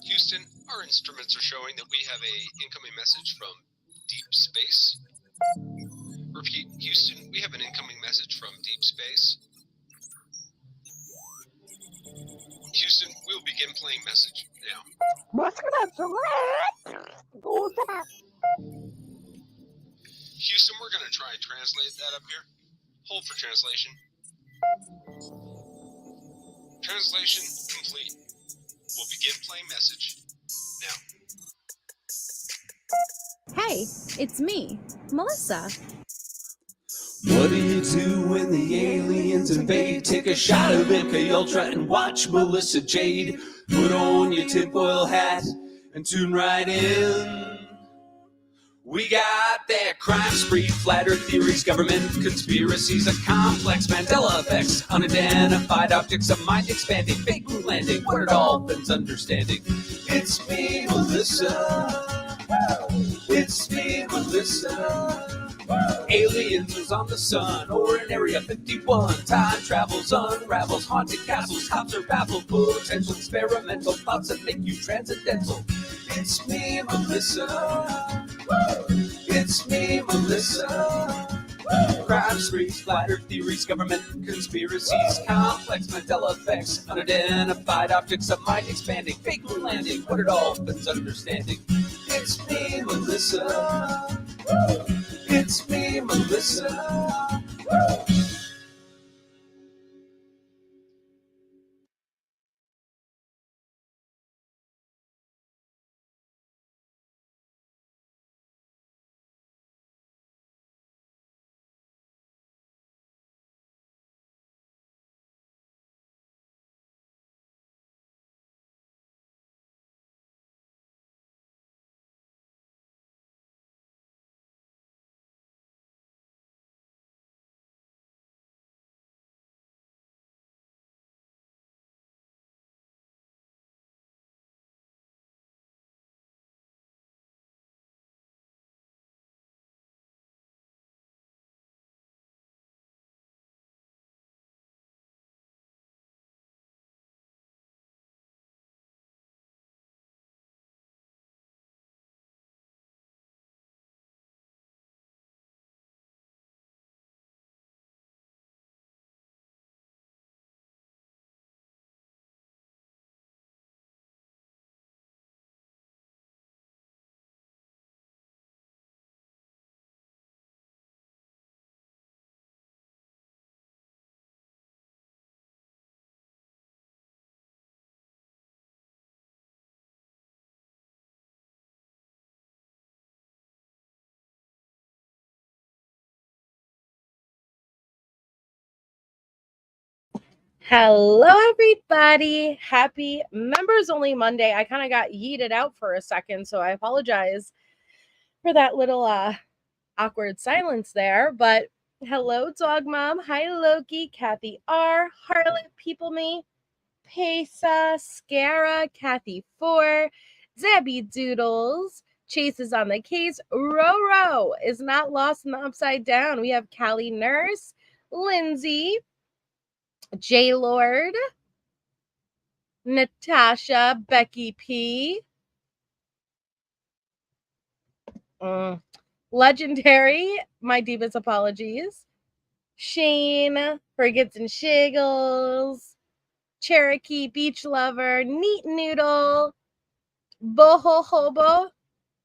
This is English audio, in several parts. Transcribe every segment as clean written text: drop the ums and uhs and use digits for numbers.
Houston, our instruments are showing that we have a incoming message from deep space. Repeat, Houston, we have an incoming message from deep space. Houston, we will begin playing message now. Houston, we're going to try and translate that up here. Hold for translation. Translation complete. We'll begin playing message now. Hey, it's me, Melissa. What do you do when the aliens invade? Take a shot of MK Ultra and watch Melissa Jade. Put on your tinfoil hat and tune right in. We got that crime spree, flat earth theories, government conspiracies, a complex Mandela effects, unidentified objects of mind expanding, fake moon landing, what are dolphins understanding? It's me, Melissa. It's me, Melissa. Aliens is on the sun or in Area 51. Time travels, unravels, haunted castles, cops are baffled, potential experimental thoughts that make you transcendental. It's me, Melissa. It's me, Melissa. Crime sprees, flat earth theories, government conspiracies, complex Mandela effects, unidentified objects of mind expanding, fake moon landing, what are dolphins understanding? It's me, Melissa. It's me, Melissa. Hello, everybody. Happy Members Only Monday. I kind of got yeeted out for a second, so I apologize for that little awkward silence there. But hello, Dog Mom. Hi, Loki, Kathy R, Harlot, People Me, Pesa, Scara, Kathy 4, Debbie Doodles, Chase is on the case, Roro is not lost in the upside down. We have Callie Nurse, Lindsay, J Lord, Natasha, Becky P, Legendary, my Divas apologies, Shane, Frigates and Shiggles, Cherokee Beach Lover, Neat Noodle, Boho Hobo,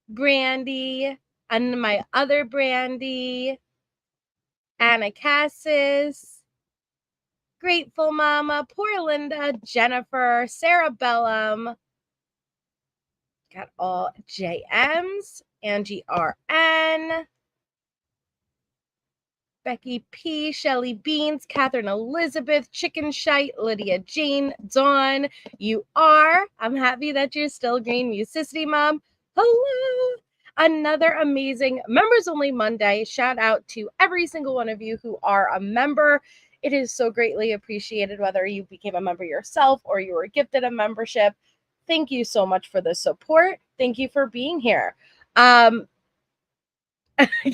Brandy, and my other Brandy, Anna Cassis, Grateful Mama, Poor Linda, Jennifer, Sarah Bellum, got all JMs, Angie RN, Becky P, Shelly Beans, Catherine Elizabeth, Chicken Shite, Lydia Jane, Dawn, you are. I'm happy that you're still green. Musicity Mom, hello. Another amazing Members Only Monday. Shout out to every single one of you who are a member. It is so greatly appreciated, whether you became a member yourself or you were gifted a membership. Thank you so much for the support. Thank you for being here.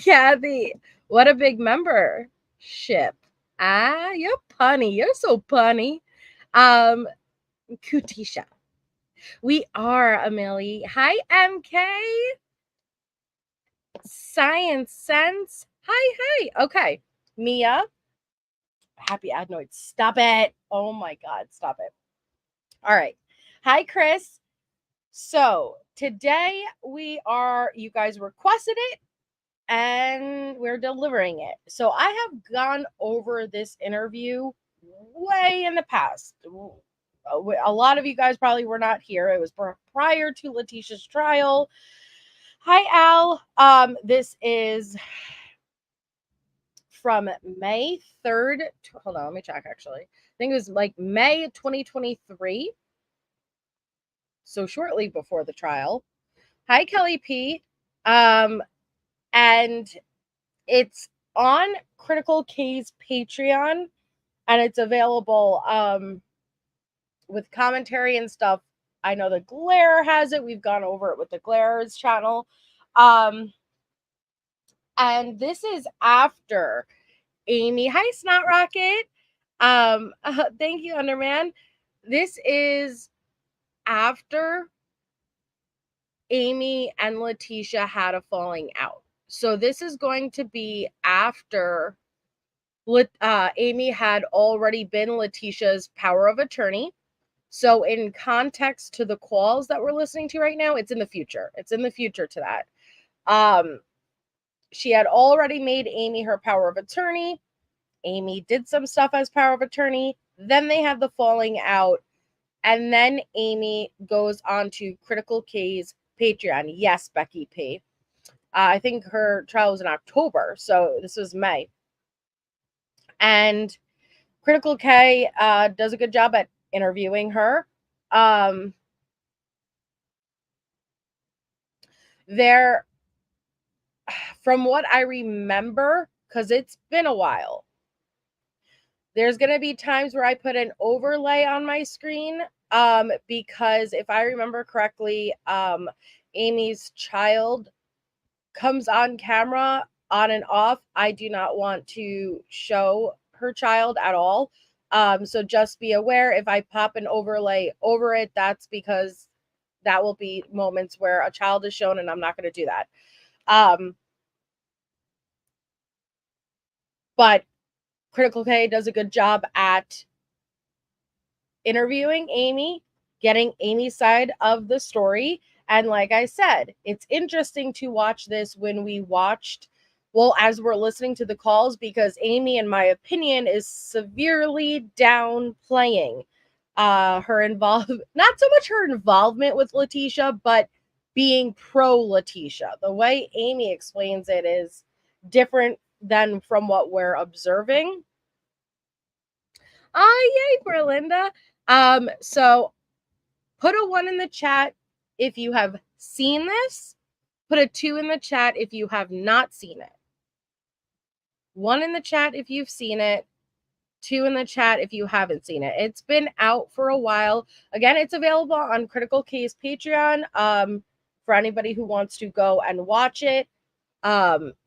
Kathy, what a big membership. You're punny. You're so punny. Kutisha, We are, Amelie. Hi, MK. Science Sense. Hi. Okay. Mia. Happy adenoids. Stop it. Oh my God. Stop it. All right. Hi, Chris. So today you guys requested it and we're delivering it. So I have gone over this interview way in the past. A lot of you guys probably were not here. It was prior to Letecia's trial. Hi, Al. This is from May 3rd. Hold on, let me check actually. I think it was like May 2023. So shortly before the trial. Hi, Kelly P. And it's on Critical K's Patreon and it's available with commentary and stuff. I know the Glare has it. We've gone over it with the Glare's channel. And this is after Amy. Hi, Snot Rocket. Thank you, Underman. This is after Amy and Letecia had a falling out. So this is going to be after Amy had already been Letecia's power of attorney. So in context to the calls that we're listening to right now, it's in the future. It's in the future to that. She had already made Amy her power of attorney. Amy did some stuff as power of attorney. Then they had the falling out. And then Amy goes on to Critical K's Patreon. Yes, Becky P. I think her trial was in October. So this was May. And Critical K does a good job at interviewing her. There, from what I remember, because it's been a while, there's going to be times where I put an overlay on my screen because if I remember correctly, Amy's child comes on camera on and off. I do not want to show her child at all. So just be aware if I pop an overlay over it, that's because that will be moments where a child is shown and I'm not going to do that. But Critical K does a good job at interviewing Amy, getting Amy's side of the story. And like I said, it's interesting to watch this when we watched, well, as we're listening to the calls, because Amy, in my opinion, is severely downplaying her involvement, not so much her involvement with Letecia, but being pro Letecia. The way Amy explains it is different than from what we're observing. Yay, Berlinda. So put a 1 in the chat if you have seen this. Put a 2 in the chat if you have not seen it. 1 in the chat if you've seen it. 2 in the chat if you haven't seen it. It's been out for a while. Again, it's available on Critical K's Patreon for anybody who wants to go and watch it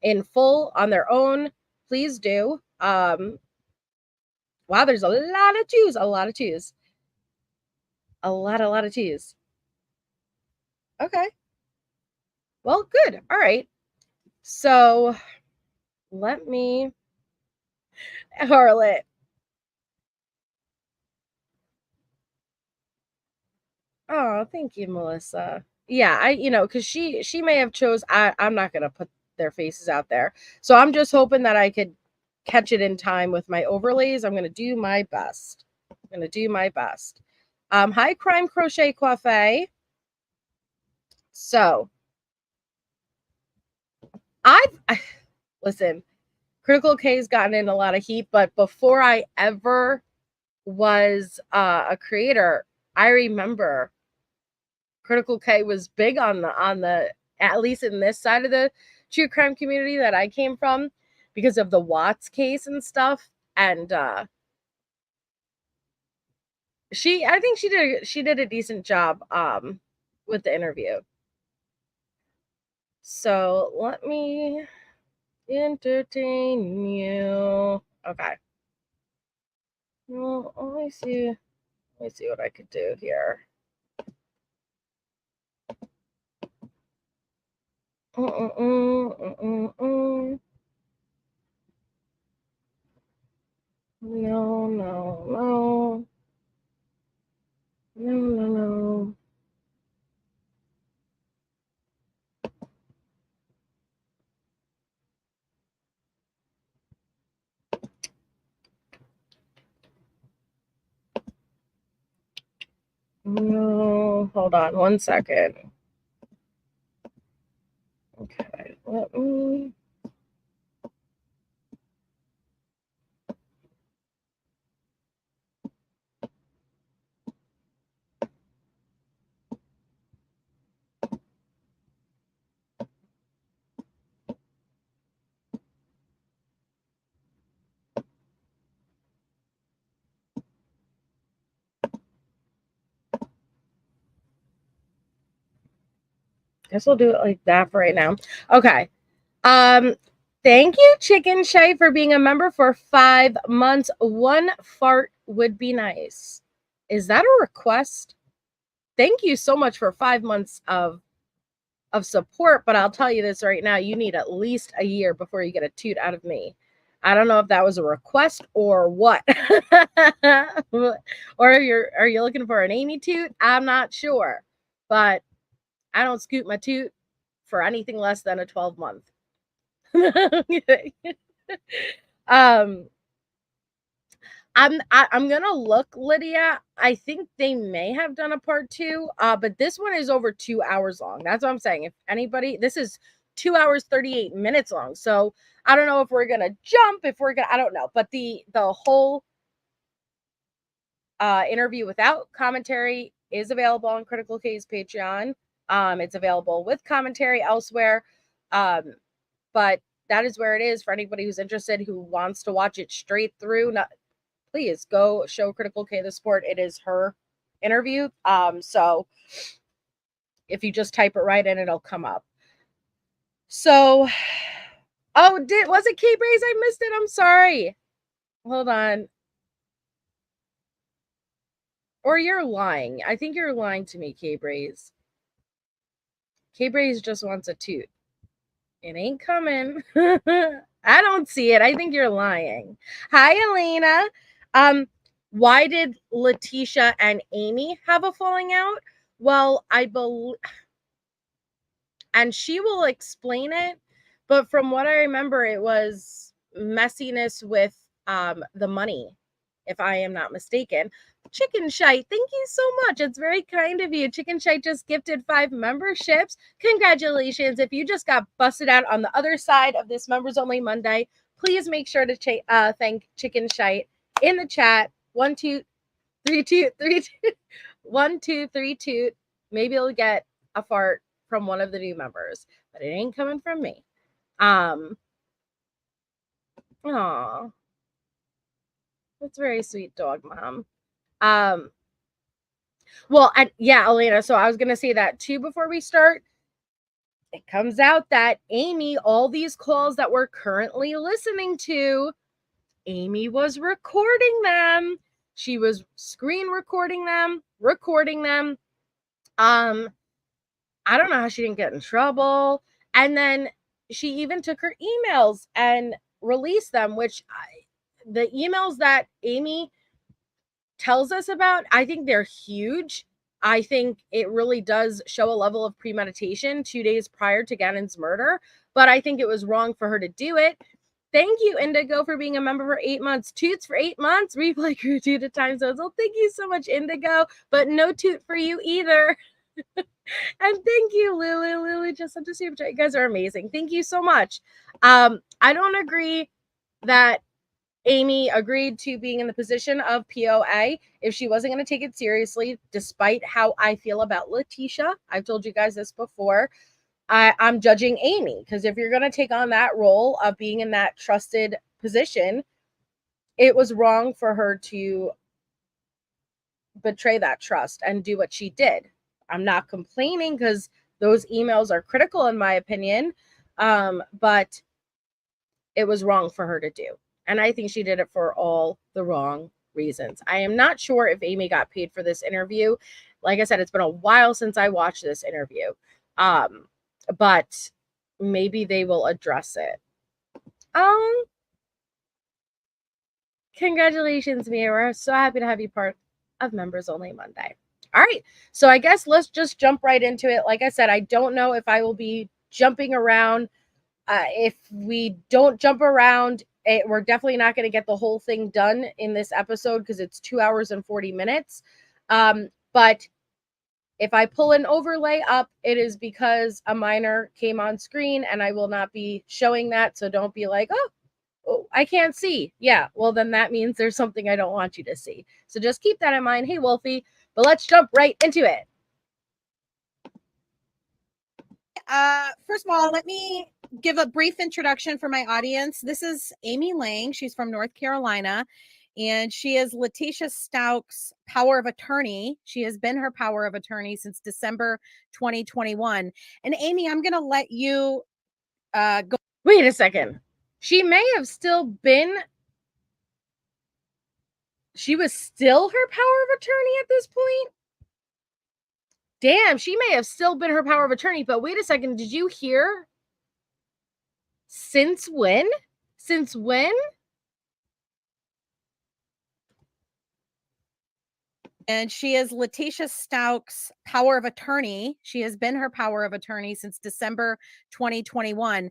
in full on their own. Please do. Wow, there's a lot of twos. A lot of twos. A lot of twos. Okay. Well, good. All right. So let me Harlot. Oh, thank you, Melissa. Yeah, because she may have chose. I'm not gonna put their faces out there. So I'm just hoping that I could catch it in time with my overlays. I'm gonna do my best. Hi, Crime Crochet Coiffee. So listen, Critical K's gotten in a lot of heat, but before I ever was a creator, I remember Critical K was big on the at least in this side of the true crime community that I came from because of the Watts case and stuff. And I think she did a decent job with the interview. So let me entertain you. Okay. Well, let me see what I could do here. No, no, no. No, no, no. No, hold on 1 second. Okay, let me. Guess we'll do it like that for right now. Okay. Thank you, Chicken Shay, for being a member for 5 months. 1 fart would be nice. Is that a request? Thank you so much for 5 months of support, but I'll tell you this right now, you need at least a year before you get a toot out of me. I don't know if that was a request or what. Or are you looking for an Amy toot? I'm not sure. But I don't scoop my toot for anything less than a 12-month. I'm gonna look, Lydia. I think they may have done a part 2, but this one is over 2 hours long. That's what I'm saying. If anybody, this is 2 hours 38 minutes long. So I don't know if we're gonna jump, I don't know. But the whole interview without commentary is available on Critical K's Patreon. It's available with commentary elsewhere. But that is where it is for anybody who's interested, who wants to watch it straight through. Please go show Critical K the Sport. It is her interview. So if you just type it right in, it'll come up. So, was it K-Braze? I missed it. I'm sorry. Hold on. Or you're lying. I think you're lying to me, K-Braze. K-Braze just wants a toot. It ain't coming. I don't see it. I think you're lying. Hi, Elena. Why did Letecia and Amy have a falling out? Well, I believe, and she will explain it, but from what I remember, it was messiness with the money, if I am not mistaken. Chicken Shite, thank you so much. It's very kind of you. Chicken Shite just gifted 5 memberships. Congratulations. If you just got busted out on the other side of this Members Only Monday, please make sure to thank Chicken Shite in the chat. 1, 2, 3, 2, 3, 2. 1, 2, 3, 2. Maybe you'll get a fart from one of the new members, but it ain't coming from me. Aw. That's very sweet, dog mom. Well, and yeah, Elena, so I was gonna say that too before we start. It comes out that Amy, all these calls that we're currently listening to, Amy was recording them. She was screen recording them. I don't know how she didn't get in trouble. And then she even took her emails and released them, which the emails that Amy tells us about, I think they're huge. I think it really does show a level of premeditation 2 days prior to Gannon's murder, but I think it was wrong for her to do it. Thank you, Indigo, for being a member for 8 months. Toots for 8 months. Replay crew 2 to time zones. Well, thank you so much, Indigo, but no toot for you either. And thank you, Lulu. Lulu just sent a super chat. You guys are amazing. Thank you so much. I don't agree that Amy agreed to being in the position of POA if she wasn't going to take it seriously, despite how I feel about Letecia. I've told you guys this before. I'm judging Amy, because if you're going to take on that role of being in that trusted position, it was wrong for her to betray that trust and do what she did. I'm not complaining, because those emails are critical in my opinion, but it was wrong for her to do. And I think she did it for all the wrong reasons. I am not sure if Amy got paid for this interview. Like I said, it's been a while since I watched this interview. But maybe they will address it. Congratulations, Mia. We're so happy to have you part of Members Only Monday. All right. So I guess let's just jump right into it. Like I said, I don't know if I will be jumping around. If we don't jump around, we're definitely not going to get the whole thing done in this episode because it's 2 hours and 40 minutes. But if I pull an overlay up, it is because a minor came on screen and I will not be showing that. So don't be like, oh, I can't see. Yeah, well, then that means there's something I don't want you to see. So just keep that in mind. Hey, Wolfie, but let's jump right into it. First of all, let me give a brief introduction for my audience. This is Amy Lang. She's from North Carolina, and she is Letecia Stauch's power of attorney. She has been her power of attorney since December 2021. And Amy, I'm going to let you go. Wait a second. She may have still been. She was still her power of attorney at this point? Damn, she may have still been her power of attorney, but wait a second. Did you hear? Since when? Since when? And she is Letecia Stauch's power of attorney. She has been her power of attorney since December 2021.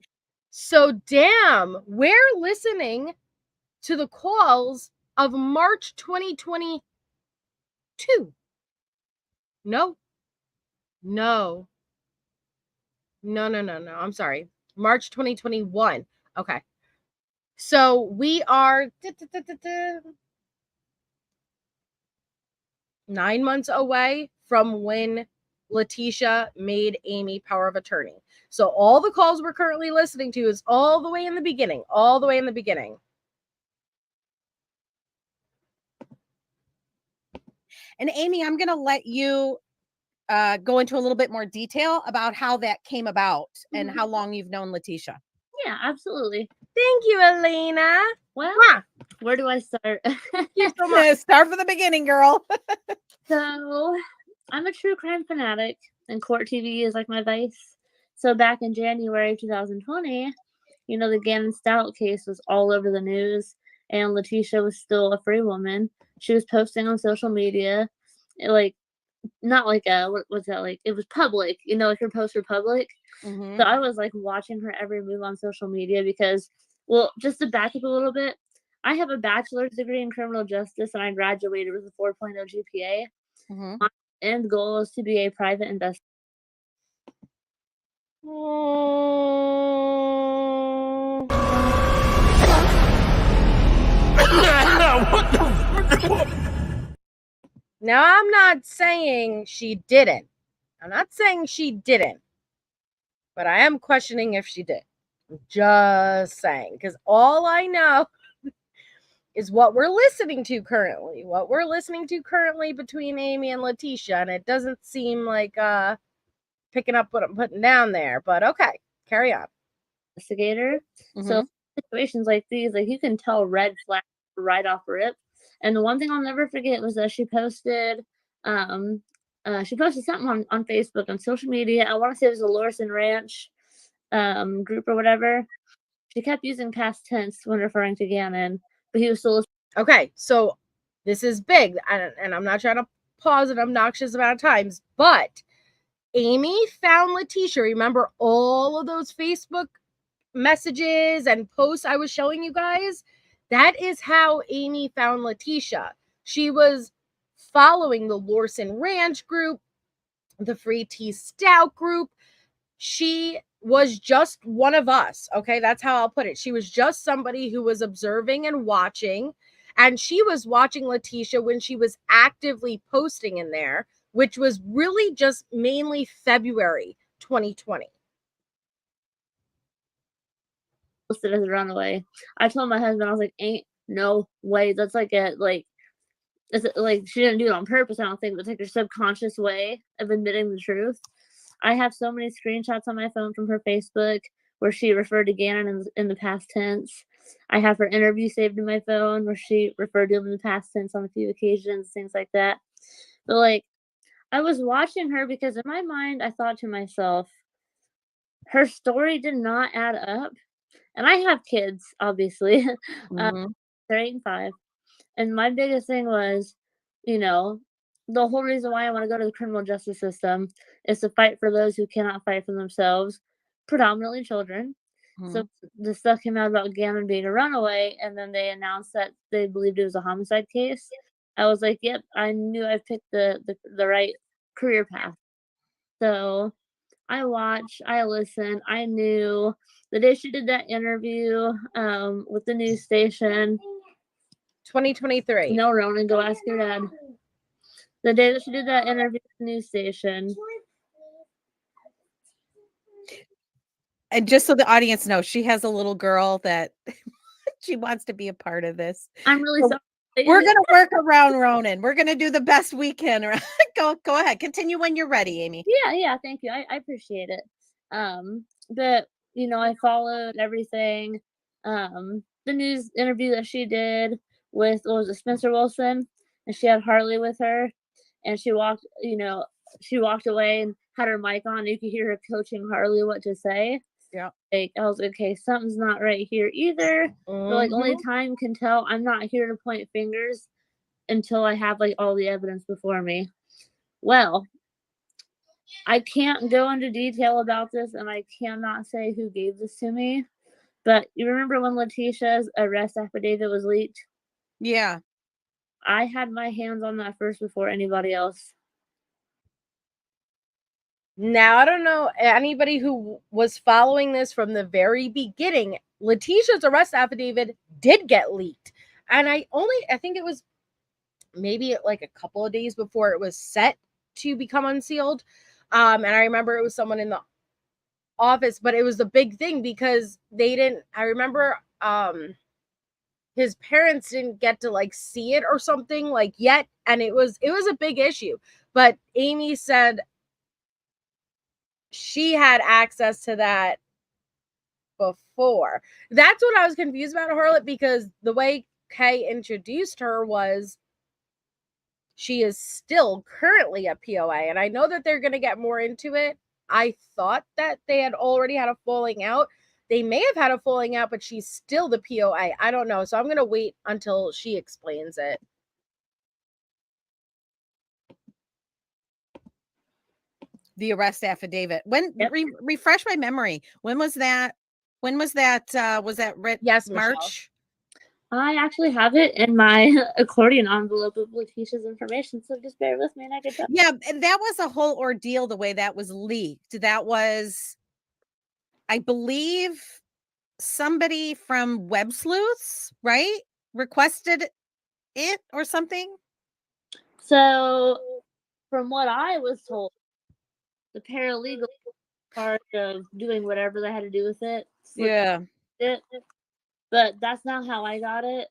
So damn, we're listening to the calls of March 2022. No. I'm sorry. March 2021. Okay. So we are 9 months away from when Letecia made Amy power of attorney. So all the calls we're currently listening to is all the way in the beginning. And Amy, I'm going to let you go into a little bit more detail about how that came about and how long you've known Letecia. Yeah, absolutely. Thank you, Elena. Well, where do I start? Start from the beginning, girl. So, I'm a true crime fanatic, and court TV is like my vice. So, back in January 2020, the Gannon Stout case was all over the news, and Letecia was still a free woman. She was posting on social media, not like what's that, like, it was public, like her posts were public. Mm-hmm. So I was like watching her every move on social media because, well, just to back up a little bit, I have a bachelor's degree in criminal justice and I graduated with a 4.0 GPA. Mm-hmm. My end goal is to be a private investigator. Now, I'm not saying she didn't. But I am questioning if she did. I'm just saying. Because all I know is what we're listening to currently. Between Amy and Letecia. And it doesn't seem like picking up what I'm putting down there. But okay, carry on. Investigator. Mm-hmm. So situations like these, like, you can tell red flag right off rip. And the one thing I'll never forget was that she posted something on Facebook, on social media. I want to say it was a Lorson Ranch group or whatever. She kept using past tense when referring to Gannon, but he was still. Okay, so this is big, and I'm not trying to pause an obnoxious amount of times, but Amy found Letecia. Remember all of those Facebook messages and posts I was showing you guys? That is how Amy found Letecia. She was following the Lorson Ranch group, the Free Tea Stout group. She was just one of us. Okay, that's how I'll put it. She was just somebody who was observing and watching. And she was watching Letecia when she was actively posting in there, which was really just mainly February 2020. Posted as a runaway. I told my husband, I was like, ain't no way. That's like it's like she didn't do it on purpose, I don't think, but it's like her subconscious way of admitting the truth. I have so many screenshots on my phone from her Facebook where she referred to Gannon in the past tense. I have her interview saved in my phone where she referred to him in the past tense on a few occasions, things like that. But like, I was watching her because in my mind, I thought to myself, her story did not add up. And I have kids, obviously. Mhm. They're 8 and 5. And my biggest thing was, you know, the whole reason why I want to go to the criminal justice system is to fight for those who cannot fight for themselves, predominantly children. So Mhm. the stuff came out about Gannon being a runaway, and then they announced that they believed it was a homicide case. I was like, yep, I knew I picked the right career path. So I watched, I listened, I knew the day she did that interview with the news station. 2023. No, Ronan, go ask your dad. The day that she did that interview with the news station. And just so the audience knows, she has a little girl that she wants to be a part of this. I'm really So sorry. we're gonna work around Ronan. We're gonna do the best we can. Go ahead. Continue when you're ready, Amy. Yeah, thank you. I appreciate it. But you know, I followed everything. The news interview that she did with what was it, Spencer Wilson, and she had Harley with her, and she walked away and had her mic on. You could hear her coaching Harley what to say. Yeah. Like I was like, okay, something's not right here either. But like only time can tell. I'm not here to point fingers until I have like all the evidence before me. Well, I can't go into detail about this, and I cannot say who gave this to me. But you remember when Letecia's arrest affidavit was leaked? Yeah. I had my hands on that first before anybody else. Now, I don't know anybody who was following this from the very beginning. Letecia's arrest affidavit did get leaked. And I think it was maybe like a couple of days before it was set to become unsealed. And I remember it was someone in the office, but it was the big thing because I remember his parents didn't get to like see it or something like yet. And it was a big issue. But Amy said she had access to that before. That's what I was confused about, Harlot, because the way Kay introduced her was she is still currently a POA. And I know that they're going to get more into it. I thought that they had already had a falling out. They may have had a falling out, but she's still the POA. I don't know. So I'm going to wait until she explains it. The arrest affidavit. When Yep. refresh my memory. When was that? Was that Yes, March? Michelle. I actually have it in my accordion envelope of Letecia's information, so just bear with me and I can tell. Yeah, and that was a whole ordeal the way that was leaked. That was, I believe, somebody from Web Sleuths, right? Requested it or something. So, from what I was told, the paralegal part of doing whatever they had to do with it. Yeah. But that's not how I got it.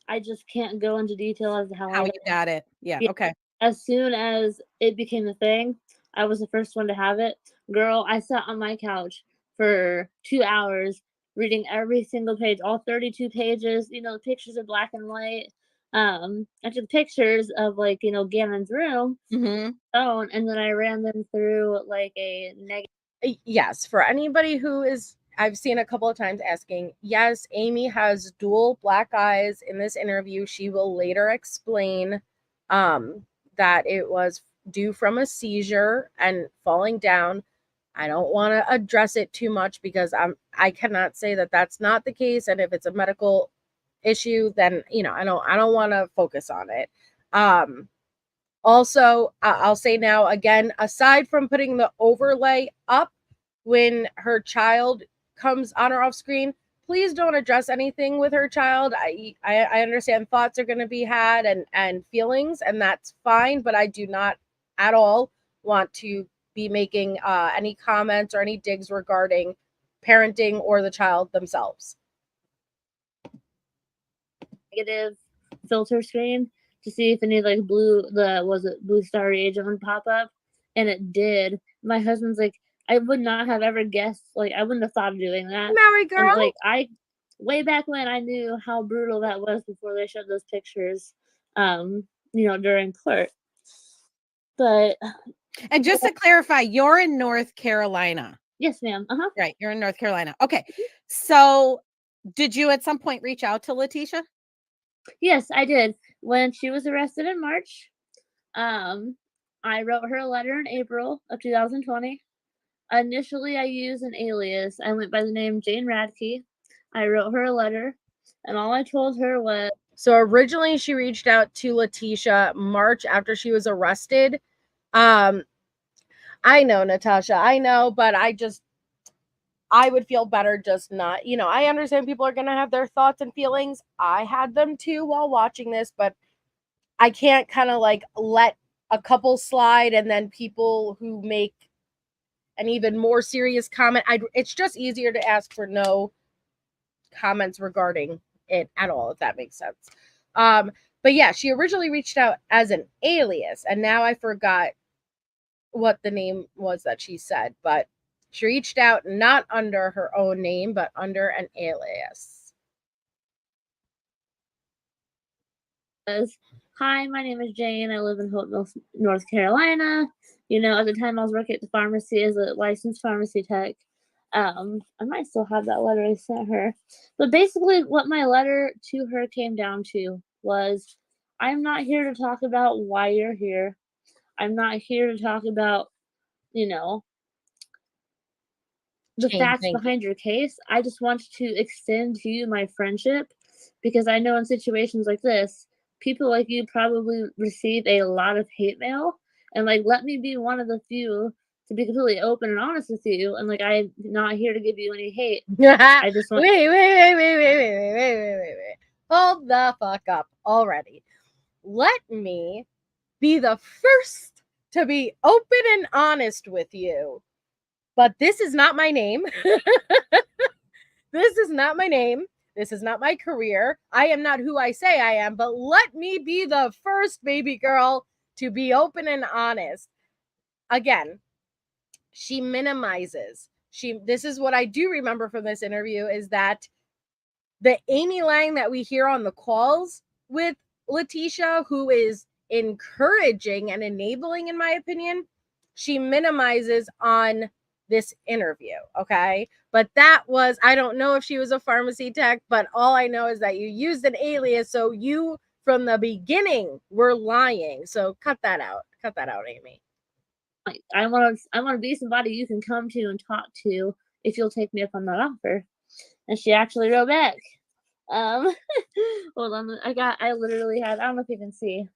I just can't go into detail as to how How I you got it. Yeah. Okay. As soon as it became a thing, I was the first one to have it. Girl, I sat on my couch for 2 hours reading every single page, all 32 pages. You know, the pictures are black and white. I took pictures of like, you know, Gannon's room phone, and then I ran them through like a negative. Yes, for anybody who is, I've seen a couple of times asking, yes, Amy has dual black eyes in this interview. She will later explain that it was due from a seizure and falling down. I don't want to address it too much because I cannot say that that's not the case. And if it's a medical issue, then, you know, I don't want to focus on it. Also, I'll say now again, aside from putting the overlay up when her child comes on or off screen, please don't address anything with her child. I understand thoughts are going to be had and feelings, and that's fine, but I do not at all want to be making any comments or any digs regarding parenting or the child themselves. Negative filter screen to see if any like blue star agent would pop up, and it did. My husband's like, I would not have ever guessed, like I wouldn't have thought of doing that. Mary girl. And, like I way back when I knew how brutal that was before they showed those pictures, you know, during court. But and just to clarify, you're in North Carolina. Yes, ma'am. Right. You're in North Carolina. Okay. So did you at some point reach out to Letecia? Yes, I did. When she was arrested in March, I wrote her a letter in April of 2020. Initially, I used an alias. I went by the name Jane Radke. I wrote her a letter, and all I told her was, So originally she reached out to Letecia March after she was arrested. I know, Natasha, I know, but I would feel better just not, I understand people are going to have their thoughts and feelings. I had them too while watching this, but I can't kind of like let a couple slide and then people who make an even more serious comment. It's just easier to ask for no comments regarding it at all, if that makes sense. But yeah, she originally reached out as an alias, and now I forgot what the name was that she said, but she reached out not under her own name, but under an alias. "Hi, my name is Jane. I live in Hope Mills, North Carolina. At the time I was working at the pharmacy as a licensed pharmacy tech. I might still have that letter I sent her. But basically, what my letter to her came down to was, I'm not here to talk about why you're here. I'm not here to talk about, the Jane, facts thank you. behind your case. I just want to extend to you my friendship, because I know in situations like this, people like you probably receive a lot of hate mail, and let me be one of the few to be completely open and honest with you, and I'm not here to give you any hate. I just want Wait. Hold the fuck up already. Let me be the first to be open and honest with you. But this is not my name. This is not my name. This is not my career. I am not who I say I am, but let me be the first, baby girl, to be open and honest. Again, she minimizes. This is what I do remember from this interview, is that the Amy Lang that we hear on the calls with Letecia, who is encouraging and enabling, in my opinion, she minimizes on this interview. Okay. But that was, I don't know if she was a pharmacy tech, but all I know is that you used an alias. So you, from the beginning, were lying. So cut that out. Cut that out, Amy. I want to be somebody you can come to and talk to if you'll take me up on that offer. And she actually wrote back. Hold on. I literally had, I don't know if you can see,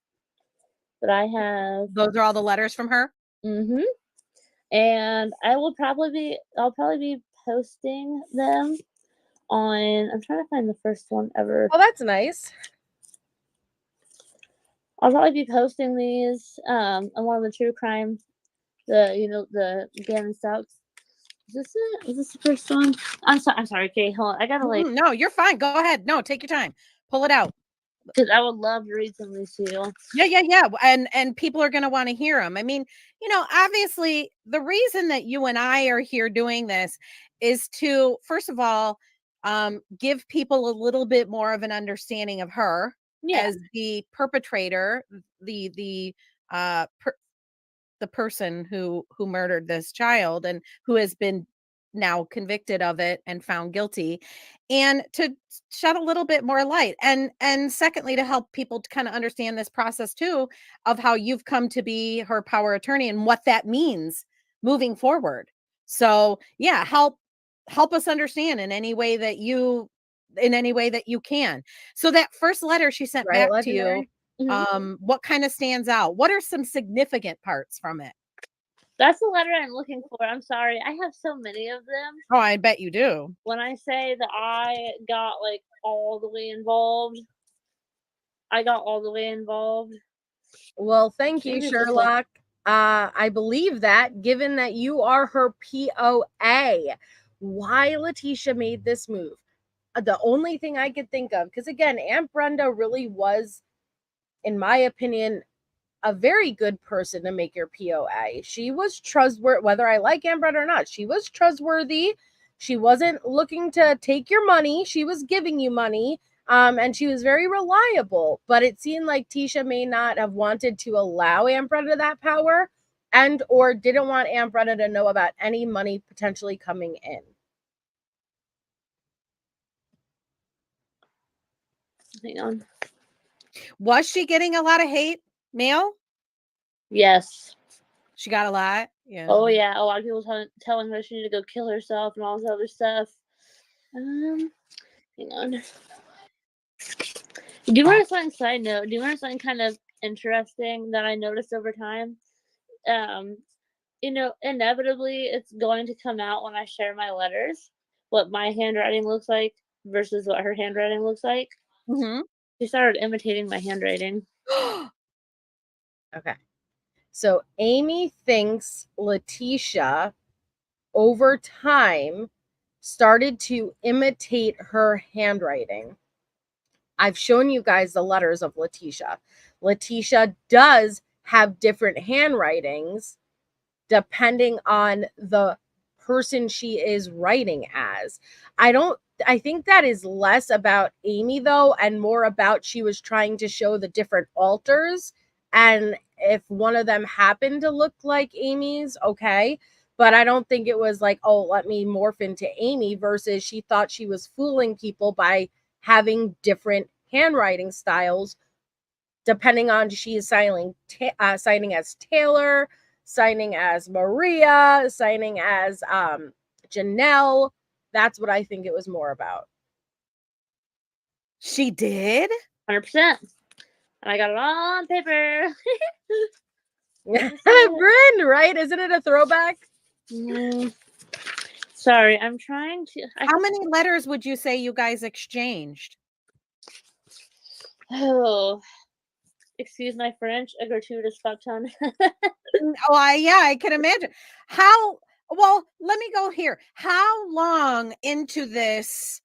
but I have. Those are all the letters from her? Mm-hmm. And I'll probably be posting them on, I'm trying to find the first one ever. Oh, that's nice. I'll probably be posting these on one of the true crime, the Letecia Stauch. Is this it? Is this the first one? I'm sorry, okay, hold on. I gotta No, you're fine. Go ahead. No, take your time. Pull it out. because I would love to read some of these to you. Yeah. And people are going to want to hear them. I mean, obviously the reason that you and I are here doing this is to, first of all, give people a little bit more of an understanding of her as the perpetrator, the person who murdered this child and who has been now convicted of it and found guilty, and to shed a little bit more light, and secondly, to help people to kind of understand this process too, of how you've come to be her power attorney and what that means moving forward. So yeah, help us understand in any way that you can. So that first letter she sent back to you, what kind of stands out? What are some significant parts from it? That's the letter I'm looking for. I'm sorry. I have so many of them. Oh, I bet you do. When I say that I got all the way involved, I got all the way involved. Well, thank you, Sherlock. I believe that, given that you are her POA, why Letecia made this move. The only thing I could think of, because again, Aunt Brenda really was, in my opinion, a very good person to make your POA. She was trustworthy, whether I like Aunt Brenda or not. She was trustworthy. She wasn't looking to take your money. She was giving you money. And she was very reliable. But it seemed like Tecia may not have wanted to allow Aunt Brenda that power. and or didn't want Aunt Brenna to know about any money potentially coming in. Hang on. Was she getting a lot of hate mail? Yes. She got a lot. Yeah. Oh yeah, a lot of people telling her she needed to go kill herself and all this other stuff. Hang on. Do you want to something side note? Do you want something kind of interesting that I noticed over time? You know, inevitably it's going to come out when I share my letters, what my handwriting looks like versus what her handwriting looks like. Mm-hmm. She started imitating my handwriting. Okay. So Amy thinks Letecia over time started to imitate her handwriting. I've shown you guys the letters of Letecia. Letecia does have different handwritings depending on the person she is writing as. I think that is less about Amy though, and more about she was trying to show the different alters. And if one of them happened to look like Amy's, okay. But I don't think it was like, oh, let me morph into Amy, versus she thought she was fooling people by having different handwriting styles depending on she is signing as Taylor, signing as Maria, signing as Janelle. That's what I think it was more about. She did? 100%. And I got it all on paper. Bryn, right? Isn't it a throwback? Sorry, I'm trying to. How many letters would you say you guys exchanged? Oh, excuse my French, a gratuitous fuck ton. Yeah, I can imagine. Well, let me go here. How long into this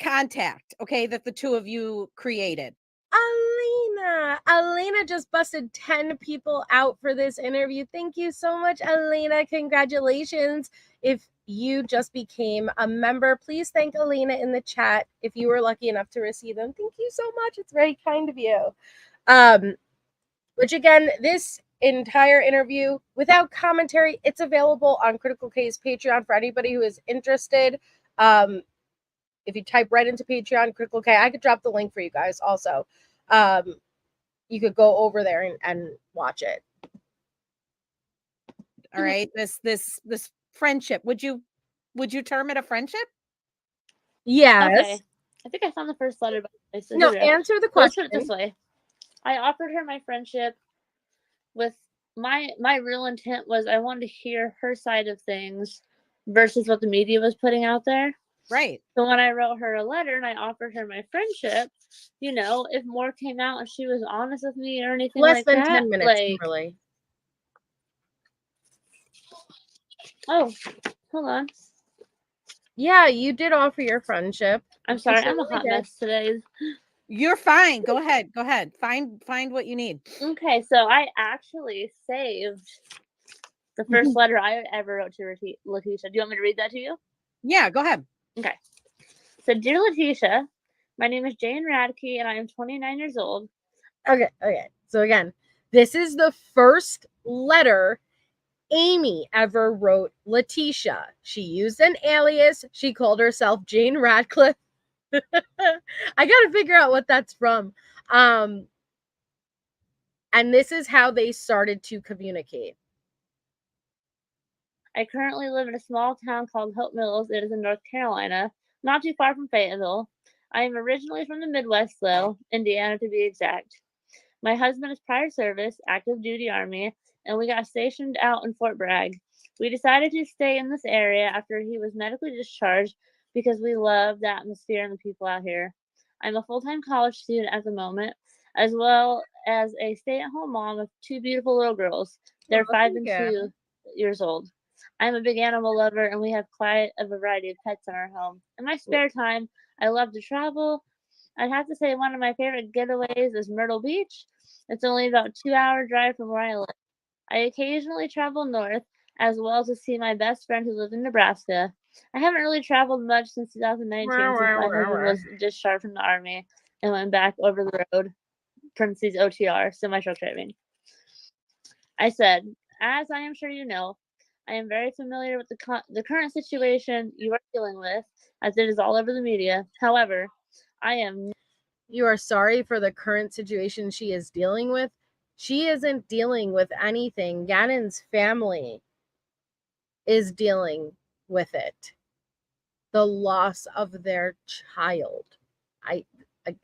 contact, okay, that the two of you created? Alina just busted 10 people out for this interview. Thank you so much, Alina. Congratulations. If you just became a member, please thank Alina in the chat if you were lucky enough to receive them. Thank you so much. It's very kind of you. Which again, this entire interview without commentary, it's available on Critical K's Patreon for anybody who is interested. If you type right into Patreon, Critical K, I could drop the link for you guys also. You could go over there and watch it. All right. This friendship. Would you term it a friendship? Yes. Okay. I think I found the first letter. So no, answer the question. Let's put it this way. I offered her my friendship with my real intent was I wanted to hear her side of things versus what the media was putting out there. Right. So when I wrote her a letter and I offered her my friendship, you know, if more came out and she was honest with me or anything less like than that, 10 minutes, Kimberly. Oh, hold on. Yeah, you did offer your friendship. I'm sorry, I'm a hot mess today. You're fine. Go ahead. Find what you need. Okay, so I actually saved the first letter I ever wrote to Letecia. Do you want me to read that to you? Yeah, go ahead. Okay. So, dear Letecia, my name is Jane Radke and I am 29 years old. Okay. So again, this is the first letter Amy ever wrote Letecia. She used an alias. She called herself Jane Radcliffe. I gotta figure out what that's from. And this is how they started to communicate. I currently live in a small town called Hope Mills. It is in North Carolina, not too far from Fayetteville. I am originally from the Midwest, though, Indiana to be exact. My husband is prior service, active duty Army, and we got stationed out in Fort Bragg. We decided to stay in this area after he was medically discharged because we love the atmosphere and the people out here. I'm a full-time college student at the moment, as well as a stay-at-home mom of two beautiful little girls. They're 5 and 2 years old. I'm a big animal lover, and we have quite a variety of pets in our home. In my spare time, I love to travel. I'd have to say one of my favorite getaways is Myrtle Beach. It's only about a 2-hour drive from where I live. I occasionally travel north, as well to see my best friend who lives in Nebraska. I haven't really traveled much since 2019, since my husband was discharged from the Army and went back over the road, parentheses OTR, semi-truck driving. I said, as I am sure you know, I am very familiar with the current situation you are dealing with, as it is all over the media. However, I am You are sorry for the current situation she is dealing with. She isn't dealing with anything. Gannon's family is dealing with it. The loss of their child.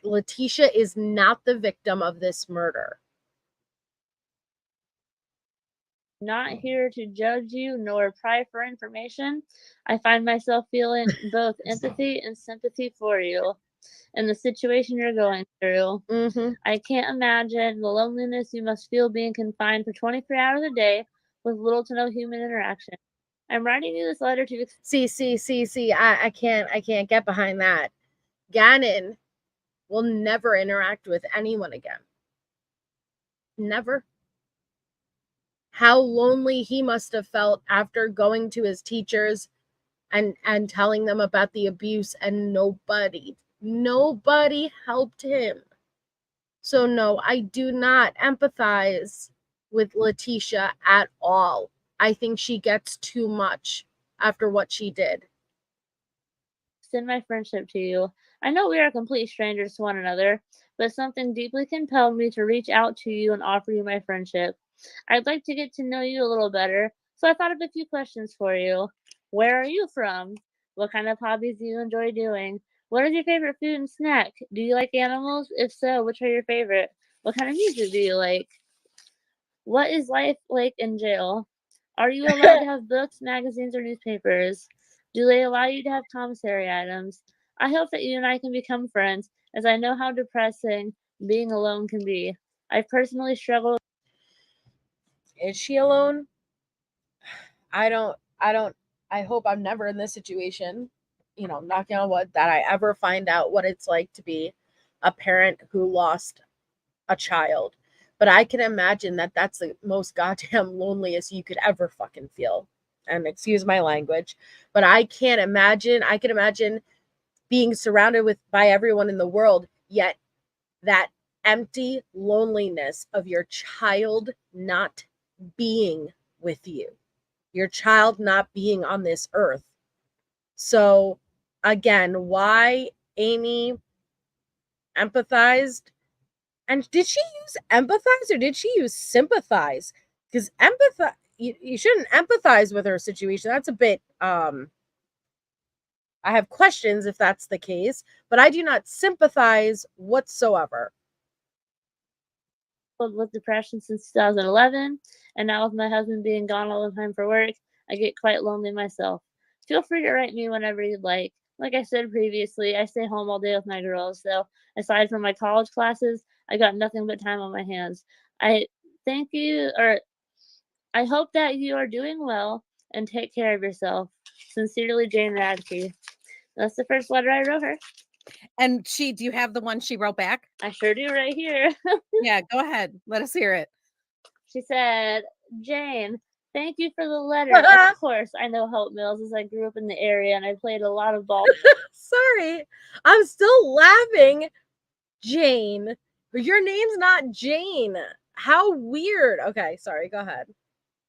Letecia is not the victim of this murder. not here to judge you nor pry for information. I find myself feeling both empathy and sympathy for you and the situation you're going through. Mm-hmm. I can't imagine the loneliness you must feel being confined for 23 hours a day with little to no human interaction. I'm writing you this letter to See. I can't get behind that. Gannon will never interact with anyone again. Never. How lonely he must have felt after going to his teachers and telling them about the abuse, and nobody helped him. So no, I do not empathize with Letecia at all. I think she gets too much after what she did. extend my friendship to you. I know we are complete strangers to one another, but something deeply compelled me to reach out to you and offer you my friendship. I'd like to get to know you a little better, so I thought of a few questions for you. Where are you from? What kind of hobbies do you enjoy doing? What is your favorite food and snack? Do you like animals? If so, which are your favorite? What kind of music do you like? What is life like in jail? Are you allowed to have books, magazines, or newspapers? Do they allow you to have commissary items? I hope that you and I can become friends, as I know how depressing being alone can be. I've personally struggled. Is she alone? I don't I hope I'm never in this situation, knocking on wood, that I ever find out what it's like to be a parent who lost a child. But I can imagine that that's the most goddamn loneliest you could ever fucking feel. And excuse my language, but I can imagine being surrounded by everyone in the world, yet that empty loneliness of your child not being with you, your child not being on this earth. So again, why Amy empathized, and did she use empathize or did she use sympathize? Because you shouldn't empathize with her situation. That's a bit I have questions if that's the case, but I do not sympathize whatsoever. With depression since 2011, and now with my husband being gone all the time for work, I get quite lonely myself. Feel free to write me whenever you'd like. Like I said previously, I stay home all day with my girls, so aside from my college classes, I got nothing but time on my hands. I thank you, or I hope that you are doing well and take care of yourself. Sincerely, Jane Radke. That's the first letter I wrote her. And do you have the one she wrote back? I sure do, right here. Yeah, go ahead. Let us hear it. She said, Jane, thank you for the letter. Of course, I know Hope Mills as I grew up in the area and I played a lot of ball. Sorry, I'm still laughing. Jane, your name's not Jane. How weird. Okay, sorry, go ahead.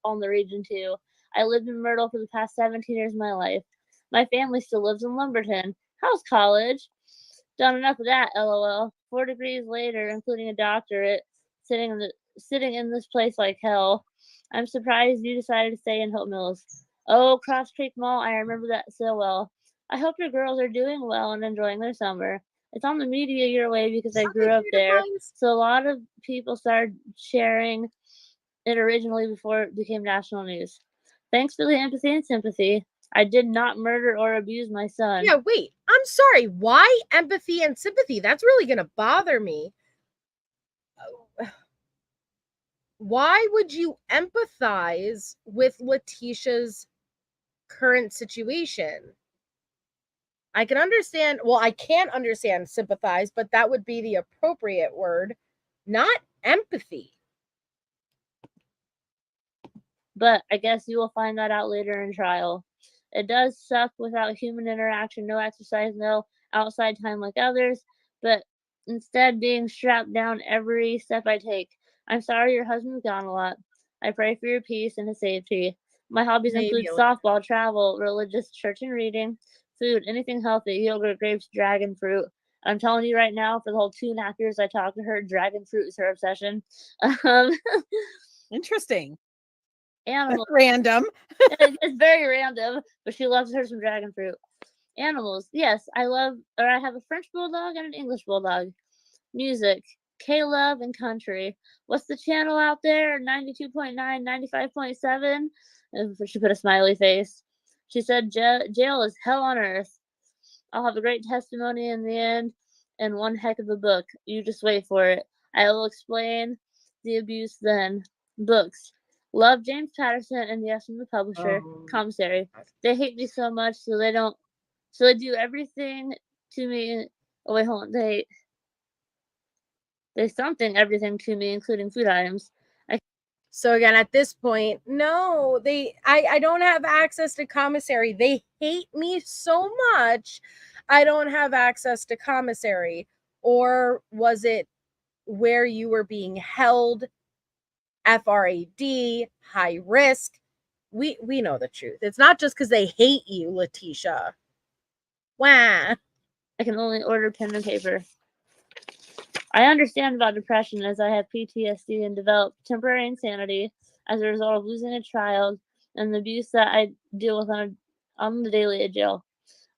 In the region too. I lived in Myrtle for the past 17 years of my life. My family still lives in Lumberton. How's college? Done enough of that, lol. 4 degrees later, including a doctorate, sitting in this place like hell. I'm surprised you decided to stay in Hope Mills. Oh, Cross Creek Mall, I remember that so well. I hope your girls are doing well and enjoying their summer. It's on the media your way because I grew up there, so a lot of people started sharing it originally before it became national news. Thanks for the empathy and sympathy. I did not murder or abuse my son. Yeah, wait. I'm sorry. Why empathy and sympathy? That's really going to bother me. Why would you empathize with Letecia's current situation? I can understand, well, I can't understand sympathize, but that would be the appropriate word, not empathy. But I guess you will find that out later in trial. It does suck without human interaction, no exercise, no outside time like others, but instead being strapped down every step I take. I'm sorry your husband's gone a lot. I pray for your peace and his safety. My hobbies include Maybe. softball, travel, religious, church and reading, food, anything healthy, yogurt, grapes, dragon fruit. I'm telling you right now, for the whole 2.5 years I talked to her, dragon fruit is her obsession. Interesting. Animals. Random. It's very random, but she loves her some dragon fruit. Animals. Yes, I have a French bulldog and an English bulldog. Music. K-Love and country. What's the channel out there? 92.9, 95.7? And she put a smiley face. She said jail is hell on earth. I'll have a great testimony in the end and one heck of a book. You just wait for it. I will explain the abuse then. Books. Love James Patterson and Yes from the publisher. Commissary. They hate me so much, so they do everything to me. Oh wait, hold on. They something everything to me, including food items. So again, at this point, no, I don't have access to commissary. They hate me so much. I don't have access to commissary. Or was it where you were being held, FRAD, high risk? We know the truth. It's not just because they hate you, Letecia. Wah. I can only order pen and paper. I understand about depression as I have PTSD and developed temporary insanity as a result of losing a child and the abuse that I deal with on the daily at jail.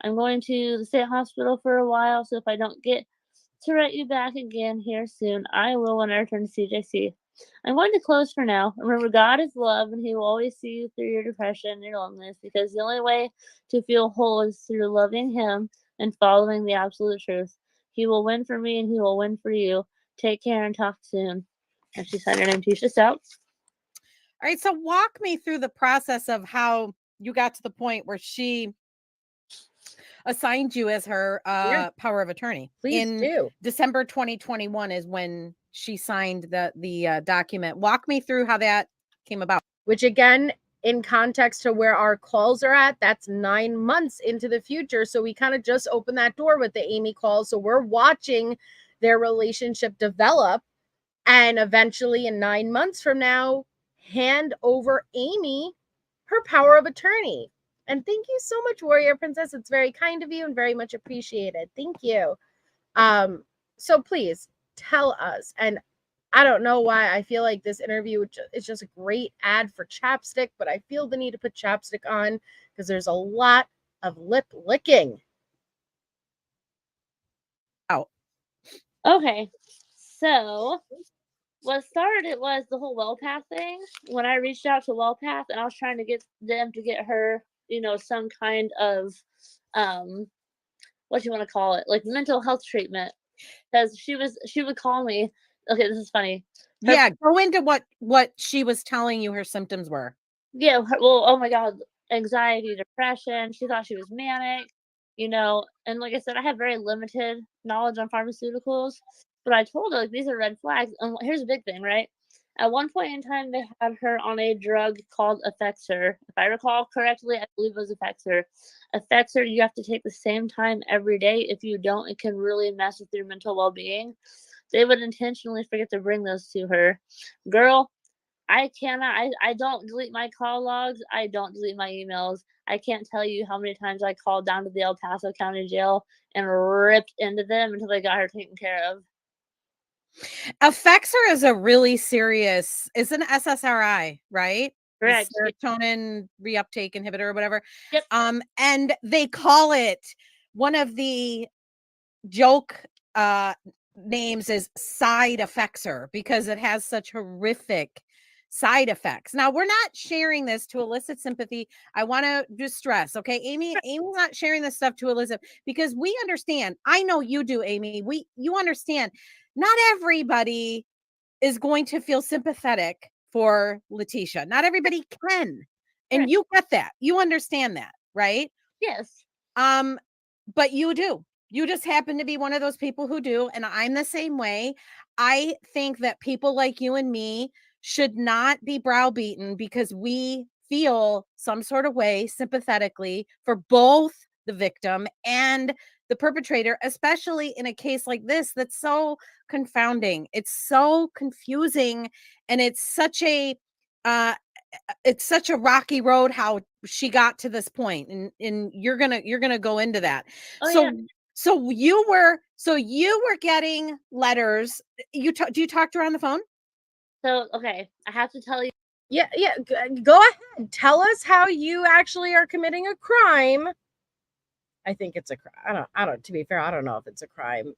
I'm going to the state hospital for a while, so if I don't get to write you back again here soon, I will when I return to CJC. I'm going to close for now. Remember, God is love, and He will always see you through your depression and your loneliness, because the only way to feel whole is through loving Him and following the absolute truth. He will win for me, and He will win for you. Take care and talk soon. And she signed her name, Letecia Stauch. All right, so walk me through the process of how you got to the point where she assigned you as her power of attorney. Please do. December 2021 is when she signed the document. Walk me through how that came about. Which again, in context to where our calls are at, that's 9 months into the future. So we kind of just opened that door with the Amy calls. So we're watching their relationship develop, and eventually in 9 months from now, hand over Amy her power of attorney. And thank you so much, Warrior Princess. It's very kind of you and very much appreciated. Thank you. So please tell us. And I don't know why I feel like this interview is just a great ad for chapstick, but I feel the need to put chapstick on because there's a lot of lip licking. Oh. Okay. So what started it was the whole WellPath thing. When I reached out to WellPath and I was trying to get them to get her, some kind of what you want to call it, like mental health treatment, because she would call me. Okay, this is funny. Go into what she was telling you her symptoms were. Yeah, well, oh my God, anxiety, depression. She thought she was manic, and like I said, I have very limited knowledge on pharmaceuticals, but I told her, like, these are red flags. And here's a big thing, right? At one point in time, they had her on a drug called Effexor. If I recall correctly, I believe it was Effexor. Effexor, you have to take the same time every day. If you don't, it can really mess with your mental well-being. They would intentionally forget to bring those to her. Girl, I cannot. I don't delete my call logs. I don't delete my emails. I can't tell you how many times I called down to the El Paso County Jail and ripped into them until they got her taken care of. Effexor is a really serious, it's an SSRI, right? Correct. Serotonin reuptake inhibitor or whatever. Yep. And they call it, one of the joke names is side effexor because it has such horrific side effects. Now, we're not sharing this to elicit sympathy. I want to just stress, okay? Amy's not sharing this stuff to elicit, because we understand. I know you do, Amy. You understand. Not everybody is going to feel sympathetic for Letecia. Not everybody can. And Right. You get that. You understand that, right? Yes. But you do. You just happen to be one of those people who do. And I'm the same way. I think that people like you and me should not be browbeaten because we feel some sort of way sympathetically for both the victim and the perpetrator, especially in a case like this that's so confounding. It's so confusing, and it's such a it's such a rocky road how she got to this point, and you're gonna go into that. Oh, so yeah. so you were getting letters. Do you talk to her on the phone? So, okay, I have to tell you. Yeah, go ahead. Tell us how you actually are committing a crime. I think it's a crime. I don't, to be fair, I don't know if it's a crime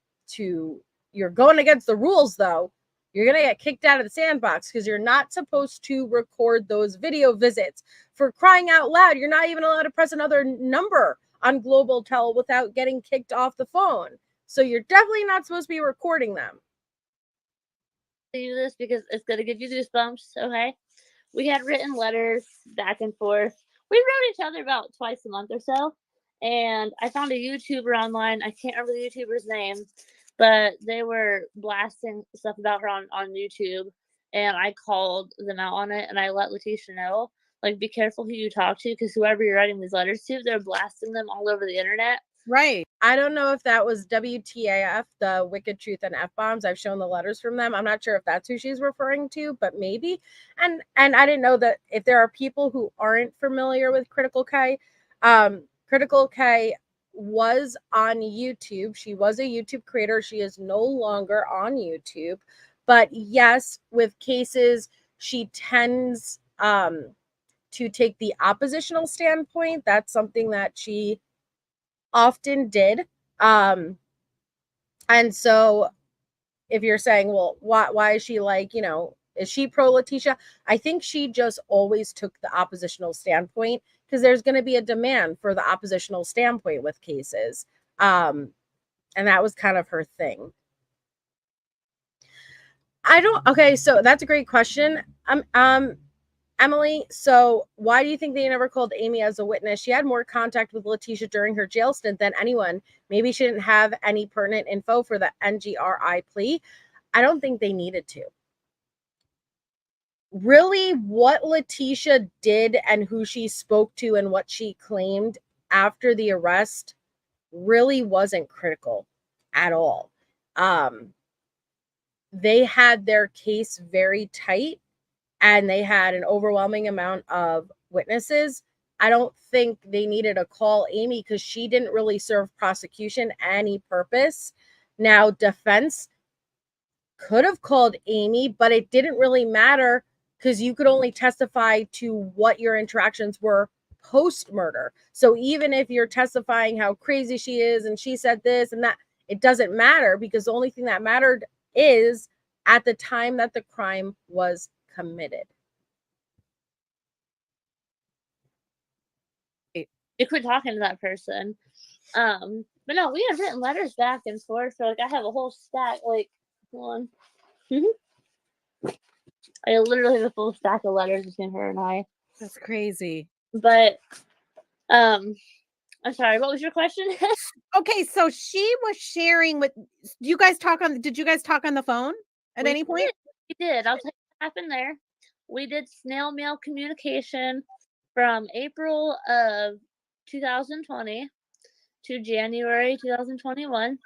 you're going against the rules though. You're going to get kicked out of the sandbox because you're not supposed to record those video visits. For crying out loud, you're not even allowed to press another number on Global Tel without getting kicked off the phone. So you're definitely not supposed to be recording them. Do this because it's going to give you goosebumps, okay? We had written letters back and forth. We wrote each other about twice a month or so. And I found a YouTuber online. I can't remember the YouTuber's name, but they were blasting stuff about her on YouTube. And I called them out on it, and I let Letecia know, like, be careful who you talk to, because whoever you're writing these letters to, they're blasting them all over the internet. Right. I don't know if that was WTAF, the Wicked Truth and F-Bombs. I've shown the letters from them. I'm not sure if that's who she's referring to, but maybe. And I didn't know that if there are people who aren't familiar with Critical K, Critical K was on YouTube. She was a YouTube creator. She is no longer on YouTube. But yes, with cases, she tends to take the oppositional standpoint. That's something that she often did. And so if you're saying, well, why is she like, is she pro Letecia? I think she just always took the oppositional standpoint because there's going to be a demand for the oppositional standpoint with cases. And that was kind of her thing. Okay, so that's a great question. Emily, so why do you think they never called Amy as a witness? She had more contact with Letecia during her jail stint than anyone. Maybe she didn't have any pertinent info for the NGRI plea. I don't think they needed to. Really, what Letecia did and who she spoke to and what she claimed after the arrest really wasn't critical at all. They had their case very tight, and they had an overwhelming amount of witnesses. I don't think they needed to call Amy because she didn't really serve prosecution any purpose. Now, defense could have called Amy, but it didn't really matter because you could only testify to what your interactions were post-murder. So even if you're testifying how crazy she is and she said this and that, it doesn't matter because the only thing that mattered is at the time that the crime was committed. You quit talking to that person. But no, we had written letters back and forth. So like I have a whole stack. Like, hold on. I literally have a full stack of letters between her and I. That's crazy. But I'm sorry, what was your question? Okay, so she was sharing with did you guys talk on the phone at any point? We did. I'll tell you what happened there. We did snail mail communication from April of 2020 to January 2021.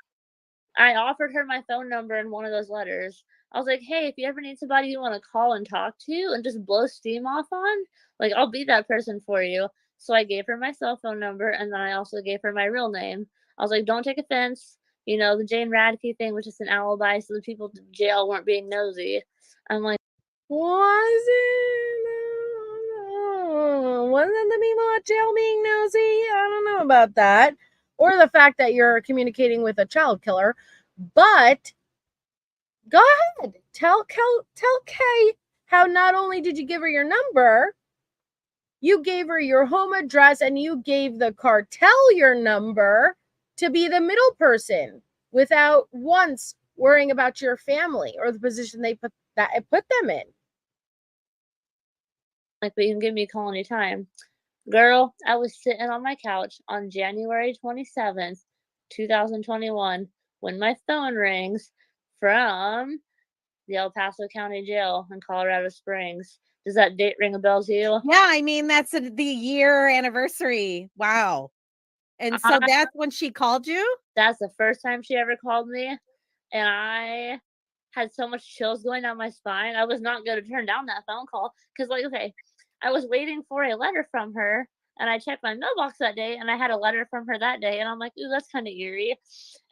I offered her my phone number in one of those letters. I was like, hey, if you ever need somebody you want to call and talk to and just blow steam off on, like, I'll be that person for you. So I gave her my cell phone number, and then I also gave her my real name. I was like, don't take offense. The Jane Radke thing was just an alibi so the people in jail weren't being nosy. I'm like, wasn't the people at jail being nosy? I don't know about that. Or the fact that you're communicating with a child killer. But go ahead. Tell Kay how not only did you give her your number, you gave her your home address and you gave the cartel your number to be the middle person without once worrying about your family or the position they put them in. like, but you can give me a call anytime. Girl, I was sitting on my couch on January 27th, 2021, when my phone rings from the El Paso County Jail in Colorado Springs. Does that date ring a bell to you? Yeah, I mean, that's the year anniversary. Wow. And so that's when she called you? That's the first time she ever called me. And I had so much chills going down my spine. I was not going to turn down that phone call because, like, okay, I was waiting for a letter from her, and I checked my mailbox that day, and I had a letter from her that day, and I'm like, ooh, that's kind of eerie.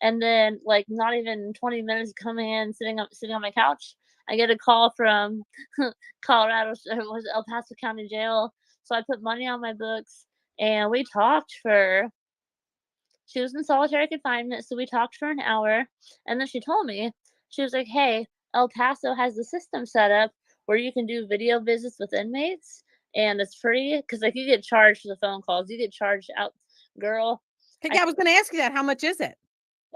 And then, like, not even 20 minutes coming in, sitting on my couch, I get a call from Colorado, it was El Paso County Jail. So I put money on my books, and we talked for. She was in solitary confinement, so we talked for an hour, and then she told me, she was like, "Hey, El Paso has the system set up where you can do video visits with inmates, and it's free because like you get charged for the phone calls, you get charged out, girl." Yeah, I was going to ask you that. How much is it?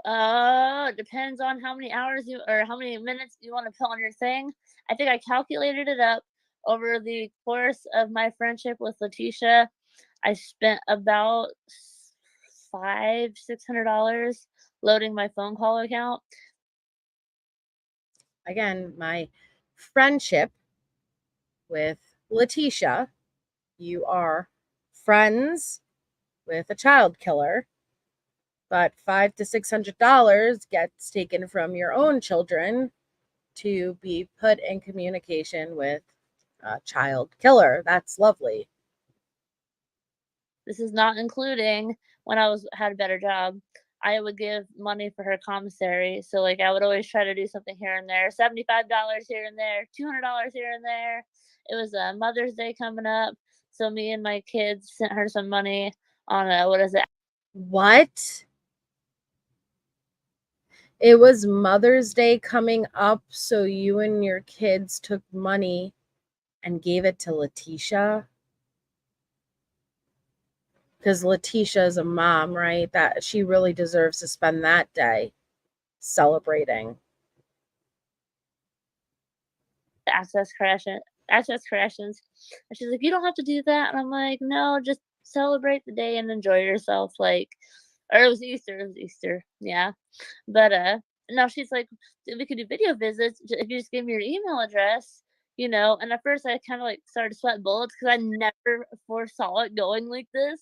It depends on how many hours you or how many minutes you want to put on your thing. I think I calculated it up over the course of my friendship with Letecia. I spent about $600 loading my phone call account. Again, my friendship with Letecia, you are friends with a child killer, but $500 to $600 gets taken from your own children to be put in communication with a child killer. That's lovely. This is not including when I had a better job. I would give money for her commissary. So like I would always try to do something here and there. $75 here and there, $200 here and there. It was Mother's Day coming up. So me and my kids sent her some money on what is it? What? It was Mother's Day coming up, so you and your kids took money and gave it to Letecia? Because Letecia is a mom, right? That she really deserves to spend that day celebrating. Access corrections. And she's like, you don't have to do that. And I'm like, no, just celebrate the day and enjoy yourself. Like, or it was Easter. Yeah. But now she's like, we could do video visits if you just give me your email address, you know. And at first I kind of like started sweating bullets because I never foresaw it going like this.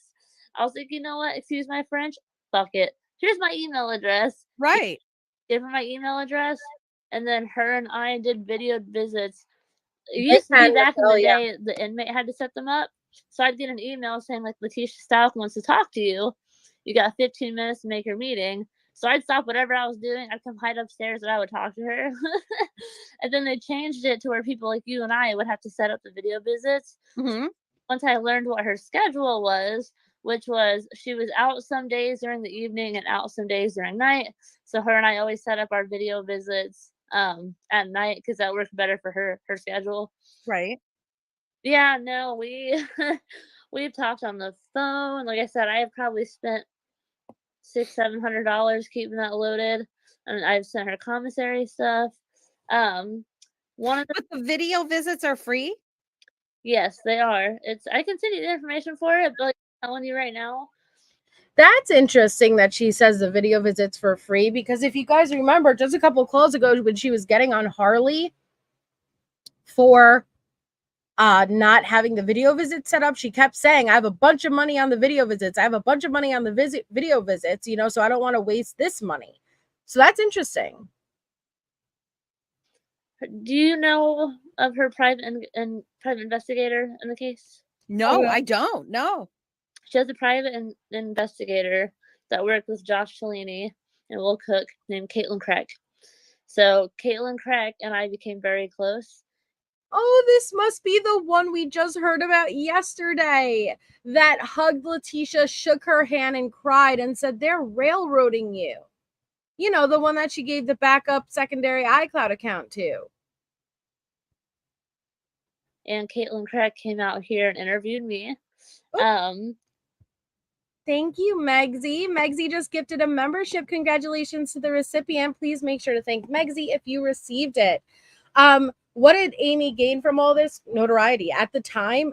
I was like, you know what? Excuse my French. Fuck it. Here's my email address. Right. Give her my email address, and then her and I did video visits. It used to be back in the day, the inmate had to set them up. So I'd get an email saying like Letecia Stauch wants to talk to you. You got 15 minutes to make your meeting. So I'd stop whatever I was doing. I'd come hide upstairs and I would talk to her. And then they changed it to where people like you and I would have to set up the video visits. Mm-hmm. Once I learned what her schedule was, which was she was out some days during the evening and out some days during night. So her and I always set up our video visits at night because that worked better for her schedule. Right. Yeah, no, we've talked on the phone. Like I said, I have probably spent $700 keeping that loaded, and I've sent her commissary stuff. But the video visits are free. Yes, they are. I can send you the information for it, but like, I'm telling you right now. That's interesting that she says the video visits for free, because if you guys remember, just a couple of calls ago when she was getting on Harley for not having the video visits set up, she kept saying, I have a bunch of money on the video visits. I have a bunch of money on the video visits, you know, so I don't want to waste this money. So that's interesting. Do you know of her private investigator in the case? No, I don't. No. She has a private investigator that worked with Josh Cellini and Will Cook named Caitlin Craig. So Caitlin Craig and I became very close. Oh, this must be the one we just heard about yesterday that hugged Letecia, shook her hand, and cried and said, they're railroading you. You know, the one that she gave the backup secondary iCloud account to. And Caitlin Craig came out here and interviewed me. Thank you, Megsy. Megsy just gifted a membership. Congratulations to the recipient. Please make sure to thank Megsy if you received it. What did Amy gain from all this? Notoriety. At the time,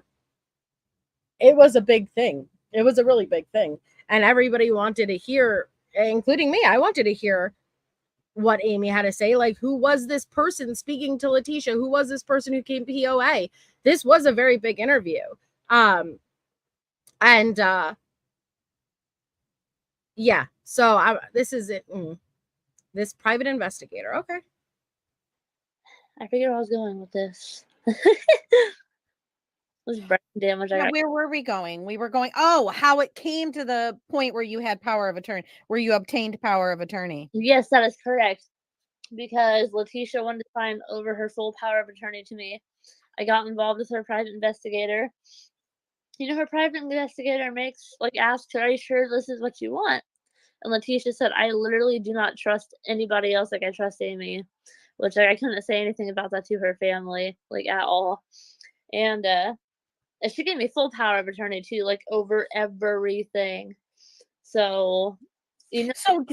it was a big thing. It was a really big thing. And everybody wanted to hear, including me, I wanted to hear what Amy had to say. Like, who was this person speaking to Letecia? Who was this person who came POA? This was a very big interview. Yeah, so this is it. This private investigator. Okay. I forget where I was going with this. It was brain damage. I Yeah, got. where were we going? We were going, oh, how it came to the point where you had power of attorney, where you obtained power of attorney. Yes, that is correct. Because Letecia wanted to sign over her full power of attorney to me. I got involved with her private investigator. You know, her private investigator asks her, "Are you sure this is what you want?" And Letecia said, "I literally do not trust anybody else like I trust Amy," which I couldn't say anything about that to her family, at all. And she gave me full power of attorney too, over everything. So,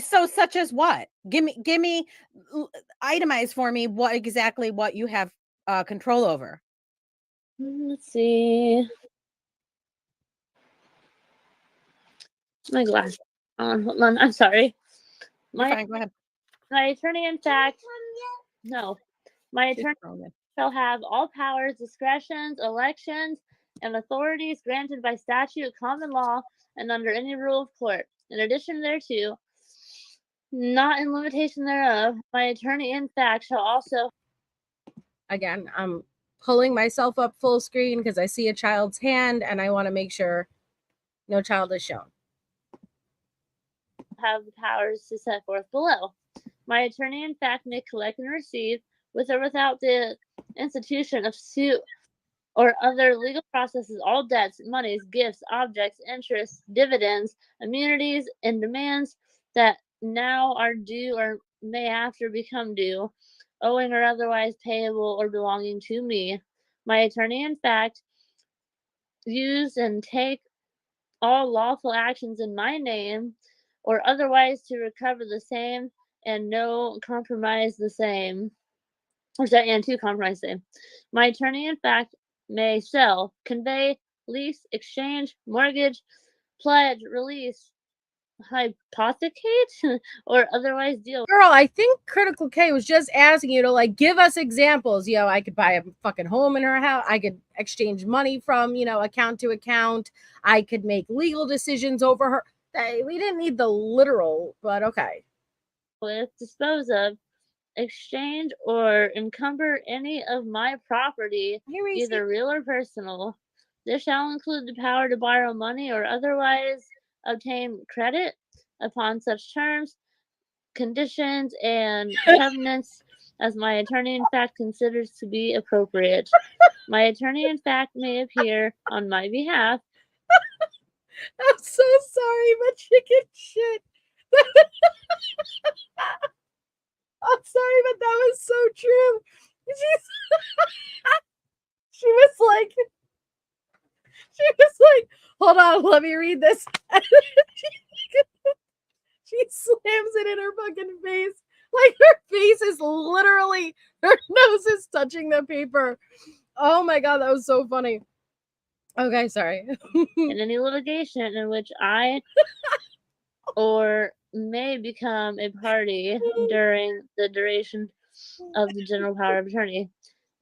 So such as what? Give me itemize for me what you have control over. let's see. My glasses on. Hold on. I'm sorry. You're fine. Go ahead. My attorney, in fact, no. My attorney shall have all powers, discretions, elections, and authorities granted by statute, common law, and under any rule of court. In addition thereto, not in limitation thereof, my attorney, in fact, shall also. Again, I'm pulling myself up full screen because I see a child's hand and I want to make sure no child is shown. Have the powers to set forth below. My attorney, in fact, may collect and receive, with or without the institution of suit or other legal processes, all debts, monies, gifts, objects, interests, dividends, immunities, and demands that now are due or may after become due, owing or otherwise payable or belonging to me. My attorney, in fact, use and take all lawful actions in my name or otherwise to recover the same and no compromise the same. And to compromise the same. My attorney, in fact, may sell, convey, lease, exchange, mortgage, pledge, release, hypothecate, or otherwise deal. Girl, I think Critical K was just asking you to give us examples. I could buy a fucking home in her house. I could exchange money from, account to account. I could make legal decisions over her. We didn't need the literal, but okay. With, dispose of, exchange, or encumber any of my property, either real or personal. This shall include the power to borrow money or otherwise obtain credit upon such terms, conditions, and covenants as my attorney, in fact, considers to be appropriate. My attorney, in fact, may appear on my behalf. I'm so sorry, but chicken shit. I'm sorry, but that was so true. She was like, hold on, let me read this. She slams it in her fucking face. Her face is literally, her nose is touching the paper. Oh my God, that was so funny. Okay, sorry. In any litigation in which I or may become a party during the duration of the general power of attorney.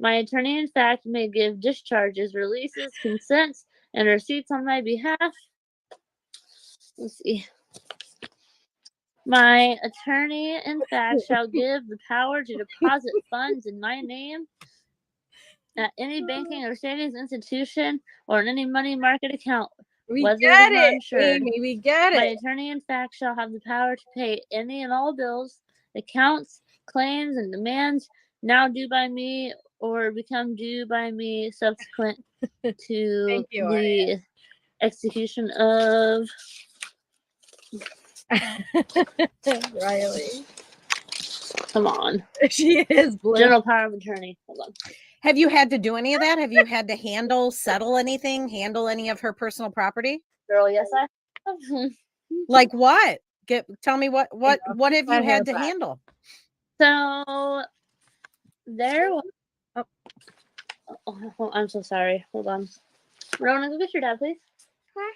My attorney, in fact, may give discharges, releases, consents, and receipts on my behalf. Let's see. My attorney, in fact, shall give the power to deposit funds in my name at any banking or savings institution or in any money market account. We whether get it is it, uninsured. Amy, we get My it. attorney, in fact, shall have the power to pay any and all bills, accounts, claims, and demands now due by me or become due by me subsequent to Thank you, the execution of Riley. Come on. She is blue. General power of attorney. Hold on. Have you had to do any of that? Have you had to settle anything, handle any of her personal property? Girl, yes, I have. Like what? Tell me what have you had to handle? So there was oh, I'm so sorry. Hold on. Rona, go get your dad, please. Huh?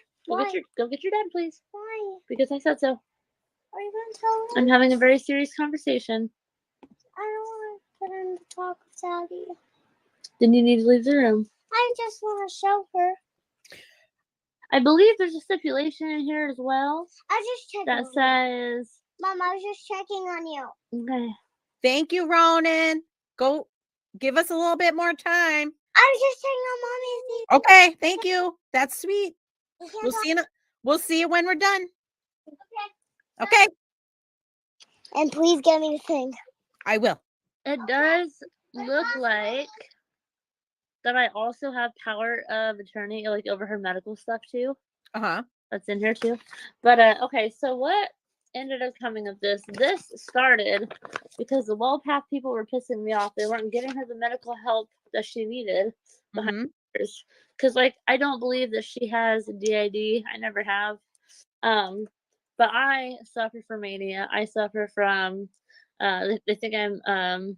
Go get your dad, please. Why? Because I said so. Are you going to tell him? I'm having a very serious conversation. I don't want to put him to talk with Daddy. Then you need to leave the room. I just want to show her. I believe there's a stipulation in here as well. I just checked. That says. Mom, I was just checking on you. Okay. Thank you, Ronan. Go Give us a little bit more time. I was just saying on mommy's. Okay, thank you. That's sweet. Okay. We'll see you when we're done. Okay, And please get me the thing. I will. It does look like that I also have power of attorney, like over her medical stuff too. Uh-huh. That's in here too. But okay, so what ended up coming of this? This started because the WellPath people were pissing me off. They weren't getting her the medical help that she needed behind hers. Because like I don't believe that she has DID. I never have. But I suffer from mania. I suffer from they think I'm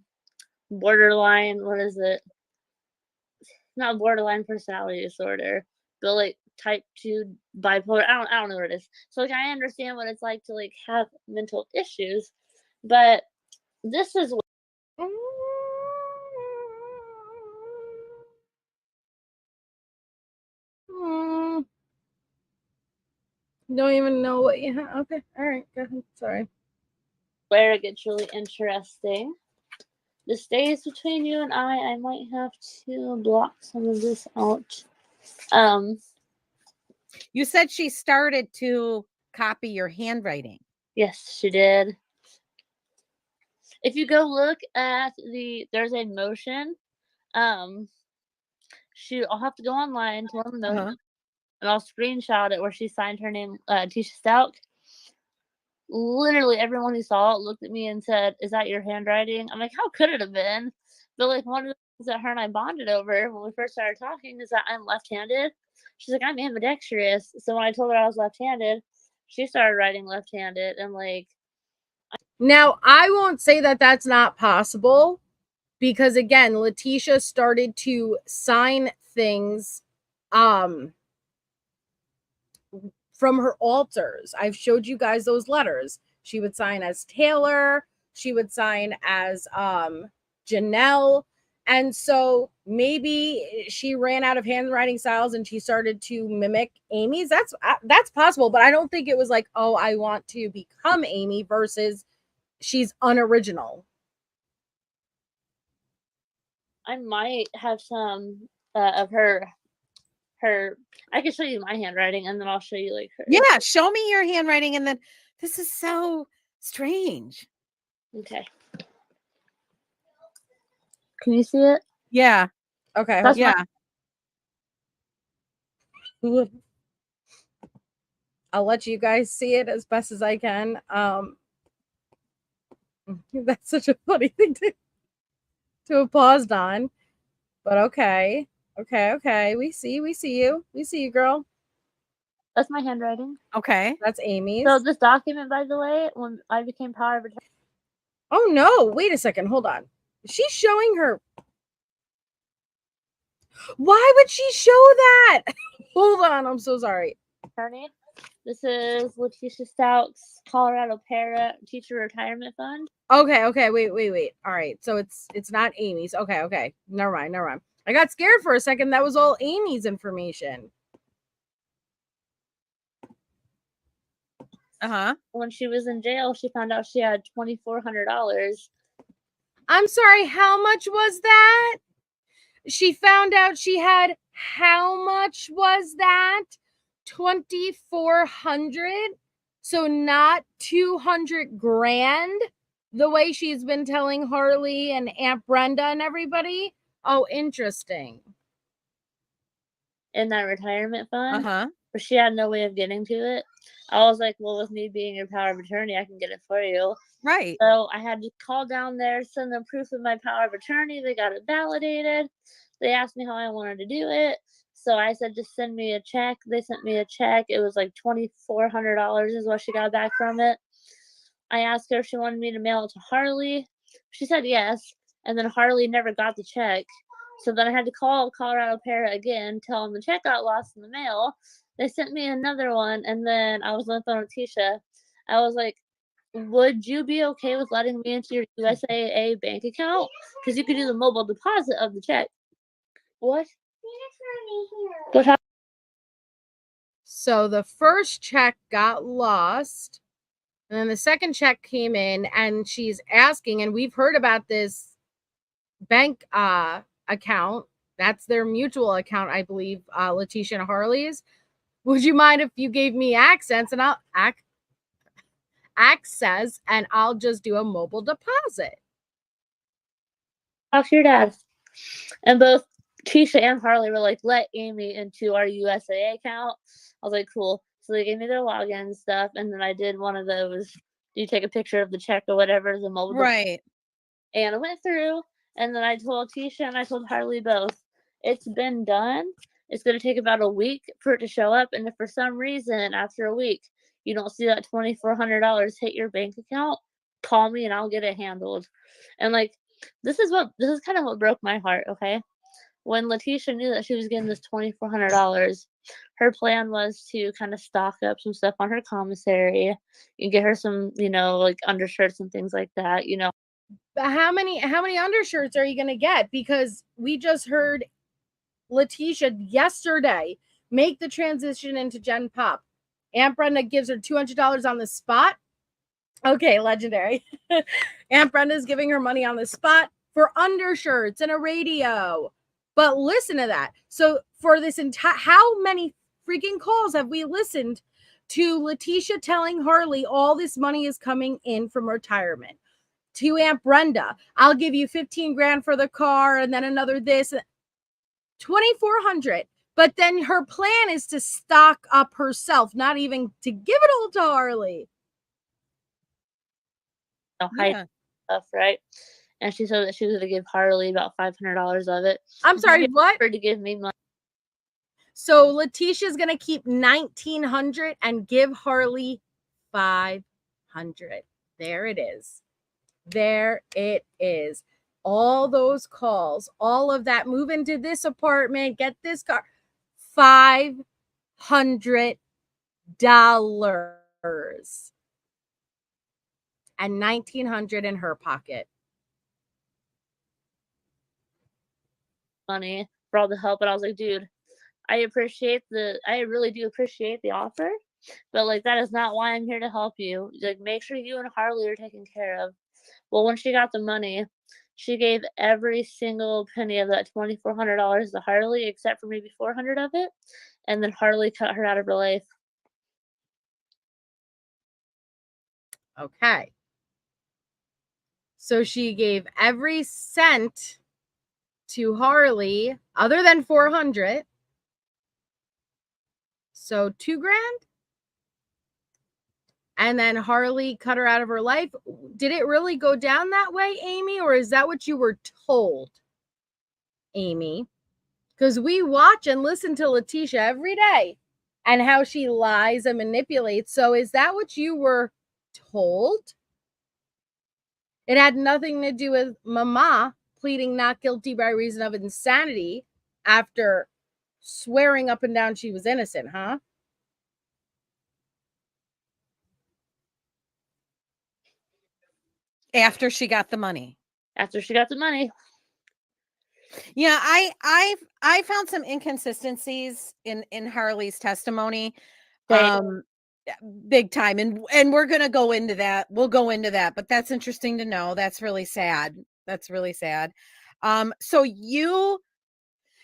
borderline, what is it? Not borderline personality disorder, but like type 2 bipolar. I don't know what it is. So like I understand what it's like to like have mental issues, but this is what Don't even know what you have. Okay, all right, go ahead. Sorry. where it gets really interesting. The stays between you and I might have to block some of this out. You said she started to copy your handwriting. Yes, she did. If you go look at there's a motion. I'll have to go online to one of those, and I'll screenshot it where she signed her name, Letecia Stauch. Literally everyone who saw it looked at me and said, "Is that your handwriting?" I'm like, "How could it have been?" But like one of the things that her and I bonded over when we first started talking is that I'm left-handed. She's like, "I'm ambidextrous." So when I told her I was left-handed, she started writing left-handed, and like. Now I won't say that that's not possible, because again, Letecia started to sign things from her alters. I've showed you guys those letters. She would sign as Taylor, she would sign as Janelle. And so maybe she ran out of handwriting styles and she started to mimic Amy's. That's possible, but I don't think it was like, oh, I want to become Amy versus she's unoriginal. I might have some of her. I can show you my handwriting, and then I'll show you like her. Yeah, show me your handwriting, and then this is so strange. Okay. Can you see it? Yeah. Okay. That's Yeah. I'll let you guys see it as best as I can. That's such a funny thing to have paused on. But okay. Okay. We see you, girl. That's my handwriting. Okay. That's Amy's. So this document, by the way, when I became power of attorney. Oh no, wait a second, hold on. She's showing her. Why would she show that? Hold on, I'm so sorry. Attorney. This is Letecia Stauch's Colorado Para Teacher Retirement Fund. Okay, wait. All right, so it's not Amy's. Okay. Never mind. I got scared for a second. That was all Amy's information. When she was in jail, she found out she had $2,400. I'm sorry, how much was that? She found out she had, how much was that? 2,400? So not 200 grand, the way she's been telling Harley and Aunt Brenda and everybody? Oh, interesting. In that retirement fund. But she had no way of getting to it. I was like, well, with me being your power of attorney, I can get it for you. Right. So I had to call down there, send them proof of my power of attorney. They got it validated. They asked me how I wanted to do it. So I said, just send me a check. They sent me a check. It was like $2,400 is what she got back from it. I asked her if she wanted me to mail it to Harley. She said yes. And then Harley never got the check. So then I had to call Colorado Para again, tell them the check got lost in the mail. They sent me another one, and then I was on the phone with Tisha. I was like, would you be okay with letting me into your USAA bank account? Because you could do the mobile deposit of the check. What? What happened? So the first check got lost, and then the second check came in, and she's asking, and we've heard about this bank account. That's their mutual account, I believe, Letecia and Harley's. Would you mind if you gave me access and I'll just do a mobile deposit? Talk to your dad. And both Tisha and Harley were like, let Amy into our USAA account. I was like, cool. So they gave me their login and stuff, and then I did one of those. You take a picture of the check or whatever, the mobile. Right. And I went through, and then I told Tisha and I told Harley both, it's been done. It's going to take about a week for it to show up. And if for some reason after a week you don't see that $2,400 hit your bank account, call me and I'll get it handled. And like, this is kind of what broke my heart. Okay. When Letecia knew that she was getting this $2,400, her plan was to kind of stock up some stuff on her commissary and get her some, like undershirts and things like that, But how many undershirts are you going to get? Because we just heard Letecia yesterday make the transition into Gen Pop. Aunt Brenda gives her $200 on the spot. Okay, legendary. Aunt Brenda's giving her money on the spot for undershirts and a radio. But listen to that. So for this entire, how many freaking calls have we listened to Letecia telling Harley all this money is coming in from retirement? To Aunt Brenda, I'll give you 15 grand for the car and then another this, 2,400. But then her plan is to stock up herself, not even to give it all to Harley. Hide stuff, right? And she said that she was going to give Harley about $500 of it. I'm sorry, what? Her to give me money. So Letecia's going to keep $1,900 and give Harley $500. There it is. There it is. All those calls, all of that, move into this apartment, get this car, $500 and $1,900 in her pocket. Money for all the help, and I was like, dude, I really do appreciate the offer, but like that is not why I'm here to help you. Like, make sure you and Harley are taken care of. Well, when she got the money, she gave every single penny of that $2,400 to Harley, except for maybe $400 of it, and then Harley cut her out of her life. Okay. So she gave every cent to Harley other than $400. So $2,000. And then Harley cut her out of her life. Did it really go down that way, Amy? Or is that what you were told, Amy? Because we watch and listen to Letecia every day and how she lies and manipulates. So is that what you were told? It had nothing to do with Mama pleading not guilty by reason of insanity after swearing up and down she was innocent, huh? After she got the money. After she got the money. Yeah, I found some inconsistencies in Harley's testimony. Big time. And we're gonna go into that. We'll go into that, but that's interesting to know. That's really sad. That's really sad. So you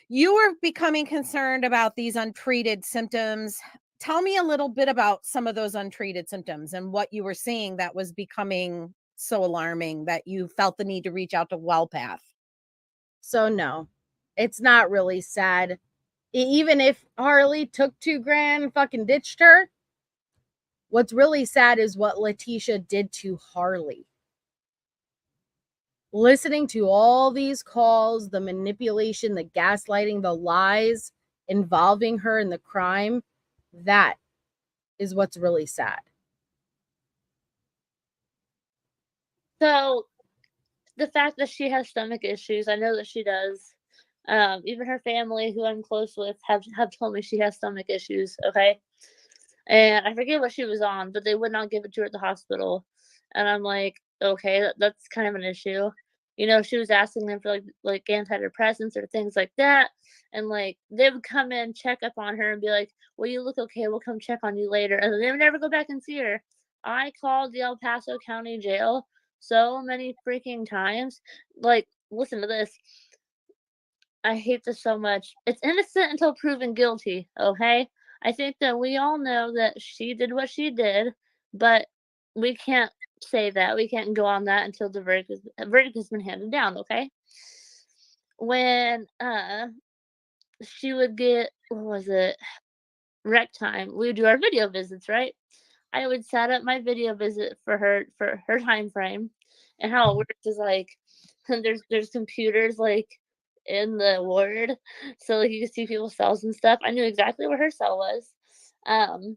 were becoming concerned about these untreated symptoms. Tell me a little bit about some of those untreated symptoms and what you were seeing that was becoming so alarming that you felt the need to reach out to WellPath. So no, it's not really sad. Even if Harley took $2,000 and fucking ditched her, what's really sad is what Letecia did to Harley. Listening to all these calls, the manipulation, the gaslighting, the lies involving her in the crime, that is what's really sad. So the fact that she has stomach issues, I know that she does. Even her family, who I'm close with, have told me she has stomach issues. Okay, and I forget what she was on, but they would not give it to her at the hospital. And I'm like, okay, that's kind of an issue. She was asking them for like antidepressants or things like that, and like they would come in, check up on her, and be like, "Well, you look okay. We'll come check on you later," and they would never go back and see her. I called the El Paso County Jail so many freaking times. Like, listen to this. I hate this so much. It's innocent until proven guilty, okay? I think that we all know that she did what she did, but we can't say that. We can't go on that until the verdict has been handed down, okay? When she would get, what was it, rec time, we would do our video visits, right? I would set up my video visit for her time frame, and how it works is like there's computers like in the ward, so like you can see people's cells and stuff. I knew exactly where her cell was, and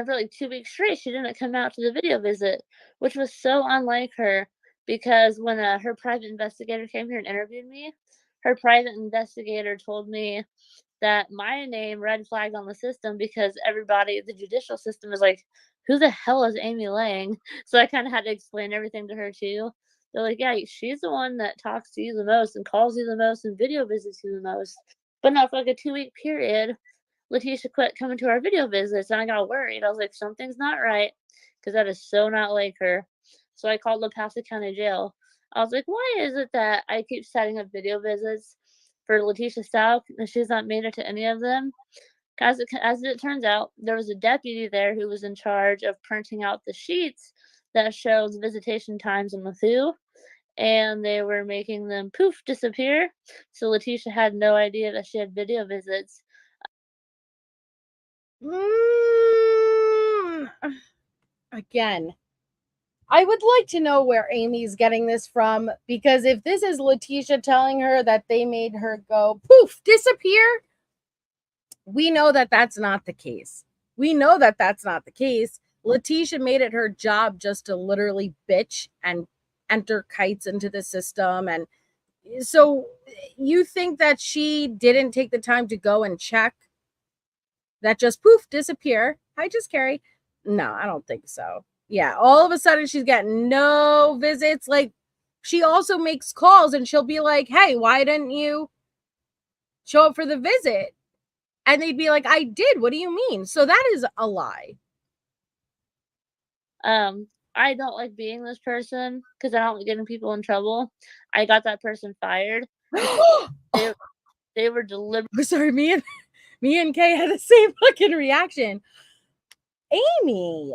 for like 2 weeks straight, she didn't come out to the video visit, which was so unlike her. Because when her private investigator came here and interviewed me, her private investigator told me that my name red flagged on the system because everybody, the judicial system, is like, who the hell is Amy Lang? So I kind of had to explain everything to her too. They're like, yeah, she's the one that talks to you the most and calls you the most and video visits you the most. But not for like a 2-week period. Letecia quit coming to our video visits, and I got worried. I was like, something's not right, because that is so not like her. So I called Letecia County Jail. I was like, why is it that I keep setting up video visits for Letecia Stauch and she's not made it to any of them? As it turns out, there was a deputy there who was in charge of printing out the sheets that shows visitation times in Matthew, and they were making them poof disappear. So Letecia had no idea that she had video visits. Again, I would like to know where Amy's getting this from, because if this is Letecia telling her that they made her go poof, disappear, we know that that's not the case. We know that that's not the case. Letecia made it her job just to literally bitch and enter kites into the system. And so you think that she didn't take the time to go and check that just poof, disappear? Hi, just Carrie. No, I don't think so. Yeah, all of a sudden she's getting no visits. Like, she also makes calls and she'll be like, hey, why didn't you show up for the visit? And they'd be like, I did. What do you mean? So that is a lie. I don't like being this person because I don't like getting people in trouble. I got that person fired. They were deliberate. Sorry, me and Kay had the same fucking reaction. Amy,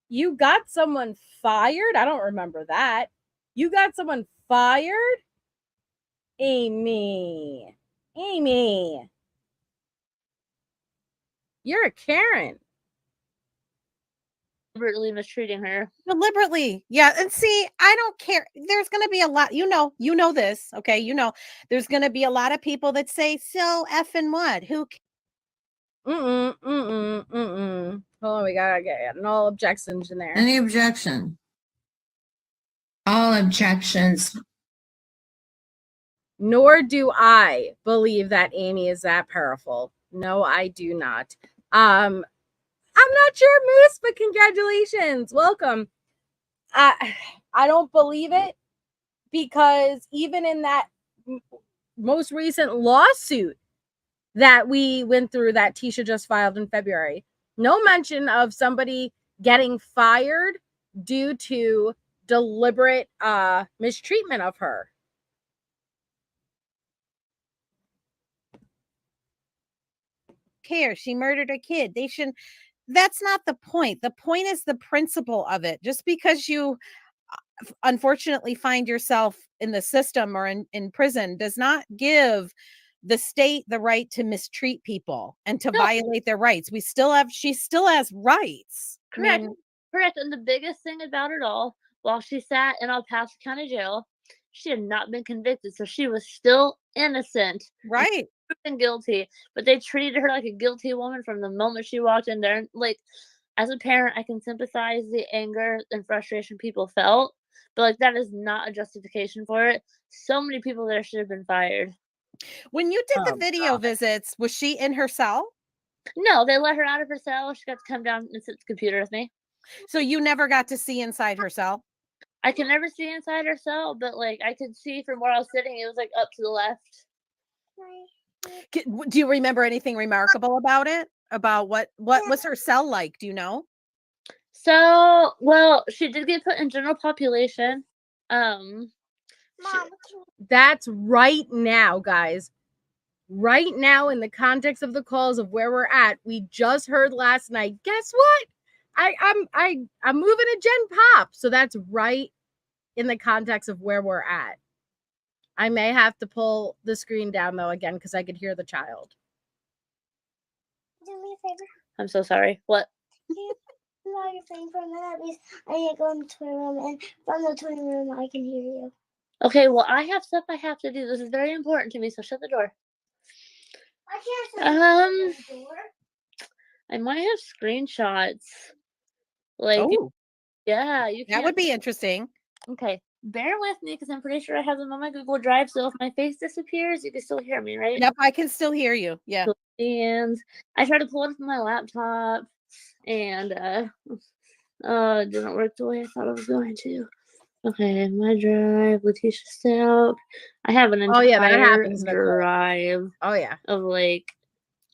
you got someone fired? I don't remember that. You got someone fired? Amy. You're a Karen. Deliberately mistreating her. Deliberately. Yeah. And see, I don't care. There's going to be a lot, you know this. Okay. There's going to be a lot of people that say, so effing what? Who? Hold on. We got to get no objections in there. Any objection? All objections. Nor do I believe that Amy is that powerful. No, I do not. I'm not sure, Moose, but congratulations. Welcome. I don't believe it, because even in that most recent lawsuit that we went through that Tisha just filed in February, no mention of somebody getting fired due to deliberate mistreatment of her. Care. She murdered a kid. They shouldn't. That's not the point. The point is the principle of it. Just because you unfortunately find yourself in the system or in prison does not give the state the right to mistreat people and to violate their rights. She still has rights. Correct. Correct. And the biggest thing about it all, while she sat in El Paso County Jail, she had not been convicted. So she was still innocent. Right. And guilty. But they treated her like a guilty woman from the moment she walked in there. Like, as a parent, I can sympathize the anger and frustration people felt. But like, that is not a justification for it. So many people there should have been fired. When you did the video visits, was she in her cell? No, they let her out of her cell. She got to come down and sit at the computer with me. So you never got to see inside her cell? I could never see inside her cell, but like I could see from where I was sitting, it was like up to the left. Do you remember anything remarkable about it? About what was her cell like? Do you know? So, well, she did get put in general population. Mom, That's right now, guys. Right now, in the context of the calls of where we're at, we just heard last night. Guess what? I'm moving to Gen Pop. So that's right in the context of where we're at. I may have to pull the screen down though again because I could hear the child. do me a favor. I'm so sorry. What? Allow your phone for a minute, please. I need to go in the toy room, and from the toy room, I can hear you. Okay, well, I have stuff I have to do. This is very important to me, so shut the door. I can't shut the door. I might have screenshots. Like, Oh, yeah, you that can't. would be interesting. Okay, bear with me because I'm pretty sure I have them on my Google Drive. So if my face disappears, you can still hear me, right? Yep, I can still hear you. Yeah. And I tried to pull it from my laptop, and it didn't work the way I thought it was going to. Okay, my drive, Letecia Stauch. I have an entire that happens, Nicole. drive Oh yeah. of like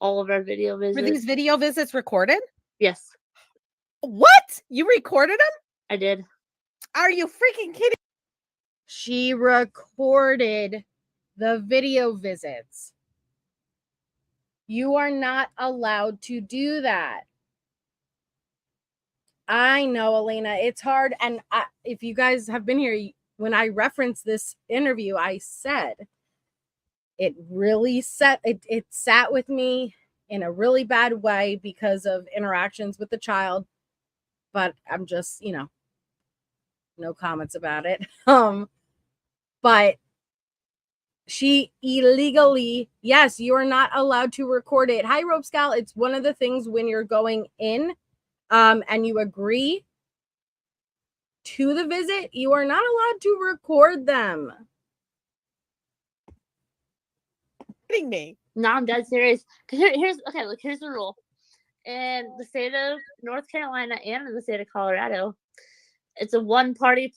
all of our video Were visits. these video visits recorded? Yes, What? You recorded them? I did. Are you freaking kidding? She recorded the video visits. You are not allowed to do that. I know, Elena, it's hard. And if you guys have been here, when I referenced this interview, I said it really it sat with me in a really bad way because of interactions with the child. But I'm just, no comments about it. But she illegally, yes, you are not allowed to record it. Hi, Rope Scout. It's one of the things when you're going in and you agree to the visit, you are not allowed to record them. Kidding me? No, I'm dead serious. Here's the rule. In the state of North Carolina and in the state of Colorado, it's a one party.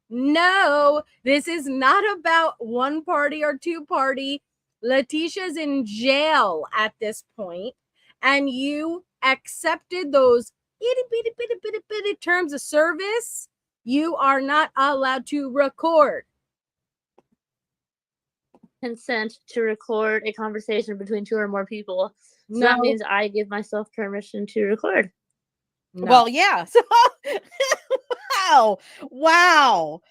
No, this is not about one party or two party. Leticia's in jail at this point, and you accepted those itty bitty terms of service. You are not allowed to record. Consent to record a conversation between two or more people. So No. that means I give myself permission to record. No. Well, yeah. Wow.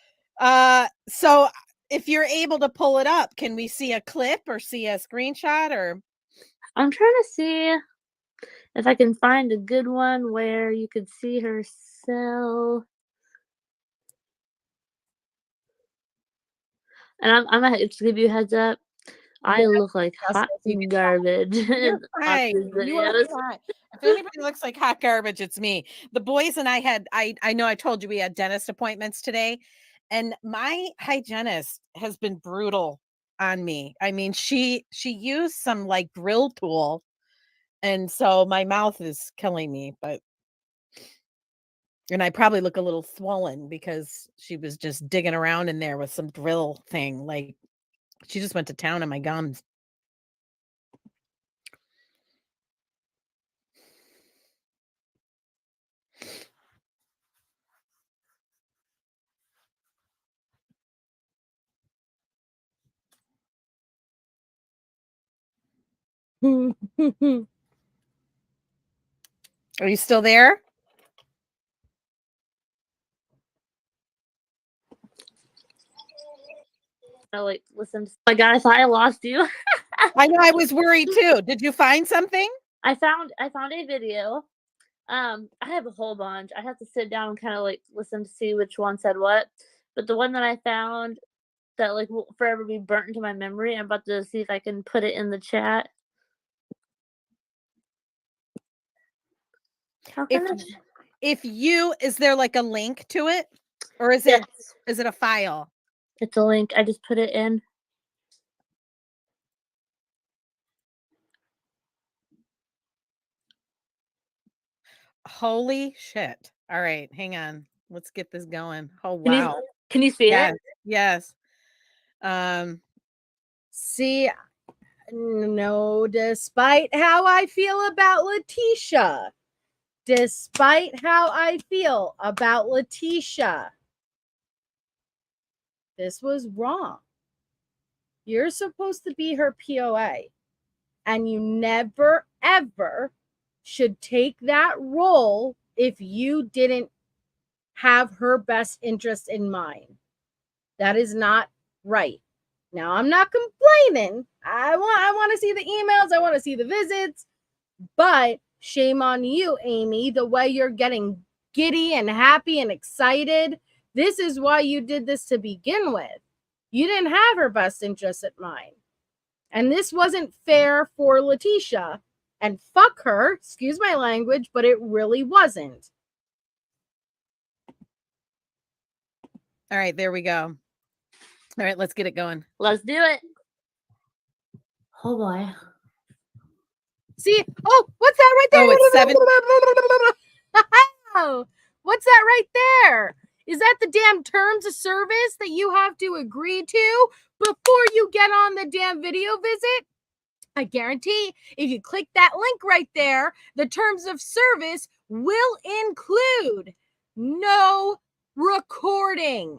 So if you're able to pull it up, can we see a clip or see a screenshot or? I'm trying to see if I can find a good one where you could see her sell. And I'm gonna just give you a heads up. I look like hot garbage. You're fine. You are fine. If anybody looks like hot garbage, it's me. The boys and I know I told you we had dentist appointments today, and my hygienist has been brutal on me. I mean, she used some like drill tool, and so my mouth is killing me, and I probably look a little swollen because she was just digging around in there with some drill thing. Like she just went to town on my gums. Are you still there? Listen. Oh my God, I thought I lost you. I know, I was worried too. Did you find something? I found a video. I have a whole bunch. I have to sit down and kind of like listen to see which one said what. But the one that I found that like will forever be burnt into my memory, I'm about to see if I can put it in the chat. Is there like a link to it, or is Yes. it a file? It's a link. I just put it in. Holy shit. All right, hang on. Let's get this going. Oh wow. Can you see Yes. it? Yes. See, no, despite how I feel about Letecia, despite how I feel about Letecia, this was wrong. You're supposed to be her POA, and you never, ever should take that role if you didn't have her best interest in mind. That is not right. Now, I'm not complaining. I want to see the emails. I want to see the visits. But shame on you, Amy, the way you're getting giddy and happy and excited. This is why you did this to begin with. You didn't have her best interest in mind. And this wasn't fair for Letecia. And fuck her, excuse my language, but it really wasn't. All right, there we go. All right, let's get it going. Let's do it. Oh boy. See, oh, what's that right there? Oh, it's 7. Oh, what's that right there? Is that the damn terms of service that you have to agree to before you get on the damn video visit? I guarantee if you click that link right there, the terms of service will include no recording.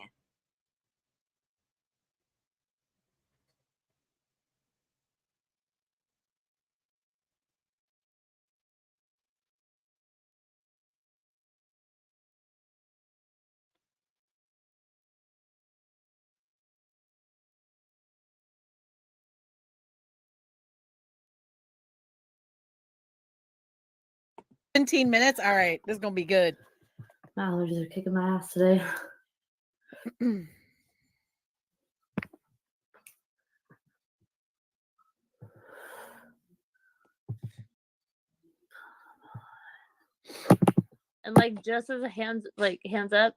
Minutes. All right, this is gonna be good. My allergies are kicking my ass today. And like, just as a hands up,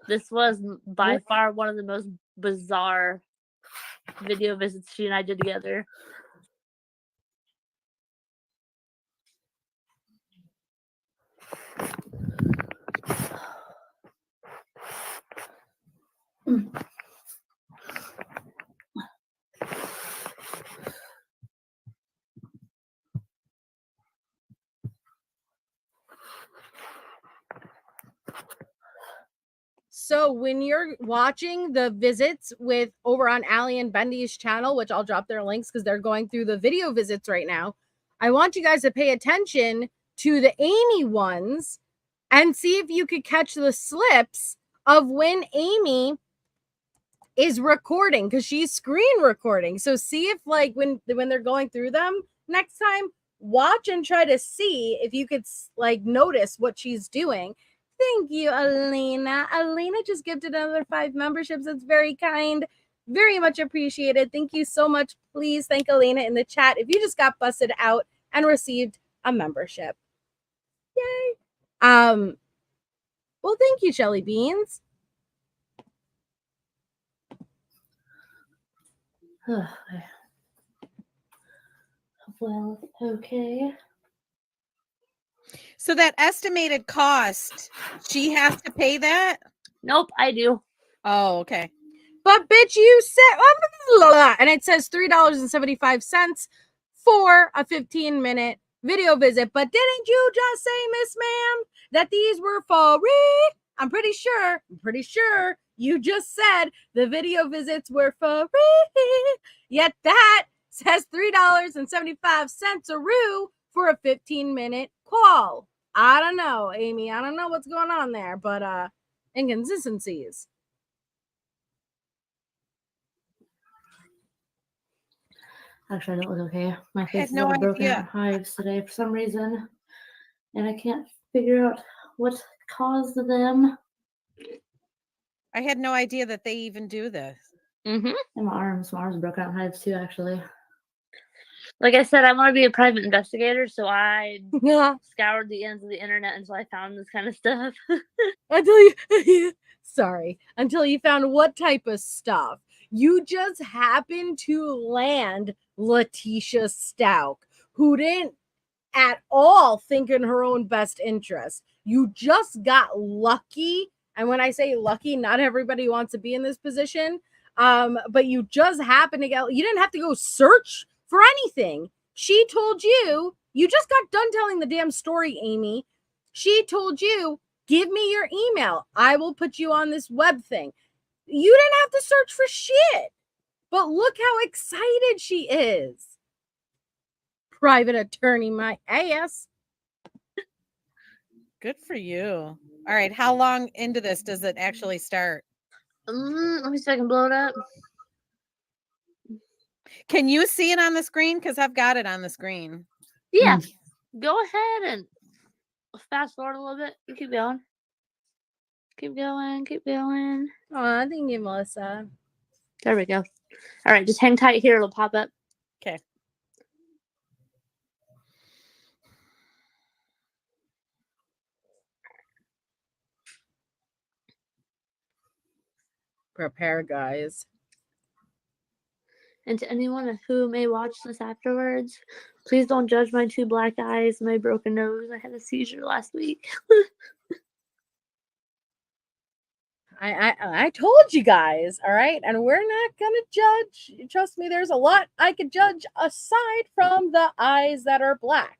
this was by far one of the most bizarre video visits she and I did together. So when you're watching the visits with over on Allie and Bendy's channel, which I'll drop their links because they're going through the video visits right now, I want you guys to pay attention to the Amy ones and see if you could catch the slips of when Amy is recording, because she's screen recording. So see if like when they're going through them next time, watch and try to see if you could like notice what she's doing. Thank you, Elena. Elena just gifted another 5 memberships. That's very kind. Very much appreciated. Thank you so much. Please thank Elena in the chat if you just got busted out and received a membership. Yay. Well, thank you, Shelly Beans. Well, okay. So that estimated cost, she has to pay that? Nope, I do. Oh, okay. But bitch, you said, and it says $3.75 for a 15-minute video visit. But didn't you just say, Miss Ma'am, that these were for free? I'm pretty sure you just said the video visits were for free. Yet that says $3.75 a roo for a 15-minute call. I don't know, Amy. I don't know what's going on there, but inconsistencies. Actually, I don't look okay. My face is no all broken idea. out hives today for some reason, and I can't figure out what caused them. I had no idea that they even do this. And my arms broke out in hives too, actually. Like I said, I want to be a private investigator, so I scoured the ends of the internet until I found this kind of stuff. Until you found what type of stuff? You just happened to land Letecia Stauch, who didn't at all think in her own best interest. You just got lucky. And when I say lucky, not everybody wants to be in this position. But you just happened to you didn't have to go search for anything. She told you just got done telling the damn story, Amy. She told you, give me your email. I will put you on this web thing. You didn't have to search for shit. But look how excited she is. Private attorney, my ass. Good for you. All right. How long into this does it actually start? Let me see if I can blow it up. Can you see it on the screen? Because I've got it on the screen. Yeah. Go ahead and fast forward a little bit. You keep going. Keep going. Keep going. Oh, thank you, Melissa. There we go. All right. Just hang tight here. It'll pop up. Okay. Prepare, guys. And to anyone who may watch this afterwards, please don't judge my 2 black eyes, my broken nose. I had a seizure last week. I told you guys, all right? And we're not gonna judge. Trust me, there's a lot I could judge aside from the eyes that are black.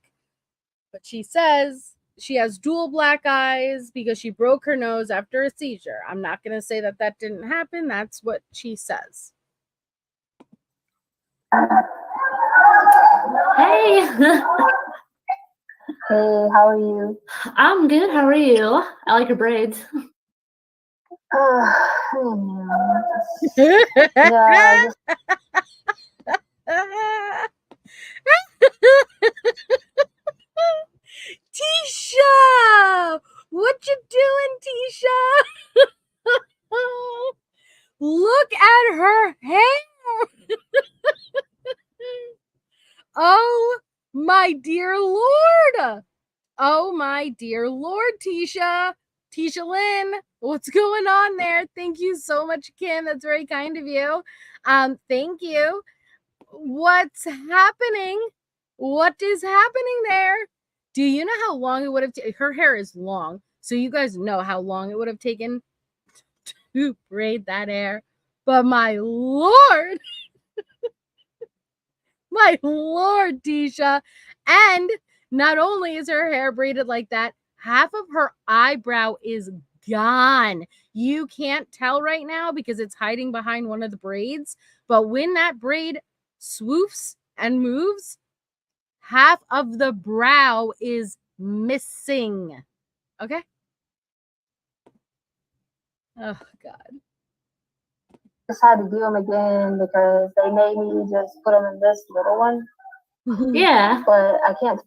But she says she has dual black eyes because she broke her nose after a seizure. I'm not gonna say that that didn't happen. That's what she says. Hey. Hey, how are you? I'm good. How are you? I like your braids. Yeah, Tisha! What you doing, Tisha? Look at her hair. Oh, my dear Lord. Oh, my dear Lord, Tisha. Tisha Lynn, what's going on there? Thank you so much, Kim. That's very kind of you. Thank you. What's happening? What is happening there? Do you know how long it would have taken? Her hair is long, so you guys know how long it would have taken to braid that hair. But my Lord, my Lord, Tisha. And not only is her hair braided like that, half of her eyebrow is gone. You can't tell right now because it's hiding behind one of the braids. But when that braid swoofs and moves, half of the brow is missing. Okay? Oh, God. just had to do them again because they made me just put them in this little one. Yeah. But I can't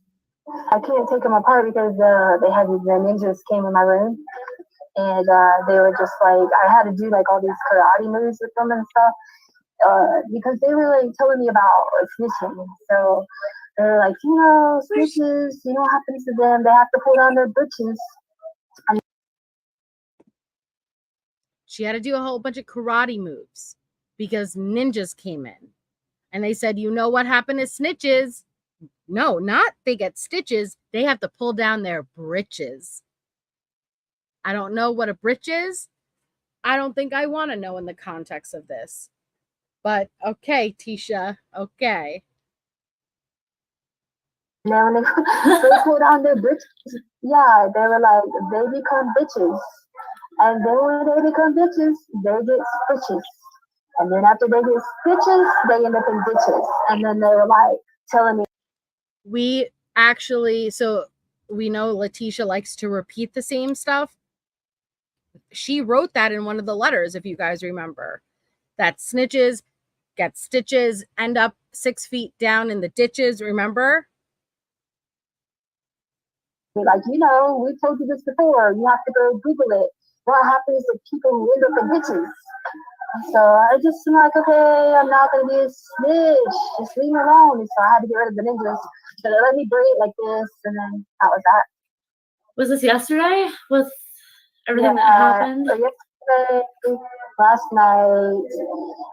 take them apart because the ninjas came in my room and they were just like I had to do like all these karate moves with them and stuff because they were like telling me about snitching. So they're like, snitches, what happens to them? They have to pull down their britches. She had to do a whole bunch of karate moves because ninjas came in. And they said, you know what happened to snitches? No, not they get stitches. They have to pull down their britches. I don't know what a britch is. I don't think I want to know in the context of this. But okay, Tisha, okay. Now when they pull down their britches, yeah, they were like, they become bitches. And then when they become bitches, they get stitches. And then after they get stitches, they end up in ditches. And then they were like telling me. We actually, so we know Letecia likes to repeat the same stuff. She wrote that in one of the letters, if you guys remember. That snitches get stitches, end up 6 feet down in the ditches, remember? Like, we told you this before. You have to go Google it. What happens if people who end up in ditches? So I just am like, okay, I'm not going to be a snitch. Just leave me alone. And so I had to get rid of the ninjas. So they let me braid like this, and then that was that. Was this yesterday with everything that happened? So yesterday, last night,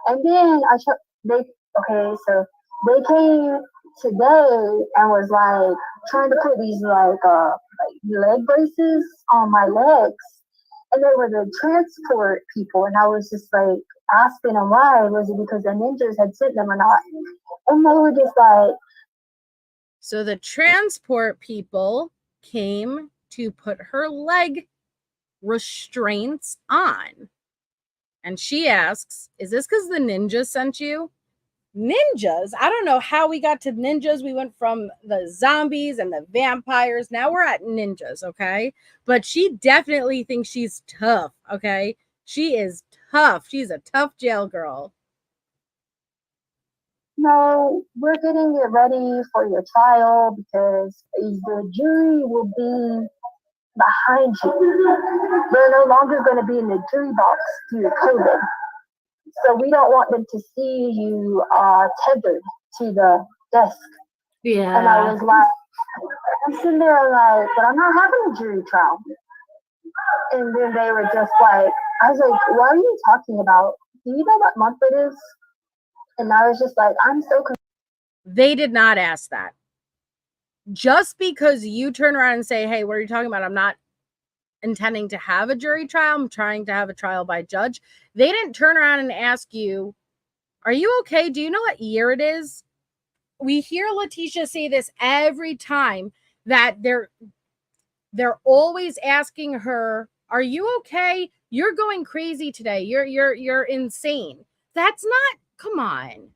and then so they came today and was like trying to put these like leg braces on my legs. And they were the transport people, and I was just like asking them why. Was it because the ninjas had sent them or not? And they were just like. So the transport people came to put her leg restraints on. And she asks, is this because the ninjas sent you? Ninjas? I don't know how we got to ninjas. We went from the zombies and the vampires. Now we're at ninjas, okay? But she definitely thinks she's tough, okay? She is tough. She's a tough jail girl. No, we're getting it ready for your trial because the jury will be behind you. They're no longer going to be in the jury box due to COVID. So we don't want them to see you tethered to the desk. Yeah. And I was like, I'm sitting there like, but I'm not having a jury trial. And then they were just like, I was like, what are you talking about? Do you know what month it is? And I was just like, I'm so confused. They did not ask that. Just because you turn around and say, hey, what are you talking about? I'm not intending to have a jury trial. I'm trying to have a trial by judge. They didn't turn around and ask you, are you okay? Do you know what year it is? We hear Letecia say this every time, that they're always asking her, are you okay? You're going crazy today. You're insane. That's not, come on.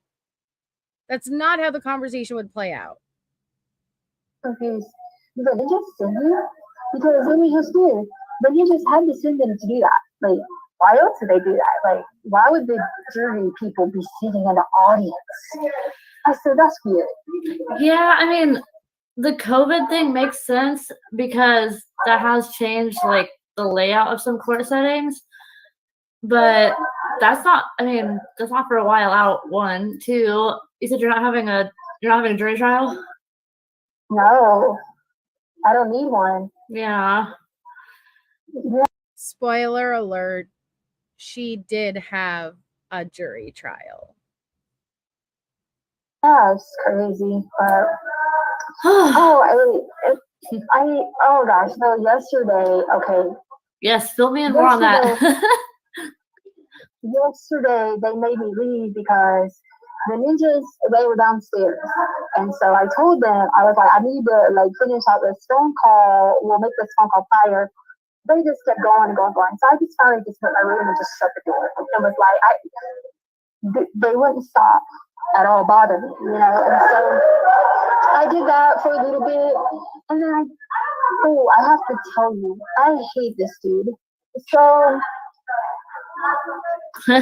That's not how the conversation would play out. Confused. But they just send you because then you just did. But you just had to send them to do that. Like, why else would they do that? Like, why would the jury people be sitting in the audience? I said, that's weird. Yeah, I mean, the COVID thing makes sense because that has changed like the layout of some court settings. But that's not, I mean, that's not for a while out. 1, 2, you said you're not having a jury trial? No, I don't need one. Yeah. Spoiler alert, she did have a jury trial. Yeah, it's crazy. But oh gosh, so yesterday, okay. Yes, fill me in more on that. Yesterday they made me leave because the ninjas, they were downstairs. And so I told them, I was like, I need to like finish out this phone call. We'll make this phone call prior. They just kept going and going and going. So I just finally just went in my room and just shut the door. And was like, they wouldn't stop at all bother me, you know. And so I did that for a little bit. And then I have to tell you, I hate this dude. So he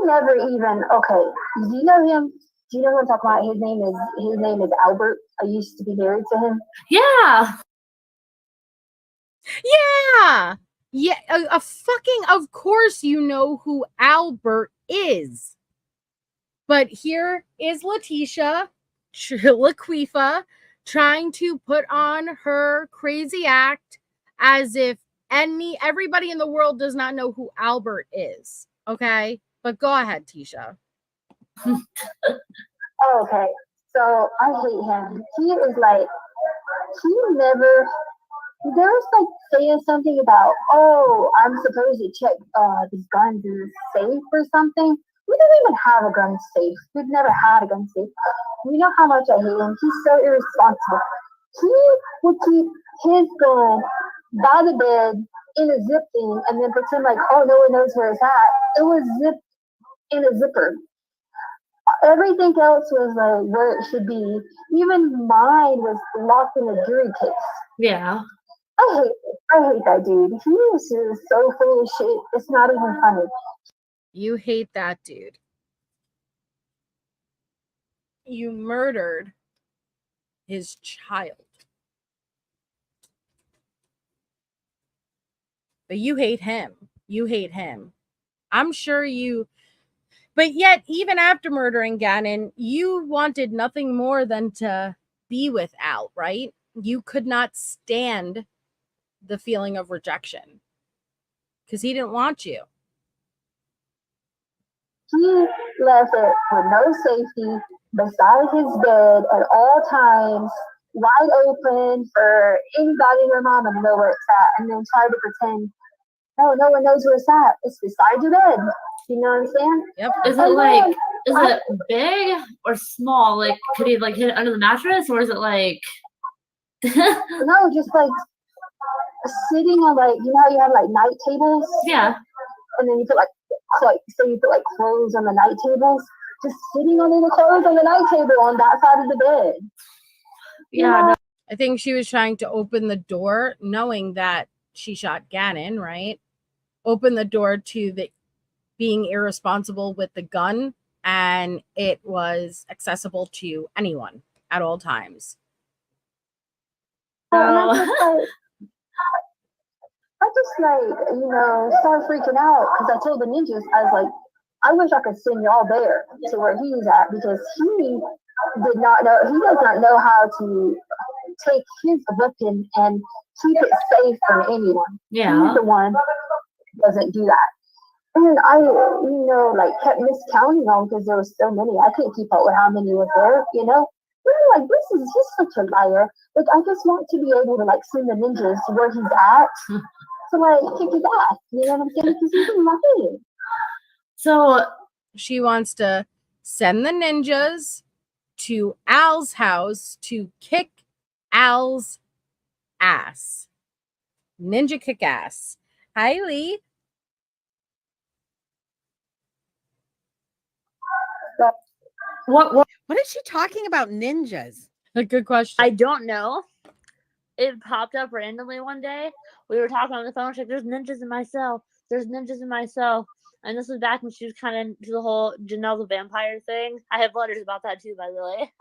never even, okay, do you know him? Do you know who I'm talking about? His name is Albert. I used to be married to him. Yeah. Yeah, a fucking, of course you know who Albert is. But here is Letecia, Laquifa, trying to put on her crazy act as if everybody in the world does not know who Albert is. Okay? But go ahead, Tisha. Okay, so I hate him. He is like, there was like saying something about, oh, I'm supposed to check these guns in the safe or something. We don't even have a gun safe. We've never had a gun safe. You know how much I hate him. He's so irresponsible. He would keep his gun by the bed in a zip thing and then pretend like, oh, no one knows where it's at. It was zipped in a zipper. Everything else was like where it should be. Even mine was locked in a jury case. Yeah. I hate that dude. He is just so full of shit. It's not even funny. You hate that dude. You murdered his child. But you hate him. You hate him. I'm sure you... But yet, even after murdering Gannon, you wanted nothing more than to be with Al, right? You could not stand the feeling of rejection because he didn't want you. He left it with no safety beside his bed at all times, wide open for anybody and their mama to know where it's at, and then try to pretend, no one knows where it's at. It's beside your bed. You know what I'm saying? Yep. Is it big or small? Like, could he like hit it under the mattress, or is it like? And I was just like sitting on like, you know how you have like night tables? Yeah. And then you put like say you put like clothes on the night tables, just sitting on the clothes on the night table on that side of the bed. Yeah. No. I think she was trying to open the door, knowing that she shot Gannon, right? Open the door to the being irresponsible with the gun, and it was accessible to anyone at all times. And I just like, you know, started freaking out because I told the ninjas, I was like, I wish I could send y'all there to where he's at, because he does not know how to take his weapon and keep it safe from anyone. Yeah. He's the one who doesn't do that. And I, you know, like kept miscounting them because there was so many. I couldn't keep up with how many was there, you know. And I'm like, he's such a liar. Like, I just want to be able to like send the ninjas to where he's at to like kick his ass. You know what I'm saying? Because he's lying. So she wants to send the ninjas to Al's house to kick Al's ass. Ninja kick ass. Hi, Lee. what What is she talking about, ninjas? A good question. I don't know. It popped up randomly one day. We were talking on the phone. She's like, there's ninjas in my cell. There's ninjas in my cell. And this was back when she was kind of into the whole Janelle the vampire thing. I have letters about that too, by the way.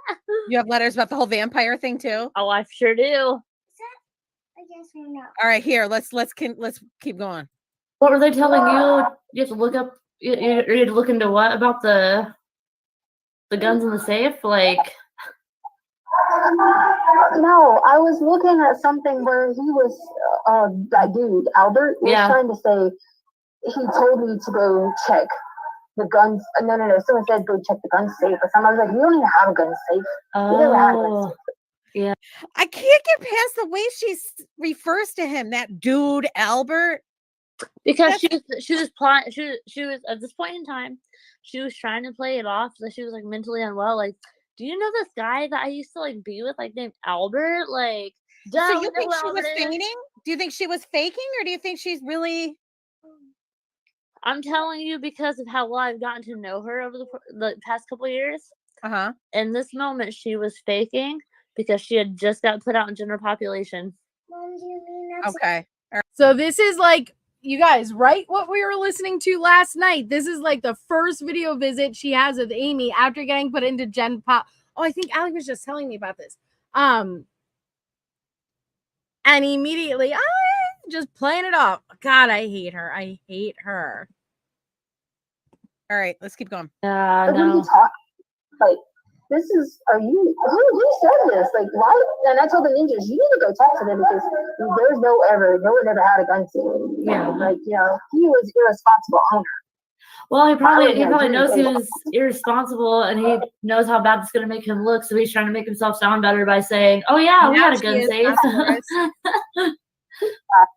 You have letters about the whole vampire thing too? Oh, I sure do. I guess we're not. All right, here. Let's keep going. What were they telling you? You have to look up. You had to look into what about the guns in the safe? Like, no, I was looking at something where he was, that dude Albert was trying to say he told me to go check the guns. No. Someone said go check the gun safe or something. I was like, we don't even have a gun safe. We never had a gun safe. Yeah. I can't get past the way she refers to him, that dude Albert. Because she was plotting. She was at this point in time, she was trying to play it off that she was like mentally unwell. Like, do you know this guy that I used to like be with, like named Albert? Like, So you think she was faking? Do you think she was faking, or do you think she's really? I'm telling you because of how well I've gotten to know her over the past couple of years. In this moment, she was faking because she had just got put out in general population. Mom, do you mean that's okay? So this is like, you guys, right? What we were listening to last night. This is like the first video visit she has with Amy after getting put into Gen Pop. Oh, I think Allie was just telling me about this. And immediately, just playing it off. God, I hate her. I hate her. All right, let's keep going. No. Like, this is, who said this? Like, why? And I told the ninjas, you need to go talk to them because no one ever had a gun to. Yeah. Like, you know, he was irresponsible owner. Well, he probably knows he was irresponsible, and he knows how bad it's going to make him look. So he's trying to make himself sound better by saying, "Oh yeah, we had a gun safe."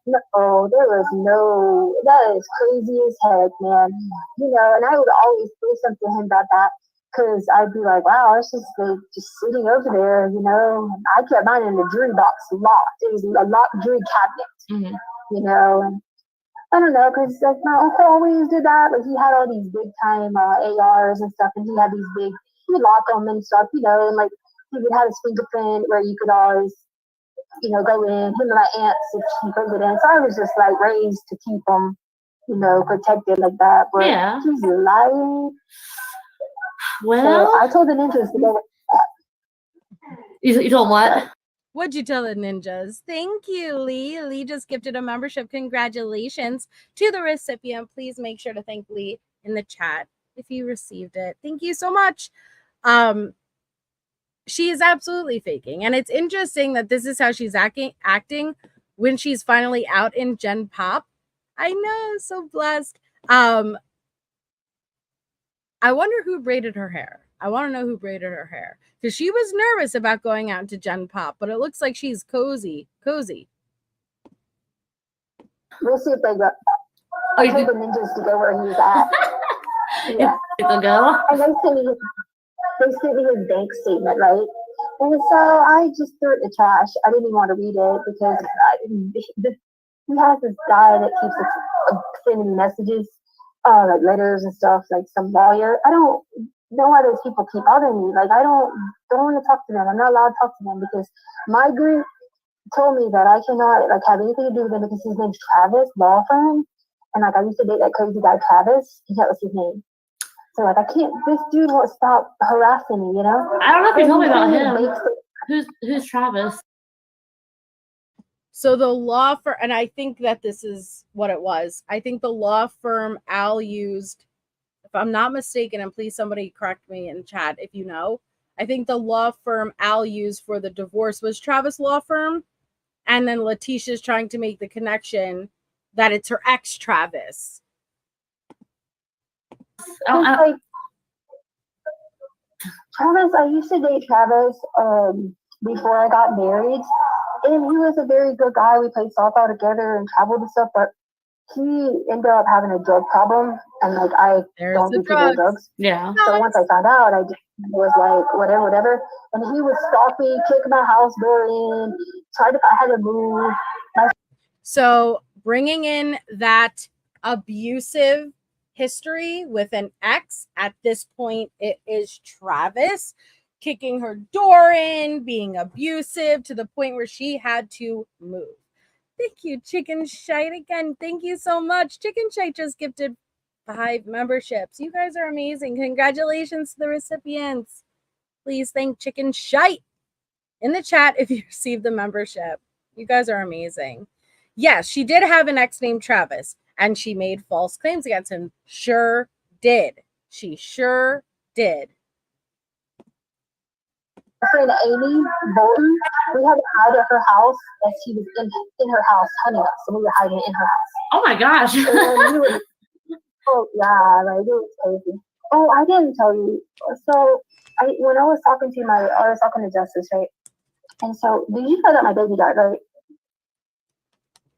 No, there was no. That is crazy as heck, man. You know, and I would always say something to him about that because I'd be like, "Wow, it's just like just sitting over there." You know, I kept mine in the jury box locked. It was a locked jury cabinet. You know, and I don't know, because like my uncle always did that. Like he had all these big time ARs and stuff, and he had these big, he would lock them and stuff, you know, and like he would have his fingerprint where you could always, you know, go in. Him and my aunts if she put it in. So I was just like raised to keep them, you know, protected like that. But he's lying. Well, so I told the ninjas to go. You told what? What'd you tell the ninjas? Thank you, Lee. Lee just gifted a membership. Congratulations to the recipient. Please make sure to thank Lee in the chat if you received it. Thank you so much. She is absolutely faking. And it's interesting that this is how she's acting when she's finally out in Gen Pop. I know, so blessed. I wonder who braided her hair. I want to know who braided her hair. Because she was nervous about going out to Gen Pop, but it looks like she's cozy. We'll see if they go. I told the ninjas to go where he's at. Yeah. They'll go? And they sent me his bank statement, right? And so I just threw it in the trash. I didn't even want to read it because he has this guy that keeps sending me messages, like letters and stuff, like some lawyer. I don't know why those people keep bothering me. Like I don't want to talk to them. I'm not allowed to talk to them because my group told me that I cannot like have anything to do with him because his name's Travis Law Firm, and like I used to date that crazy guy Travis, and that was his name. So like I can't. This dude won't stop harassing me. You know. I don't know if you told me about him. Makes Who's Travis? So the law firm, and I think that this is what it was. I think the law firm Al used, if I'm not mistaken, and please somebody correct me in chat if you know, I think the law firm Al used for the divorce was Travis Law Firm. And then Letecia's trying to make the connection that it's her ex Travis. like Travis, I used to date Travis before I got married, and he was a very good guy. We played softball together and traveled and stuff, but he ended up having a drug problem, and like I don't do drugs. Yeah. So once I found out, I just was like whatever, and he would stalk me, kick my house door in, tried to I had to move. So bringing in that abusive history with an ex, at this point it is Travis kicking her door in, being abusive to the point where she had to move. Thank you, Chicken Shite. Again, thank you so much. Chicken Shite just gifted 5 memberships. You guys are amazing. Congratulations to the recipients. Please thank Chicken Shite in the chat if you received the membership. You guys are amazing. Yes, she did have an ex named Travis, and she made false claims against him. Sure did. She sure did. My friend Amy Bolton, we had to hide at her house as she was in her house hunting us, so we were hiding in her house. Oh my gosh. And we were, oh yeah, like it was crazy. Oh, I didn't tell you. So when I was talking to Justice, right? And so, did you know that my baby died, right?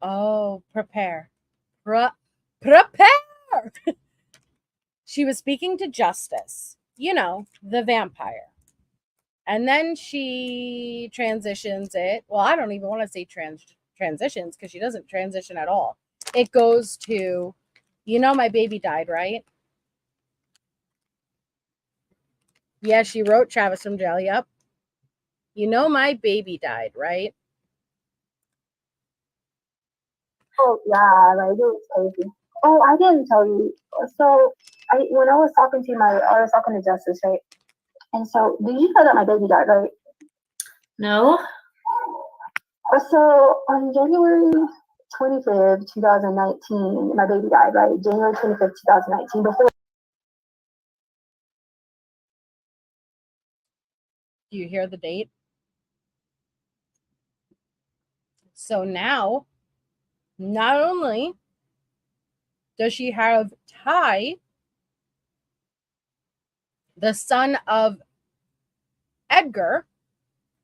Oh, prepare. Prepare! She was speaking to Justice, you know, the vampire. And then she transitions it. Well, I don't even want to say transitions because she doesn't transition at all. It goes to, you know, my baby died, right? Yeah, she wrote Travis from jail. Yep. You know, my baby died, right? Oh yeah, like it was crazy. Oh, I didn't tell you. So when I was talking to Justice, right? And so, did you know that my baby died, right? No. So on January 25th, 2019, my baby died, right? January 25th, 2019. Before. Do you hear the date? So now, not only does she have Ty, the son of Edgar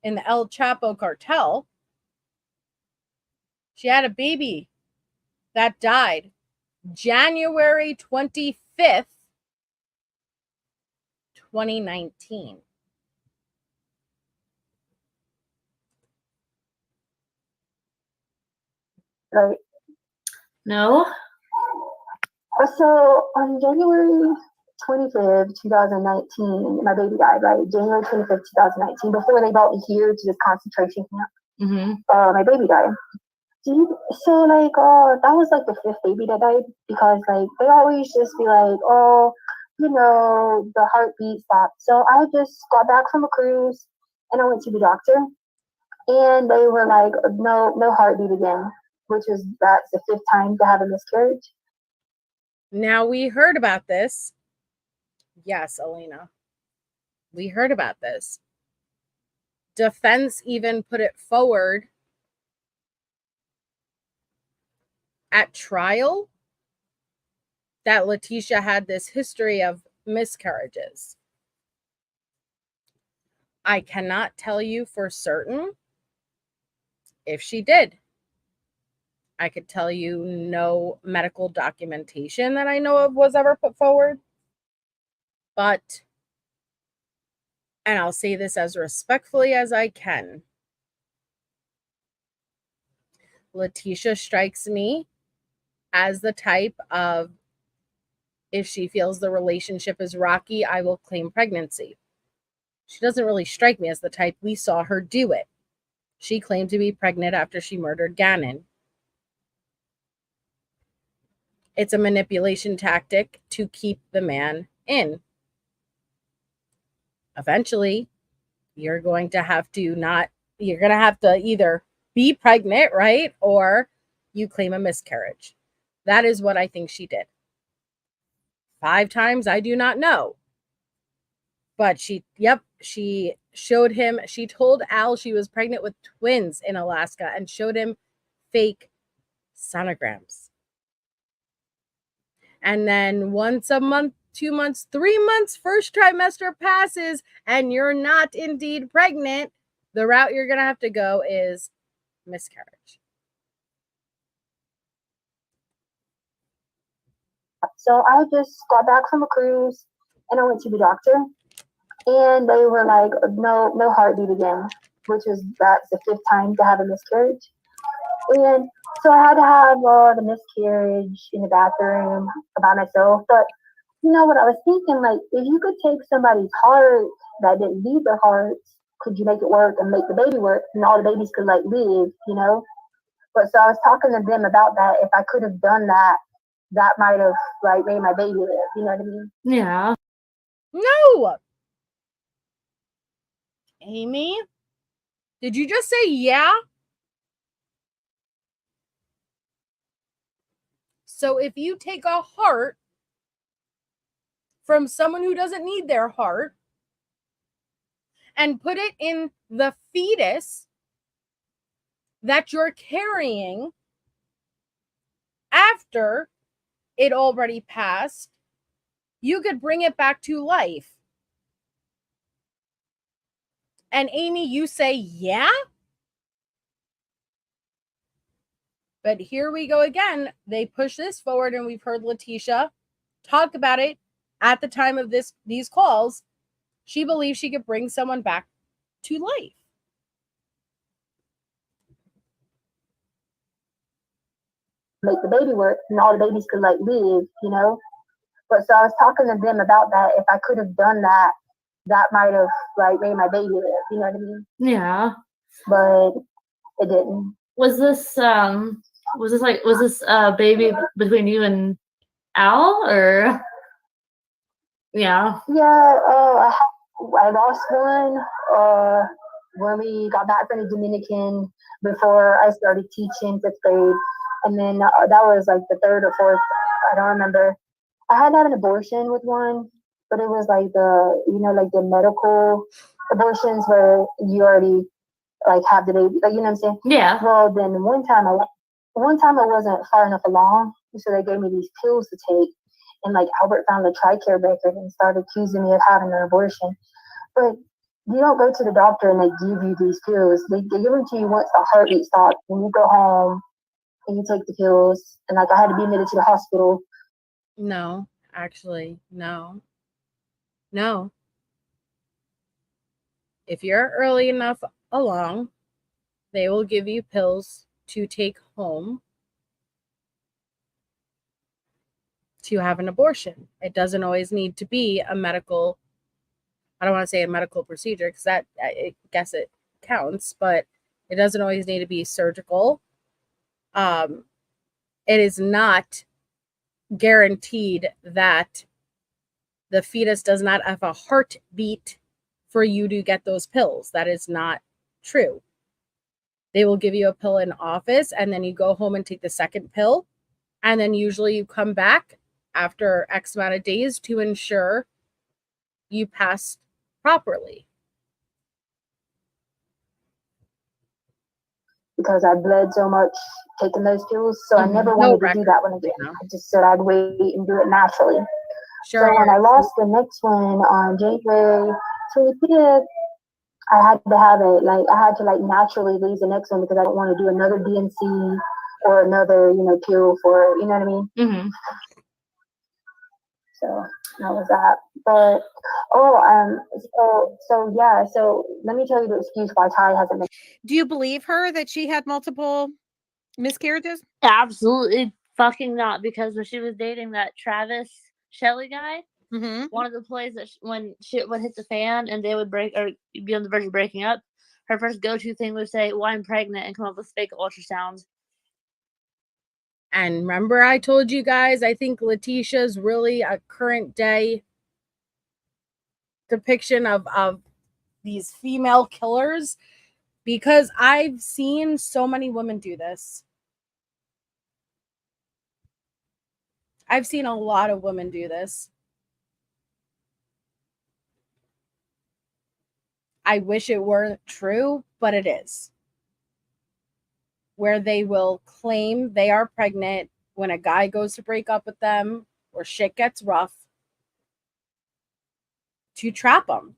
in the El Chapo cartel, she had a baby that died January 25th, 2019. Right. No. So on January 25th, 2019, my baby died, right? January 25th, 2019, before they brought me here to this concentration camp. Mm-hmm. My baby died. So like that was like the 5th baby that died because like they always just be like, oh, you know, the heartbeat stopped. So I just got back from a cruise and I went to the doctor and they were like, no heartbeat again, which is that's the 5th time to have a miscarriage. Now we heard about this. Yes, Elena. We heard about this. Defense even put it forward at trial that Letecia had this history of miscarriages. I cannot tell you for certain if she did. I could tell you no medical documentation that I know of was ever put forward. But and I'll say this as respectfully as I can, Letecia strikes me as the type of, if she feels the relationship is rocky, I will claim pregnancy. She doesn't really strike me as the type. We saw her do it. She claimed to be pregnant after she murdered Gannon. It's a manipulation tactic to keep the man in. Eventually, you're going to have to either be pregnant, right? Or you claim a miscarriage. That is what I think she did. 5 times, I do not know. But she showed him, she told Al she was pregnant with twins in Alaska and showed him fake sonograms. And then once a month, 2 months, 3 months, first trimester passes, and you're not indeed pregnant, the route you're going to have to go is miscarriage. So I just got back from a cruise and I went to the doctor and they were like, no heartbeat again, that's the 5th time to have a miscarriage. And so I had to have the miscarriage in the bathroom by myself. But you know what I was thinking, like, if you could take somebody's heart that didn't need their heart, could you make it work and make the baby work and all the babies could like live, you know? But so I was talking to them about that. If I could have done that, that might have like made my baby live. You know what I mean? Yeah. No. Amy, did you just say yeah? So if you take a heart from someone who doesn't need their heart and put it in the fetus that you're carrying after it already passed, you could bring it back to life. And Amy, you say, yeah? But here we go again. They push this forward, and we've heard Letecia talk about it at the time of these calls. She believes she could bring someone back to life. Make the baby work and all the babies could like live, you know? But so I was talking to them about that. If I could have done that, that might have like made my baby live, you know what I mean? Yeah. But it didn't. Was this baby between you and Al, or? Yeah. Yeah, I lost one when we got back from the Dominican before I started teaching 5th grade. And then that was like the 3rd or 4th, I don't remember. I had an abortion with one, but it was like the medical abortions where you already like have the baby, like, you know what I'm saying? Yeah. Well, then one time I wasn't far enough along, so they gave me these pills to take. And like Albert found the TRICARE record and started accusing me of having an abortion. But you don't go to the doctor and they give you these pills. They give them to you once the heartbeat stops. When you go home and you take the pills, and like I had to be admitted to the hospital. No, actually, no. No. If you're early enough along, they will give you pills to take home to have an abortion. It doesn't always need to be a medical, I don't want to say a medical procedure because that, I guess it counts, but it doesn't always need to be surgical. It is not guaranteed that the fetus does not have a heartbeat for you to get those pills. That is not true. They will give you a pill in office, and then you go home and take the second pill. And then usually you come back after X amount of days to ensure you passed properly. Because I bled so much taking those pills, so I never wanted to do that one again. I just said I'd wait and do it naturally. Sure. So when I lost the next one on January 25th, I had to have it, like, I had to, like, naturally lose the next one because I don't want to do another DNC or another, pill for, you know what I mean? Mm-hmm. So. That was that. But so let me tell you the excuse why Ty hasn't been. Do you believe her that she had multiple miscarriages? Absolutely fucking not, because when she was dating that Travis Shelley guy, Mm-hmm. one of the plays that when shit would hit the fan and they would break or be on the verge of breaking up, her first go-to thing would say, "Well, I'm pregnant," and come up with fake ultrasounds. And remember, I told you guys, I think Letecia's really a current day depiction of these female killers, because I've seen so many women do this. I've seen a lot of women do this. I wish it weren't true, but it is. Where they will claim they are pregnant when a guy goes to break up with them or shit gets rough to trap them.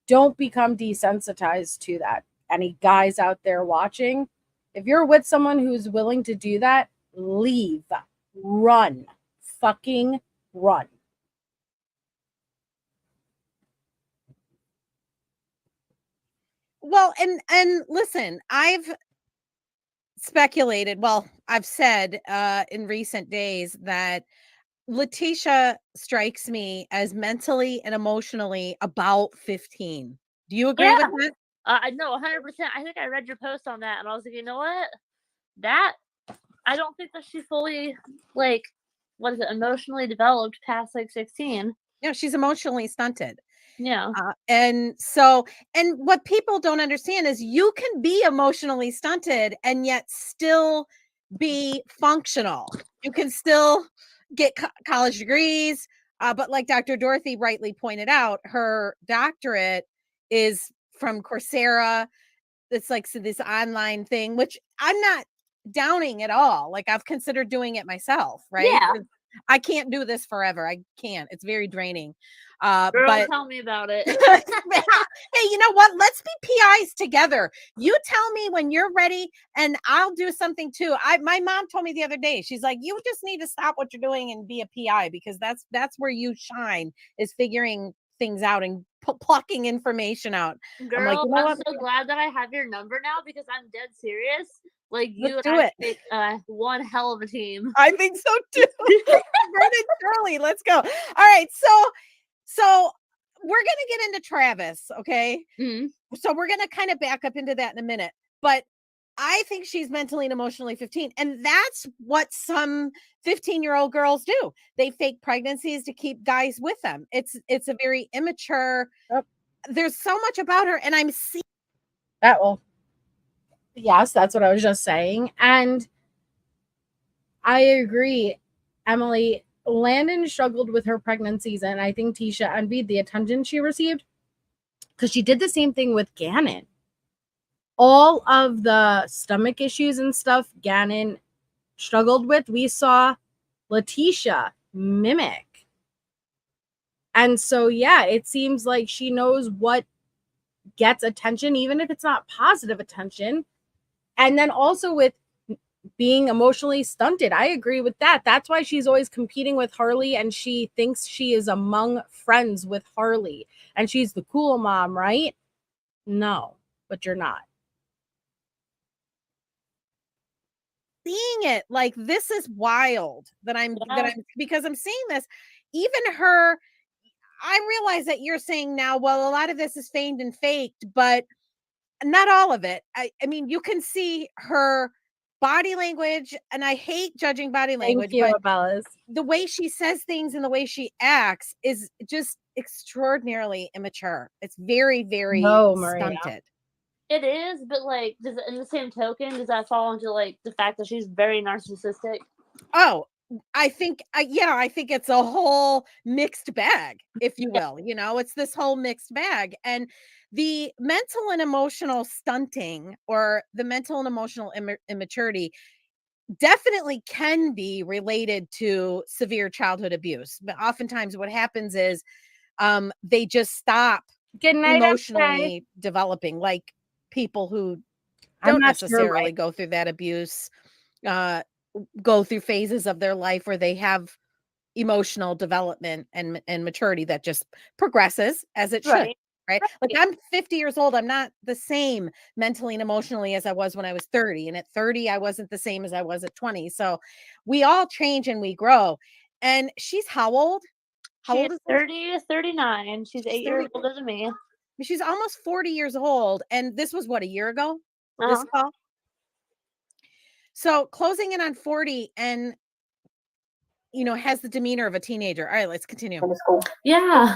Don't become desensitized to that. Any guys out there watching, if you're with someone who's willing to do that, leave. Run. Fucking run. Well, and listen, I've speculated, well, I've said in recent days that Letecia strikes me as mentally and emotionally about 15. Do you agree with that? I know 100%. I think I read your post on that, and I was like, you know what? That I don't think that she's fully emotionally developed past 16. No, she's emotionally stunted. Yeah. And what people don't understand is you can be emotionally stunted and yet still be functional. You can still get college degrees. But like Dr. Dorothy rightly pointed out, her doctorate is from Coursera. It's like this online thing, which I'm not downing at all. Like I've considered doing it myself, right? Yeah. I can't do this forever. I can't. It's very draining. Girl, But tell me about it. hey, you know what? Let's be PIs together. You tell me when you're ready, and I'll do something too. My mom told me the other day, she's like, you just need to stop what you're doing and be a PI, because that's where you shine, is figuring things out and plucking information out. Girl, I'm like, you know what? so glad that I have your number now, because I'm dead serious. Like, you Let's and do I it. make one hell of a team. I think so too. Vernon, Shirley, let's go. All right, so we're gonna get into Travis, okay? Mm-hmm. So we're gonna kind of back up into that in a minute, but I think she's mentally and emotionally 15, and that's what some 15-year-old girls do. They fake pregnancies to keep guys with them. It's a very immature. Yep. There's so much about her, and I'm seeing that. Well, yes, that's what I was just saying, and I agree, Emily. Landon struggled with her pregnancies, and I think Tisha envied the attention she received, because she did the same thing with Gannon. All of the stomach issues and stuff Gannon struggled with, we saw Letecia mimic. And so, yeah, it seems like she knows what gets attention, even if it's not positive attention. And then also with being emotionally stunted, I agree with that. That's why she's always competing with Harley, and she thinks she is among friends with Harley, and she's the cool mom, right? No, but you're not. Seeing it, like, this is wild that I'm because I'm seeing this. Even her, I realize that you're saying now, well, a lot of this is feigned and faked, but not all of it. I mean, you can see her body language, and I hate judging body language, Thank you, but Abellas. the way she says things and the way she acts is just extraordinarily immature. It's very, very stunted. It is, but like, in the same token, does that fall into like the fact that she's very narcissistic? Oh, I think it's a whole mixed bag, if you will. You know, it's this whole mixed bag. And the mental and emotional stunting, or the mental and emotional immaturity, definitely can be related to severe childhood abuse. But oftentimes what happens is they just stop emotionally developing, like people who don't necessarily go through that abuse, go through phases of their life where they have emotional development and maturity that just progresses as it should. Right. Like I'm 50 years old. I'm not the same mentally and emotionally as I was when I was 30. And at 30, I wasn't the same as I was at 20. So we all change and we grow. And she's how old? How She's old is 30 to 39. She's 8 years 30. older than me. She's almost 40 years old. And this was what, a year ago? This Uh-huh. call? So closing in on 40 and, you know, has the demeanor of a teenager. All right, let's continue. in the school. Yeah.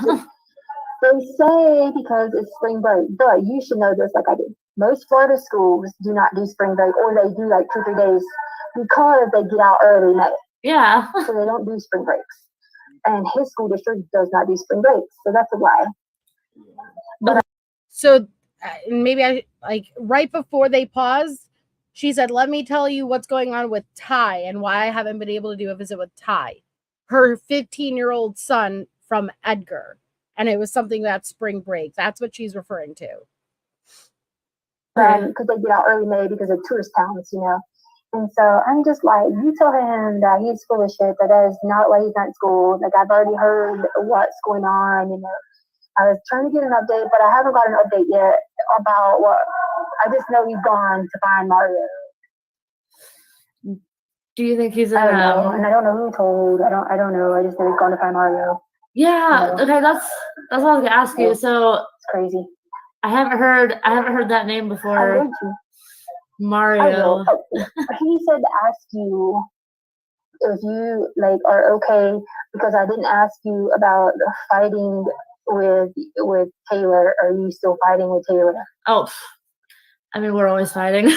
They say because it's spring break, but you should know this like I do. Most Florida schools do not do spring break, or they do like 2 or 3 days because they get out early May. Yeah. So they don't do spring breaks. And his school district does not do spring breaks. So that's a lie. So maybe I like right before they paused, she said, "Let me tell you what's going on with Ty and why I haven't been able to do a visit with Ty, her 15-year-old son from Edgar." And it was something that spring break. That's what she's referring to. Because they get out early May because of tourist towns, you know. And so I'm just like, you tell him that he's full of shit, that is not why he's not in school. Like, I've already heard what's going on, you know. I was trying to get an update, but I haven't got an update yet about what. I just know he's gone to find Mario. Do you think he's in? I don't know, and I don't know who told. I don't know. I just know he's gone to find Mario. Yeah. Okay. That's what I was gonna ask you. So It's crazy. I haven't heard that name I'm before. going to. I Mario. will. He said to ask you if you like are okay because I didn't ask you about fighting with Taylor. Are you still fighting with Taylor? Oh, I mean, we're always fighting.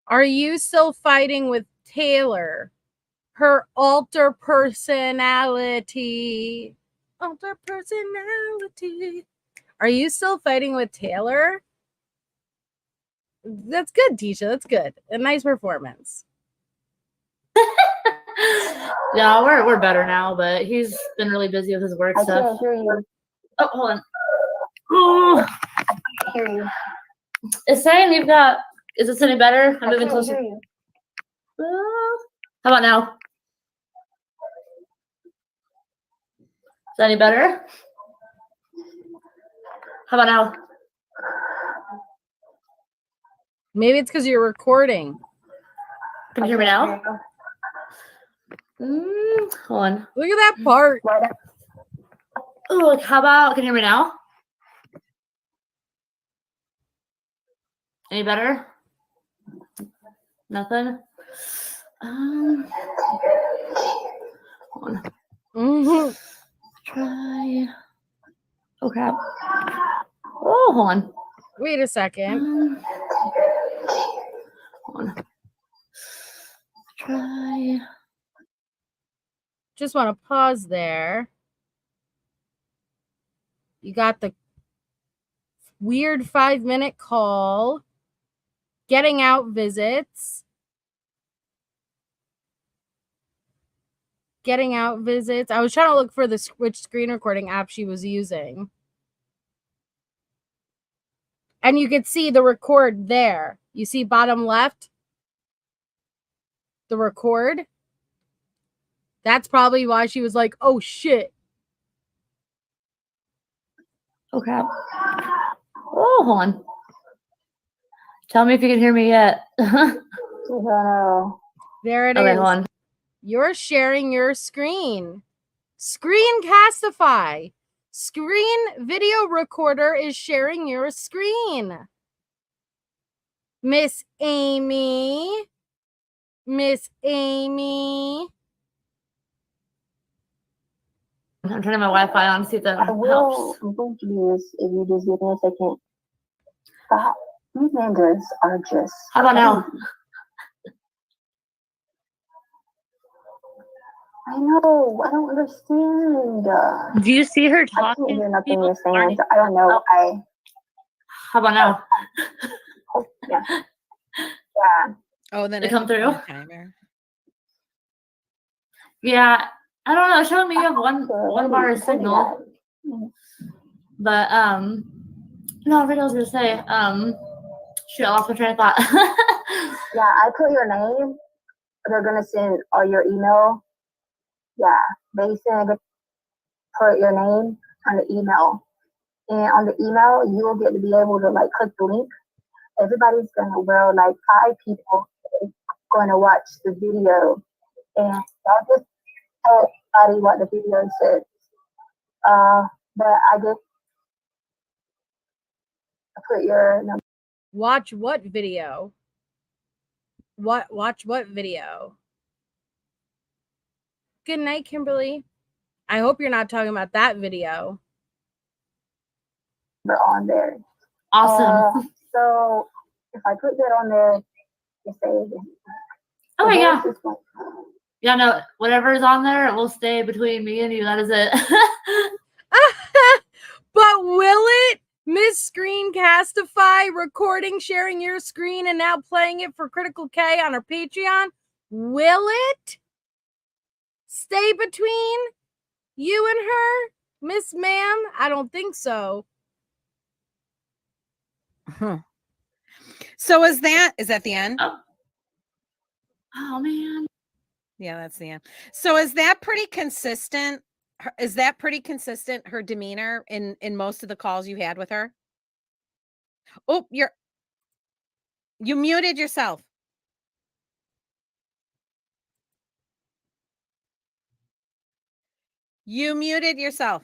Are you still fighting with Taylor? Her alter personality. Alter personality. Are you still fighting with Taylor? That's good, Tisha. That's good. A nice performance. Yeah, we're better now, but he's been really busy with his work I stuff. can't hear you. Oh, hold on. Oh, I hear you. it's saying you've got. Is this any better? I'm I moving can't closer. hear you. How about now? Is that any better? How about now? Maybe it's because you're recording. Can you hear me now? Hold on. Look at that part. Oh, how about? Can you hear me now? Any better? Nothing. Hold on. Mm-hmm. Try. Oh crap. Oh, hold on. Wait a second. Hold on. Try. Just want to pause there. You got the weird 5-minute call. Getting out visits. Getting out visits. I was trying to look for which screen recording app she was using. And you could see the record there. You see bottom left? The record. That's probably why she was like, oh shit. Oh crap. Oh, hold on. Tell me if you can hear me yet. There it Okay, is. hold on. You're sharing your screen. Screencastify. Screen video recorder is sharing your screen. Miss Amy. Miss Amy. I'm turning my Wi-Fi on to see if that I will. helps. I'm going to do this if you just give me a second. Stop. These ninjas are just. How about now? I know. I don't understand. Do you see her I talking? can't hear nothing People you're saying. already- So I don't know. How about now? Yeah. Yeah. Oh, then They it come through? timer. Yeah, I don't know. It's showing me you have one bar of signal, but no, I forgot what I was gonna say. Shoot, I lost my train of thought. Yeah, I put your name. They're gonna send all your email Yeah, they said put your name on the email, and on the email you will get to be able to like click the link. Everybody's gonna like 5 people is going to watch the video, and I'll just tell everybody what the video says. But I just put your number. Watch what video? Watch what video? Good night, Kimberly. I hope you're not talking about that video. On there. Awesome. So if I put that on there, it says. Oh my god. Yeah, no, whatever is on there, it will stay between me and you. That is it. But will it? Miss Screencastify recording, sharing your screen, and now playing it for Critical K on our Patreon. Will it stay between you and her, Miss Ma'am? I don't think so. Huh. So is that the end? Oh man. Yeah, that's the end. So is that pretty consistent? Is that pretty consistent, her demeanor in most of the calls you had with her? Oh, you muted yourself. You muted yourself.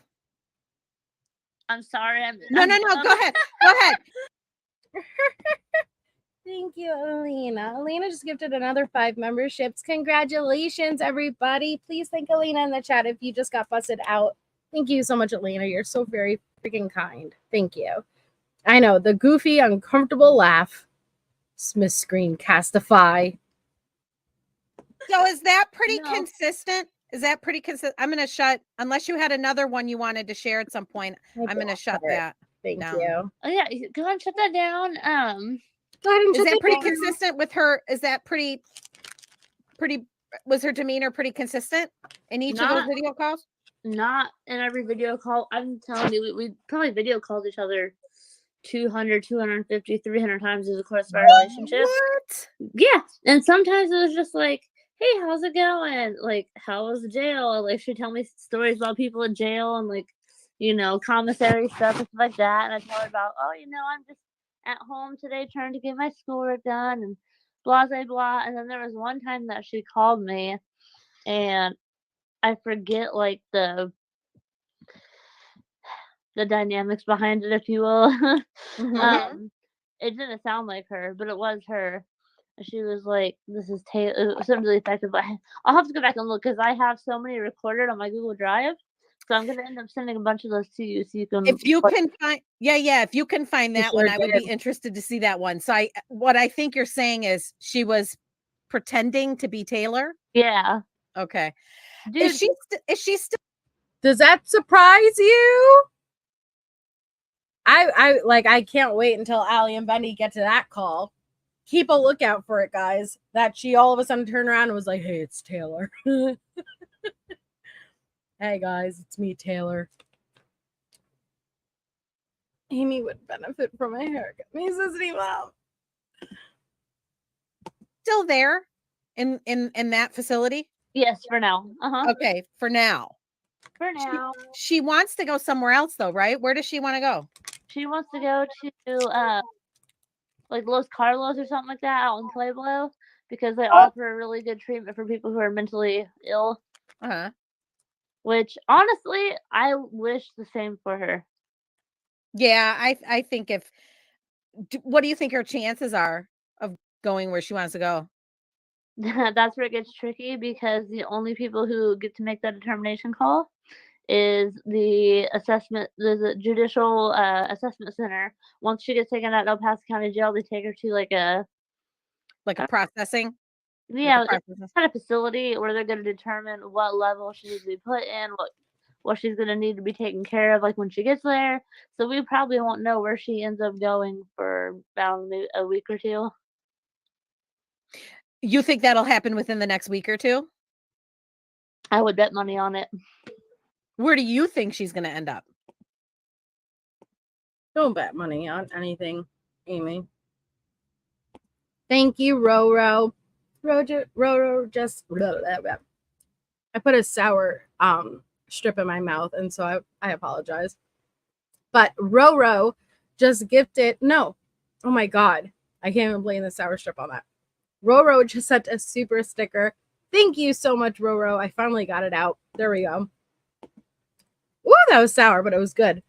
I'm sorry. No. Go ahead. Go ahead. Thank you, Alina. Alina just gifted another 5 memberships. Congratulations, everybody. Please thank Alina in the chat if you just got busted out. Thank you so much, Alina. You're so very freaking kind. Thank you. I know, the goofy, uncomfortable laugh. Miss Screencastify. So is that pretty consistent? Is that pretty consistent? I'm going to shut, unless you had another one you wanted to share at some point. I'm going to shut that. Thank down. you. Oh yeah, go ahead and shut that down. Go ahead and is that pretty consistent with her? Is that pretty? Was her demeanor pretty consistent in each of those video calls? Not in every video call. I'm telling you, we probably video called each other 200, 250, 300 times in the course of our relationship. What? Yeah. And sometimes it was just like, hey, how's it going? Like, how was the jail? Like, she'd tell me stories about people in jail and like, commissary stuff and stuff like that. And I tell her about, I'm just at home today trying to get my schoolwork done and blah, blah, blah. And then there was one time that she called me and I forget like the dynamics behind it, if you will. Mm-hmm. It didn't sound like her, but it was her. She was like, this is Taylor. It was something really effective. But I'll have to go back and look because I have so many recorded on my Google Drive. So I'm going to end up sending a bunch of those to you so you can. If you can find, if you can find that one, I would be interested to see that one. So what I think you're saying is she was pretending to be Taylor. Yeah. Okay. Dude, is she still? Does that surprise you? I can't wait until Allie and Benny get to that call. Keep a lookout for it, guys. That she all of a sudden turned around and was like, hey, it's Taylor. Hey, guys, it's me, Taylor. Amy would benefit from a haircut. Me says Mom. Still there in that facility? Yes, for now. Okay, for now. For now. She wants to go somewhere else, though, right? Where does she want to go? She wants to go to like Los Carlos or something like that out in Pueblo because they offer really good treatment for people who are mentally ill. Uh-huh. Which honestly, I wish the same for her. Yeah, I think what do you think her chances are of going where she wants to go? That's where it gets tricky because the only people who get to make that determination call is the judicial assessment center. Once she gets taken out of El Paso County Jail, they take her to like a processing. Yeah, it's kind of facility where they're going to determine what level she needs to be put in, what she's going to need to be taken care of, like when she gets there. So we probably won't know where she ends up going for about a week or two. You think that'll happen within the next week or two? I would bet money on it. Where do you think she's going to end up? Don't bet money on anything, Amy. Thank you, Roro. Roro just blah, blah, blah. I put a sour strip in my mouth, and so I apologize. But Roro just gifted, no, oh my God, I can't even blame the sour strip on that. Roro just sent a super sticker. Thank you so much, Roro. I finally got it out. There we go. Ooh, that was sour, but it was good.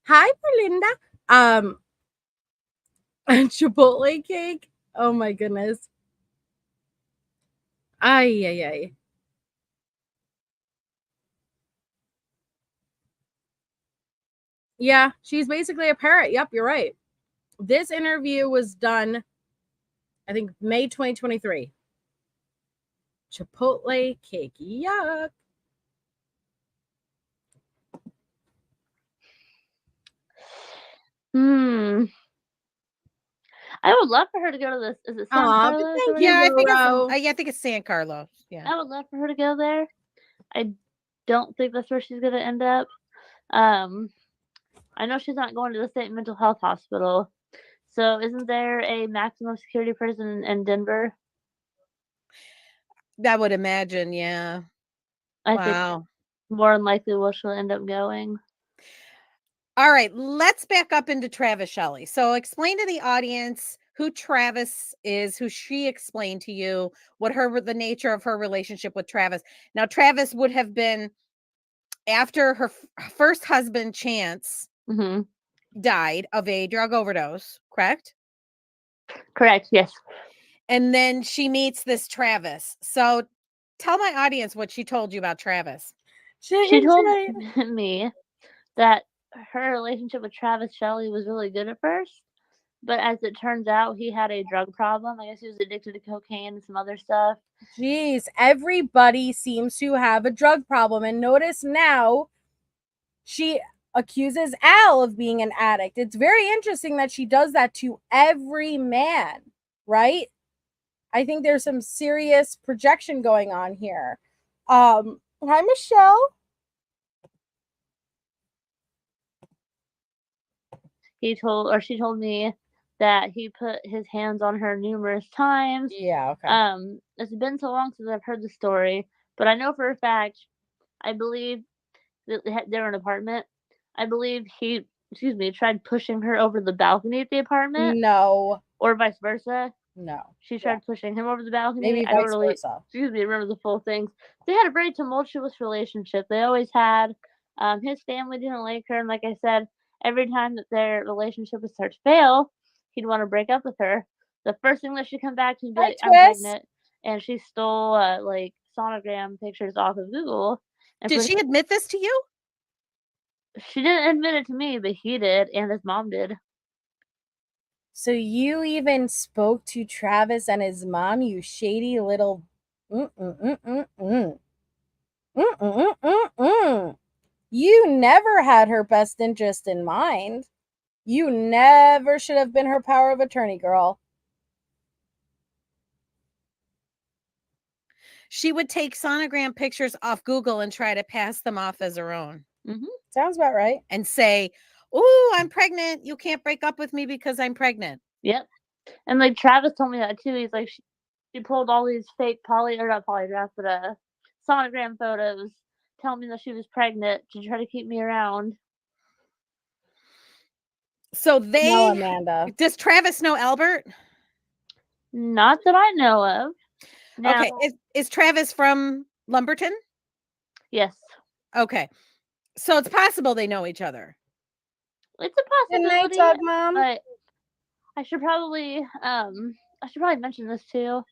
Hi, Belinda. Chipotle cake. Oh my goodness. Ay, ay, ay. Yeah, she's basically a parrot. Yep, you're right. This interview was done, I think, May 2023. Chipotle cake. Yuck. I would love for her to go to this. Is it San Aw, but Carlos? thank or you, whatever? Roro. I think it's San Carlos. Yeah. I would love for her to go there. I don't think that's where she's going to end up. I know she's not going to the state mental health hospital. So isn't there a maximum security prison in Denver? I would imagine, yeah. I Wow. think more than likely where she'll end up going. All right, let's back up into Travis Shelley. So explain to the audience who Travis is, who she explained to you, what the nature of her relationship with Travis. Now, Travis would have been after her first husband, Chance, died of a drug overdose, correct? Correct, yes. And then she meets this Travis. So tell my audience what she told you about Travis. She told me that her relationship with Travis Shelley was really good at first, but as it turns out, he had a drug problem. I guess he was addicted to cocaine and some other stuff. Jeez, everybody seems to have a drug problem. And notice now she accuses Al of being an addict. It's very interesting that she does that to every man, right? I think there's some serious projection going on here. Hi, Michelle. She told me that he put his hands on her numerous times. Yeah, okay. It's been so long since I've heard the story, but I know for a fact, I believe that they're in an apartment. I believe he, tried pushing her over the balcony of the apartment. No. Or vice versa. No. She tried pushing him over the balcony. Maybe I don't vice really, versa. remember the full things. They had a very tumultuous relationship. They always had. His family didn't like her, and like I said, every time that their relationship would start to fail, he'd want to break up with her. The first thing that she'd come back to, he'd be like, "I'm pregnant," and she stole like sonogram pictures off of Google. And did she admit this to you? She didn't admit it to me, but he did, and his mom did. So you even spoke to Travis and his mom, you shady little. You never had her best interest in mind. You never should have been her power of attorney, girl. She would take sonogram pictures off Google and try to pass them off as her own. Sounds about right. And say, "Oh, I'm pregnant. You can't break up with me because I'm pregnant." Yep. And like Travis told me that too. He's like, she pulled all these fake not polygraph, but sonogram photos, telling me that she was pregnant to try to keep me around. So No, Amanda. Does Travis know Albert? Not that I know of. Now, okay. Is Travis from Lumberton? Yes. Okay. So it's possible they know each other. It's a possibility. Good night, Dog Mom. But I should probably mention this too.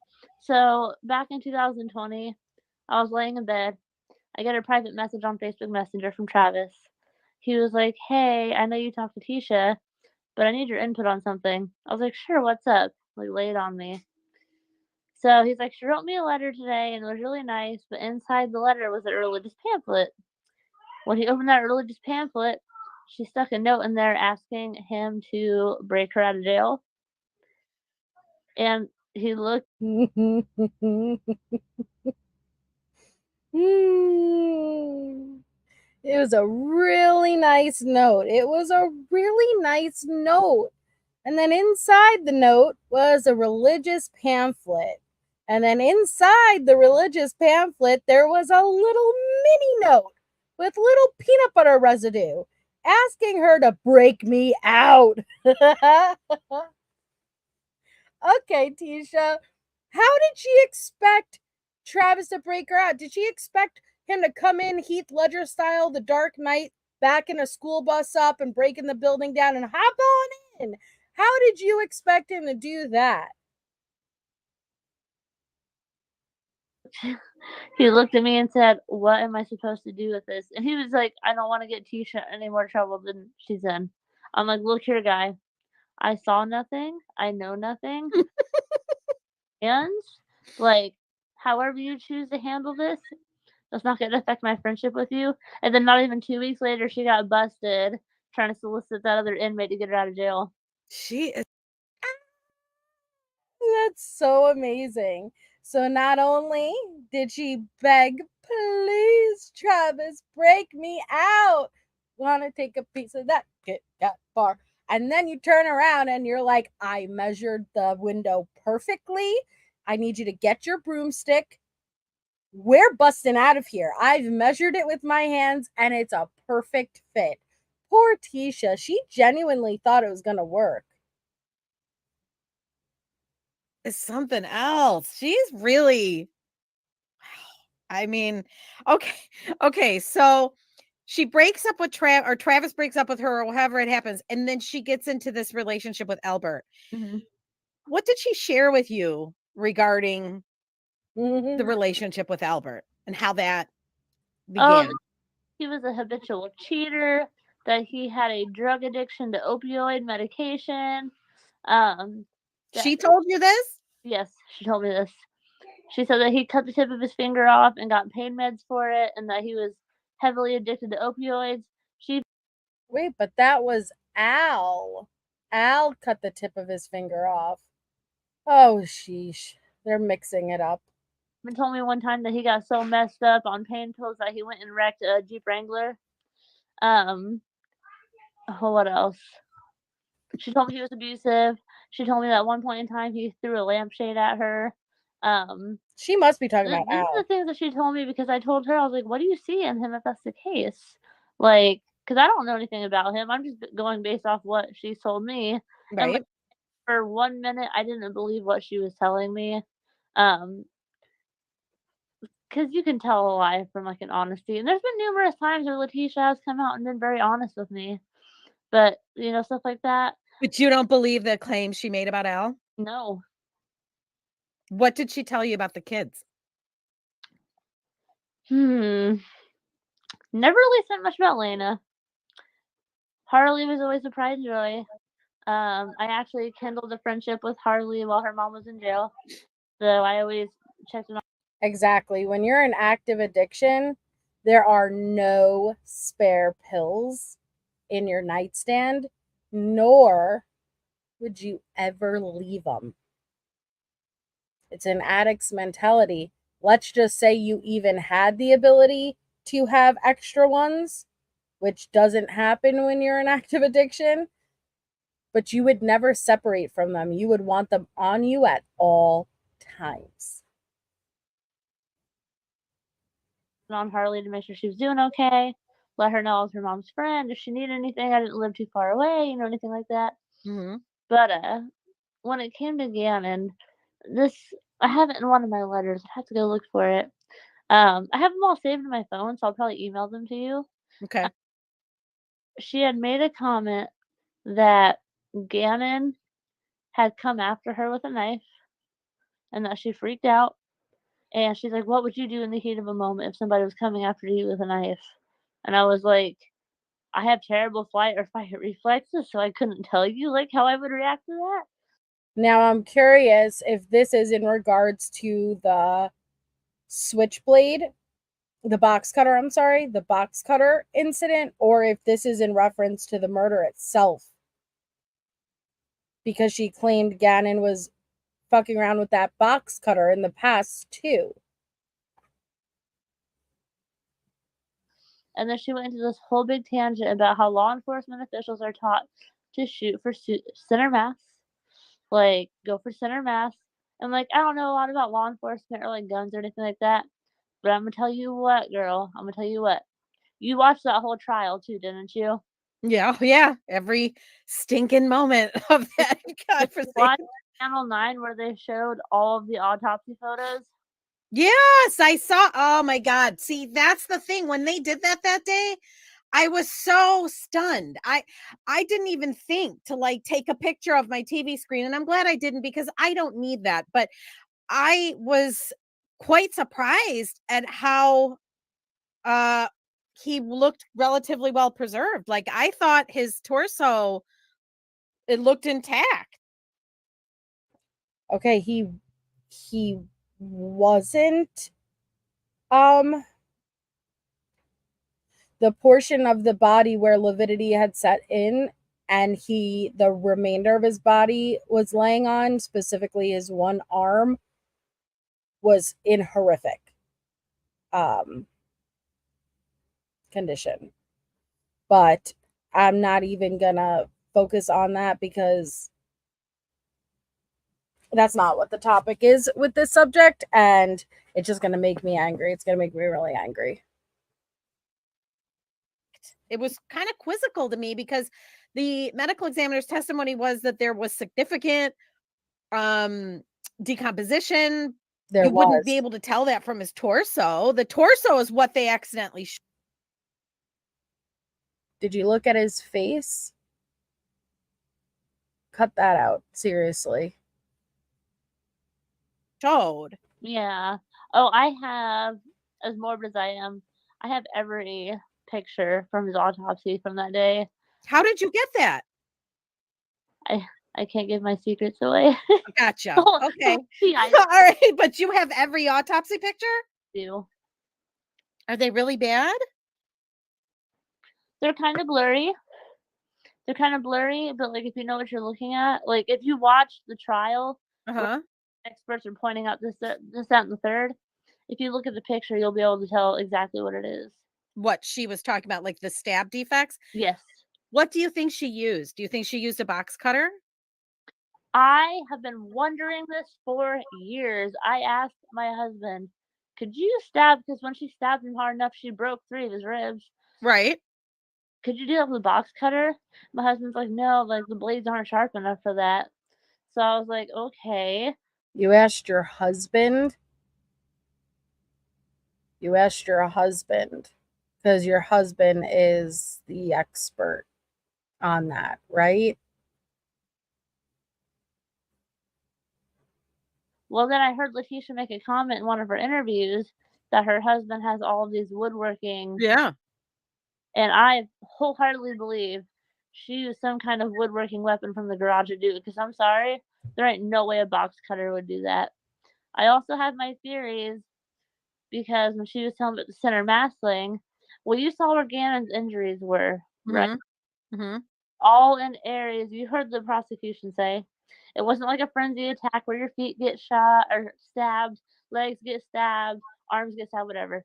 So back in 2020, I was laying in bed. I get a private message on Facebook Messenger from Travis. He was like, "Hey, I know you talked to Tisha, but I need your input on something." I was like, "Sure, what's up?" Like, lay it on me. So he's like, "She wrote me a letter today and it was really nice, but inside the letter was a religious pamphlet." When he opened that religious pamphlet, she stuck a note in there asking him to break her out of jail. And he looked. It was a really nice note. And then inside the note was a religious pamphlet. And then inside the religious pamphlet, there was a little mini note with little peanut butter residue asking her to break me out. Okay, Tisha. How did she expect Travis to break her out? Did she expect him to come in Heath Ledger style, the Dark Knight, backing a school bus up and breaking the building down and hop on in? How did you expect him to do that? He looked at me and said, "What am I supposed to do with this?" And he was like, "I don't want to get Tisha any more trouble than she's in." I'm like, "Look here, guy. I saw nothing. I know nothing. And, like, however you choose to handle this, that's not going to affect my friendship with you." And then not even 2 weeks later, she got busted trying to solicit that other inmate to get her out of jail. She is. That's so amazing. So not only did she beg, please, Travis, break me out. Want to take a piece of that Kit Kat bar. And then you turn around and you're like, I measured the window perfectly. I need you to get your broomstick. We're busting out of here. I've measured it with my hands and it's a perfect fit. Poor Tisha. She genuinely thought it was going to work. Is something else. She's really, I mean, okay. So she breaks up with or Travis breaks up with her, or whatever it happens, and then she gets into this relationship with Albert. Mm-hmm. What did she share with you regarding the relationship with Albert and how that began? He was a habitual cheater, that he had a drug addiction to opioid medication. She told you this? Yes, she told me this. She said that he cut the tip of his finger off and got pain meds for it, and that he was heavily addicted to opioids. Wait, but that was Al. Al cut the tip of his finger off. Oh, sheesh. They're mixing it up. Even told me one time that he got so messed up on pain pills that he went and wrecked a Jeep Wrangler. What else? She told me he was abusive. She told me that at one point in time he threw a lampshade at her. She must be talking about These Al. are the things that she told me, because I told her, I was like, what do you see in him if that's the case? Like, because I don't know anything about him. I'm just going based off what she told me. Right. And like, for 1 minute, I didn't believe what she was telling me. Because you can tell a lie from like an honesty. And there's been numerous times where Letecia has come out and been very honest with me. But, you know, stuff like that. But you don't believe the claims she made about Al? No. What did she tell you about the kids? Never really said much about Lena. Harley was always a pride and joy. I actually kindled a friendship with Harley while her mom was in jail. So I always checked in on. Exactly. When you're in active addiction, there are no spare pills in your nightstand, nor would you ever leave them. It's an addict's mentality. Let's just say you even had the ability to have extra ones, which doesn't happen when you're in active addiction, but you would never separate from them. You would want them on you at all times. On Harley to make sure she was doing okay. Let her know I was her mom's friend. If she needed anything, I didn't live too far away, you know, anything like that. Mm-hmm. But when it came to Gannon, I have it in one of my letters. I have to go look for it. I have them all saved in my phone, so I'll probably email them to you. Okay. She had made a comment that Gannon had come after her with a knife and that she freaked out. And she's like, what would you do in the heat of a moment if somebody was coming after you with a knife? And I was like, I have terrible flight or fight reflexes, so I couldn't tell you like how I would react to that. Now I'm curious if this is in regards to the switchblade, the box cutter incident, or if this is in reference to the murder itself. Because she claimed Gannon was fucking around with that box cutter in the past too. And then she went into this whole big tangent about how law enforcement officials are taught to shoot for center mass, like go for center mass, And like, I don't know a lot about law enforcement or like guns or anything like that. But I'm gonna tell you what, girl. I'm gonna tell you what. You watched that whole trial too, didn't you? Yeah, yeah. Every stinking moment of that Did you conversation. watch Channel 9 where they showed all of the autopsy photos? Yes, I saw. Oh my God. See, that's the thing. When they did that day, I was so stunned. I didn't even think to like take a picture of my TV screen, and I'm glad I didn't because I don't need that. But I was quite surprised at how he looked relatively well preserved. Like I thought his torso, it looked intact. Okay, he wasn't the portion of the body where lividity had set in, and the remainder of his body was laying on, specifically his one arm, was in horrific condition. But I'm not even gonna focus on that because that's not what the topic is with this subject, and it's just gonna make me angry. It's gonna make me really angry. It was kind of quizzical to me because the medical examiner's testimony was that there was significant decomposition. You wouldn't be able to tell that from his torso. The torso is what they accidentally Did you look at his face? Cut that out, seriously. showed. Yeah. Oh, I have, as morbid as I am, I have every picture from his autopsy from that day. How did you get that? I can't give my secrets away. Gotcha. Oh, Okay. see, I All right, but you have every autopsy picture? do. Are they really bad? They're kind of blurry. But like if you know what you're looking at, like if you watch the trial, Uh-huh. experts are pointing out this, that, and the third. If you look at the picture, you'll be able to tell exactly what it is. What she was talking about, like the stab defects? Yes. What do you think she used? Do you think she used a box cutter? I have been wondering this for years. I asked my husband, could you stab, because when she stabbed him hard enough, she broke 3 of his ribs. Right. Could you do that with a box cutter? My husband's like, no, like the blades aren't sharp enough for that. So I was like, okay. You asked your husband? You asked your husband because your husband is the expert on that, right? Well, then I heard Letecia make a comment in one of her interviews that her husband has all of these woodworking. Yeah. And I wholeheartedly believe she used some kind of woodworking weapon from the garage to do it, because I'm sorry, there ain't no way a box cutter would do that. I also have my theories because when she was telling about the center mass thing, well, you saw where Gannon's injuries were, right? Mm-hmm. All in areas, you heard the prosecution say, it wasn't like a frenzy attack where your feet get shot or stabbed, legs get stabbed, arms get stabbed, whatever.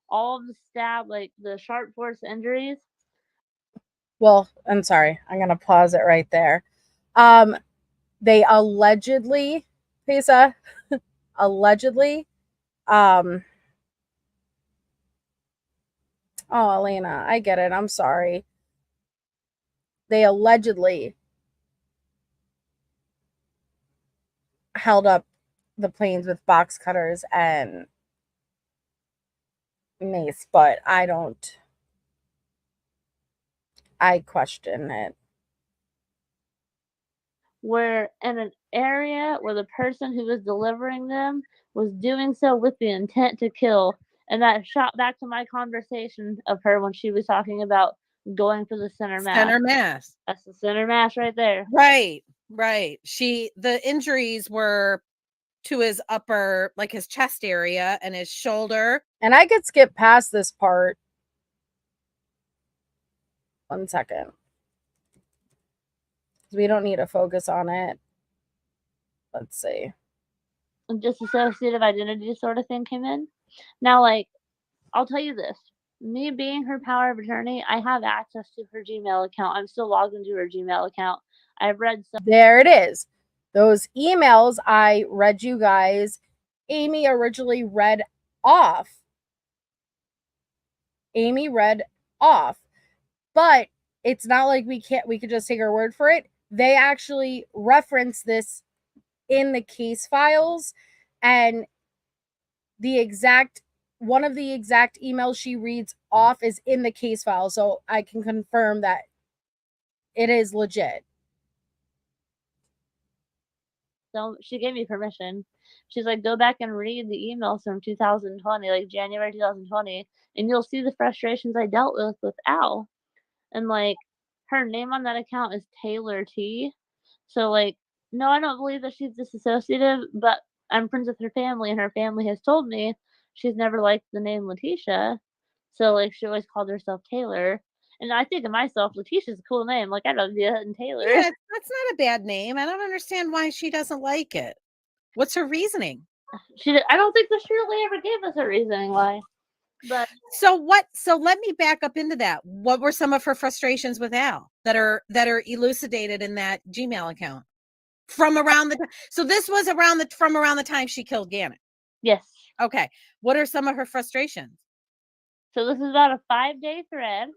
All of the stab, like the sharp force injuries. Well, I'm sorry. I'm going to pause it right there. They allegedly, Pesa, allegedly, oh, Elena, I get it. I'm sorry. They allegedly held up the planes with box cutters and mace, but I question it. Where in an area where the person who was delivering them was doing so with the intent to kill. And that shot back to my conversation of her when she was talking about going for the center mass. Center mass. That's the center mass right there. Right. The injuries were to his upper, like his chest area and his shoulder. And I could skip past this part. 1 second. We don't need to focus on it. Let's see. Dissociative identity disorder thing came in. Now, like, I'll tell you this. Me being her power of attorney, I have access to her Gmail account. I'm still logged into her Gmail account. I've read some. There it is. those emails I read you guys, Amy originally read off. Amy read off. But it's not like we could just take her word for it. They actually reference this in the case files, and one of the exact emails she reads off is in the case file, so I can confirm that it is legit. So she gave me permission. She's like, go back and read the emails from 2020, like January 2020, and you'll see the frustrations I dealt with Al. And like, her name on that account is Taylor T. So like, no, I don't believe that she's disassociative, but I'm friends with her family, and her family has told me she's never liked the name Letecia. So like, she always called herself Taylor. And I think of myself, Leticia's a cool name. Like, I love you and Taylor. Yeah, that's not a bad name. I don't understand why she doesn't like it. What's her reasoning? I don't think that she really ever gave us a reasoning why. But so let me back up into that. What were some of her frustrations with Al that are elucidated in that Gmail account from around the so this was around the time she killed Gannett? Yes. Okay. What are some of her frustrations? So this is about a 5-day thread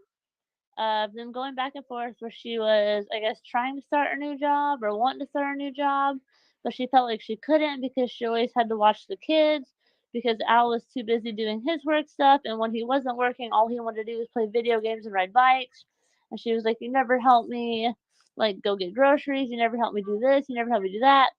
of them going back and forth where she was, I guess, trying to start a new job or wanting to start a new job, but she felt like she couldn't because she always had to watch the kids because Al was too busy doing his work stuff, and when he wasn't working, all he wanted to do was play video games and ride bikes. And she was like, you never helped me, like, go get groceries. You never helped me do this. You never helped me do that.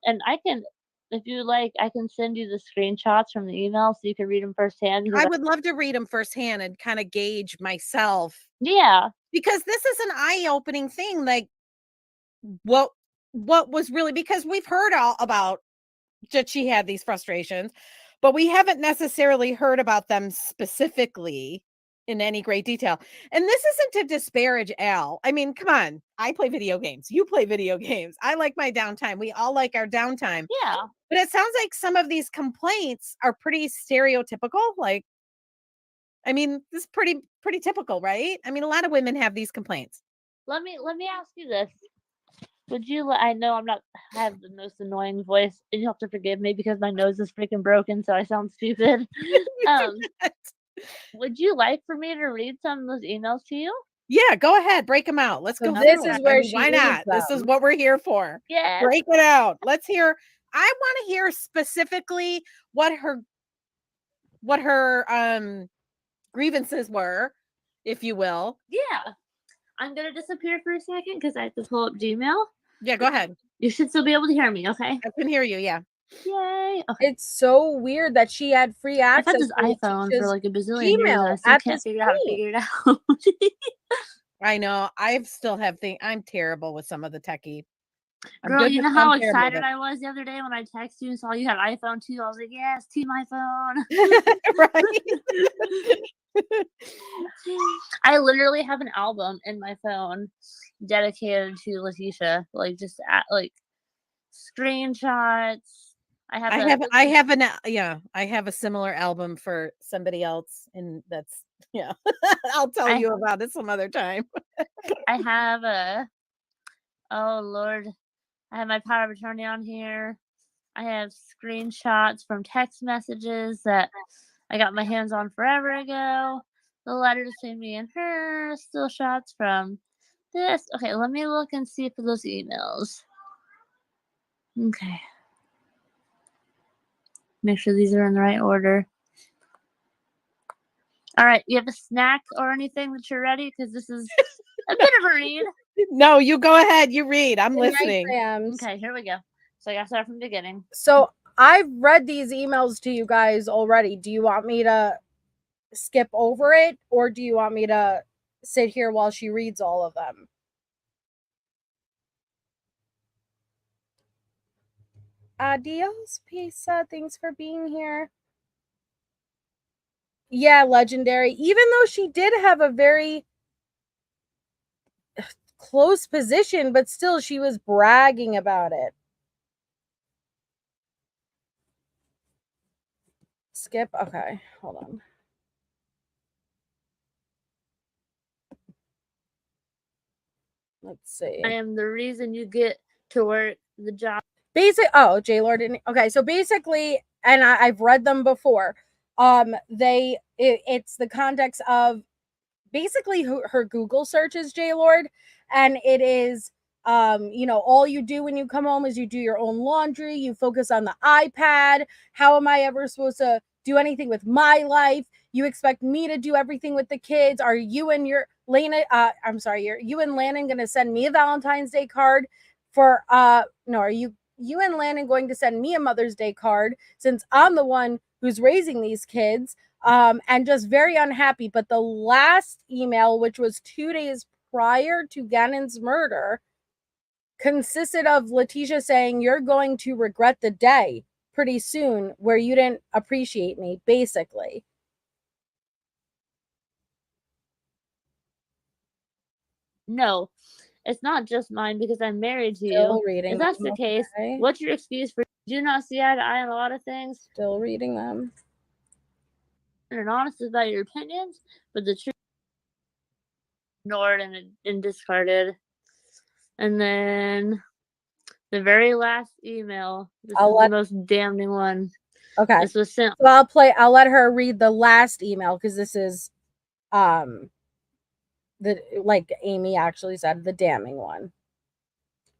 And I can, if you like, I can send you the screenshots from the email so you can read them firsthand. I would love to read them firsthand and kind of gauge myself. Yeah. Because this is an eye-opening thing. Like, what was really, because we've heard all about that she had these frustrations, but we haven't necessarily heard about them specifically in any great detail. And this isn't to disparage Al. I mean, come on. I play video games. You play video games. I like my downtime. We all like our downtime. Yeah. But it sounds like some of these complaints are pretty stereotypical. Like, I mean, this is pretty typical, right? I mean, a lot of women have these complaints. Let me ask you this. Would you I know I have the most annoying voice, and you have to forgive me because my nose is freaking broken, so I sound stupid. Would you like for me to read some of those emails to you? Yeah, go ahead. Break them out. Let's go. This is where she why not? This is what we're here for. Yeah. Break it out. Let's hear. I want to hear specifically what her grievances were, if you will. Yeah. I'm gonna disappear for a second because I have to pull up Gmail. Yeah, go ahead. You should still be able to hear me, okay? I can hear you, yeah. Yay. Okay. It's so weird that she had free access. I've had this iPhone for like a bazillion years, and I still can't figure out how to figure it out. I know. I still have I'm terrible with some of the techie. Girl, you know how excited I was the other day when I texted you and saw you had an iPhone too? I was like, yes, to my phone. Right. I literally have an album in my phone dedicated to Letecia, like just like screenshots. I have a similar album for somebody else, and that's I'll tell you about it some other time. I have oh Lord, I have my power of attorney on here. I have screenshots from text messages that I got my hands on forever ago. The letter between me and her, still shots from this. Okay, let me look and see for those emails. Okay. Make sure these are in the right order. All right, you have a snack or anything that you're ready? Because this is a bit of a read. No, you go ahead. You read. I'm listening. Okay, here we go. So I got to start from the beginning. So I've read these emails to you guys already. Do you want me to skip over it, or do you want me to sit here while she reads all of them? Adios, pizza. Thanks for being here. Yeah, legendary. Even though she did have a very close position, but still she was bragging about it. Skip. Okay, hold on. Let's see. I am the reason you get to work the job. J Lord. Okay, so basically, and I've read them before. It's the context of basically her Google search is J Lord, and it is all you do when you come home is you do your own laundry, you focus on the iPad. How am I ever supposed to do anything with my life? You expect me to do everything with the kids? Are you and you and Landon gonna send me a Valentine's Day card for no, are you and Landon going to send me a Mother's Day card since I'm the one who's raising these kids? And just very unhappy. But the last email, which was 2 days prior to Gannon's murder, consisted of Letecia saying, "You're going to regret the day pretty soon where you didn't appreciate me," basically. No, it's not just mine because I'm married to Still you. reading If that's them, the case, okay. what's your excuse for do not see eye to eye on a lot of things? Still reading them. And honest about your opinions, but the truth ignored and discarded. And then the very last email, this is the most damning one. Okay. This was sent. So I'll let her read the last email because this is like Amy actually said, the damning one.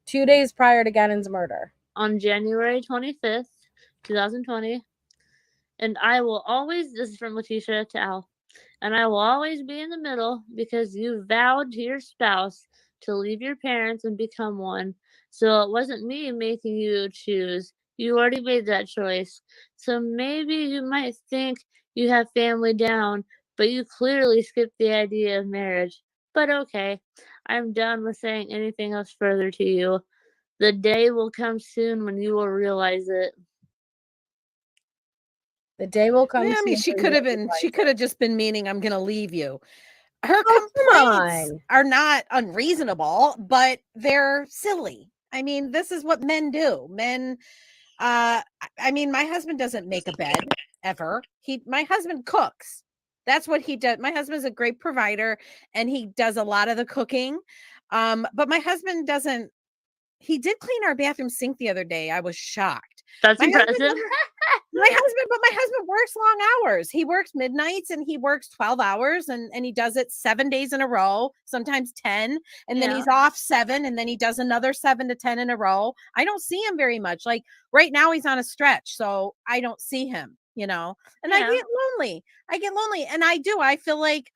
2 days prior to Gannon's murder. On January 25th, 2020. And I will always, this is from Letecia to Al, and I will always be in the middle because you vowed to your spouse to leave your parents and become one. So it wasn't me making you choose. You already made that choice. So maybe you might think you have family down, but you clearly skipped the idea of marriage. But okay, I'm done with saying anything else further to you. The day will come soon when you will realize it. The day will come. I mean, she could have just been meaning, "I'm going to leave you." Her Oh, complaints are not unreasonable, but they're silly. I mean, this is what men do. Men, I mean, my husband doesn't make a bed ever. My husband cooks. That's what he does. My husband's a great provider and he does a lot of the cooking. But my husband doesn't. He did clean our bathroom sink the other day. I was shocked. That's My impressive. my husband works long hours. He works midnights and he works 12 hours and he does it 7 days in a row, sometimes 10. And then he's off 7 and then he does another 7 to 10 in a row. I don't see him very much. Like right now he's on a stretch. So I don't see him, and I get lonely. And I feel like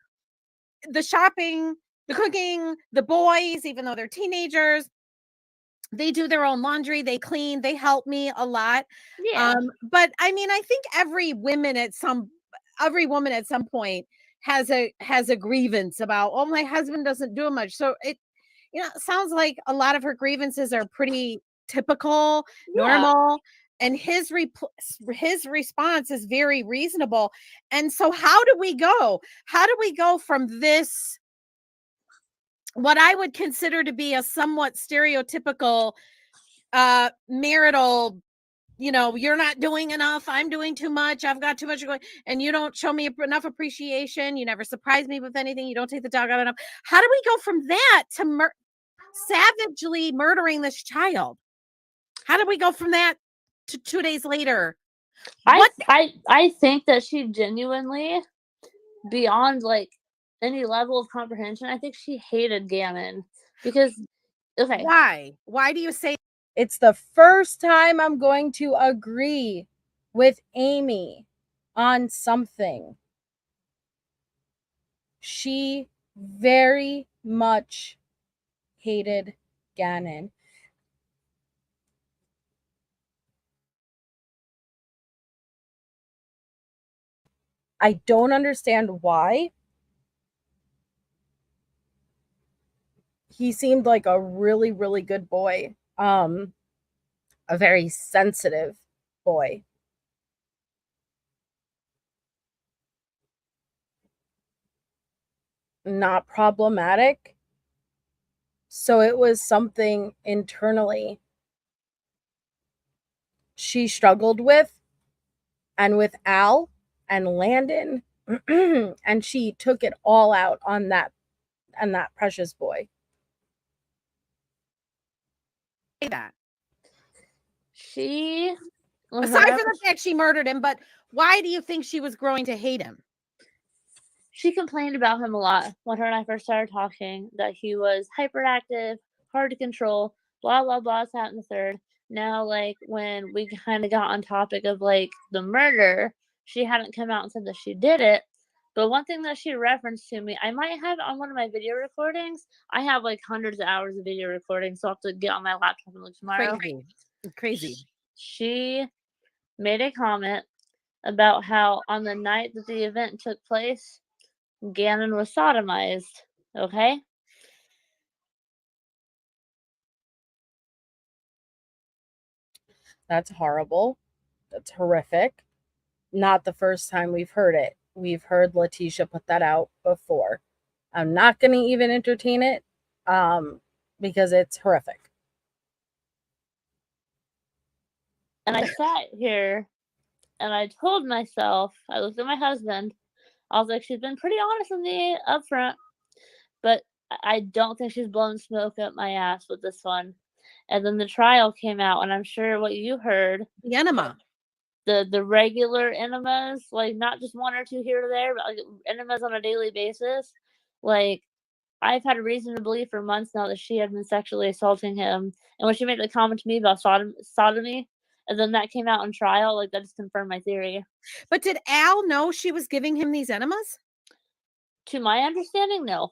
the shopping, the cooking, the boys, even though they're teenagers, they do their own laundry, they clean, they help me a lot. Yeah. But I mean, I think every woman at some point has a grievance about, "Oh, my husband doesn't do much." So it sounds like a lot of her grievances are pretty typical, normal, and his response is very reasonable. And so how do we go? How do we go from this, what I would consider to be a somewhat stereotypical marital, "You're not doing enough, I'm doing too much, I've got too much going, and you don't show me enough appreciation, you never surprise me with anything, you don't take the dog out enough." How do we go from that to savagely murdering this child? How do we go from that to 2 days later? I think that she genuinely, beyond like any level of comprehension, I think she hated Gannon because Why do you say it's the first time I'm going to agree with Amy on something? She very much hated Gannon. I don't understand why. He seemed like a really, really good boy. A very sensitive boy. Not problematic. So it was something internally she struggled with, and with Al and Landon, and she took it all out on that precious boy. that? She, when her Aside and I from the fact she murdered him, but why do you think she was growing to hate him? she complained about him a lot when her and I first started talking, that he was hyperactive, hard to control, blah blah blah, that and the third. Now, like when we kind of got on topic of like the murder, she hadn't come out and said that she did it. But one thing that she referenced to me, I might have it on one of my video recordings. I have like hundreds of hours of video recordings, so I'll have to get on my laptop and look tomorrow. Crazy. She made a comment about how on the night that the event took place, Gannon was sodomized. Okay? That's horrible. That's horrific. Not the first time we've heard it. We've heard Letecia put that out before. I'm not going to even entertain it because it's horrific. And I sat here and I told myself, I looked at my husband, I was like, she's been pretty honest with me up front, but I don't think she's blowing smoke up my ass with this one. And then the trial came out, and I'm sure what you heard, The enema. the regular enemas, like not just one or two here or there, but like enemas on a daily basis. Like I've had a reason to believe for months now that she had been sexually assaulting him. And when she made the comment to me about sodomy, and then that came out on trial, like that just confirmed my theory. But did Al know she was giving him these enemas? To my understanding, no.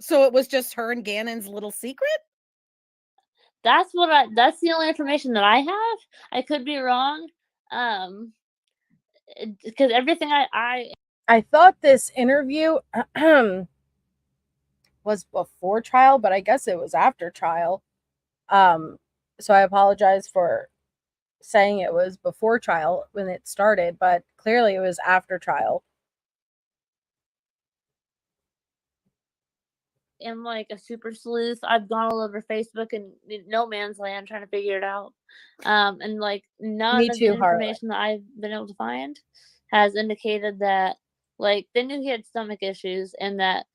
So it was just her and Gannon's little secret? That's that's the only information that I have. I could be wrong. Because everything I thought this interview was before trial, but I guess it was after trial. So I apologize for saying it was before trial when it started, but clearly it was after trial. am like a super sleuth. I've gone all over Facebook and no man's land trying to figure it out. And like none Me of too, the information that I've been able to find has indicated that like they knew he had stomach issues and that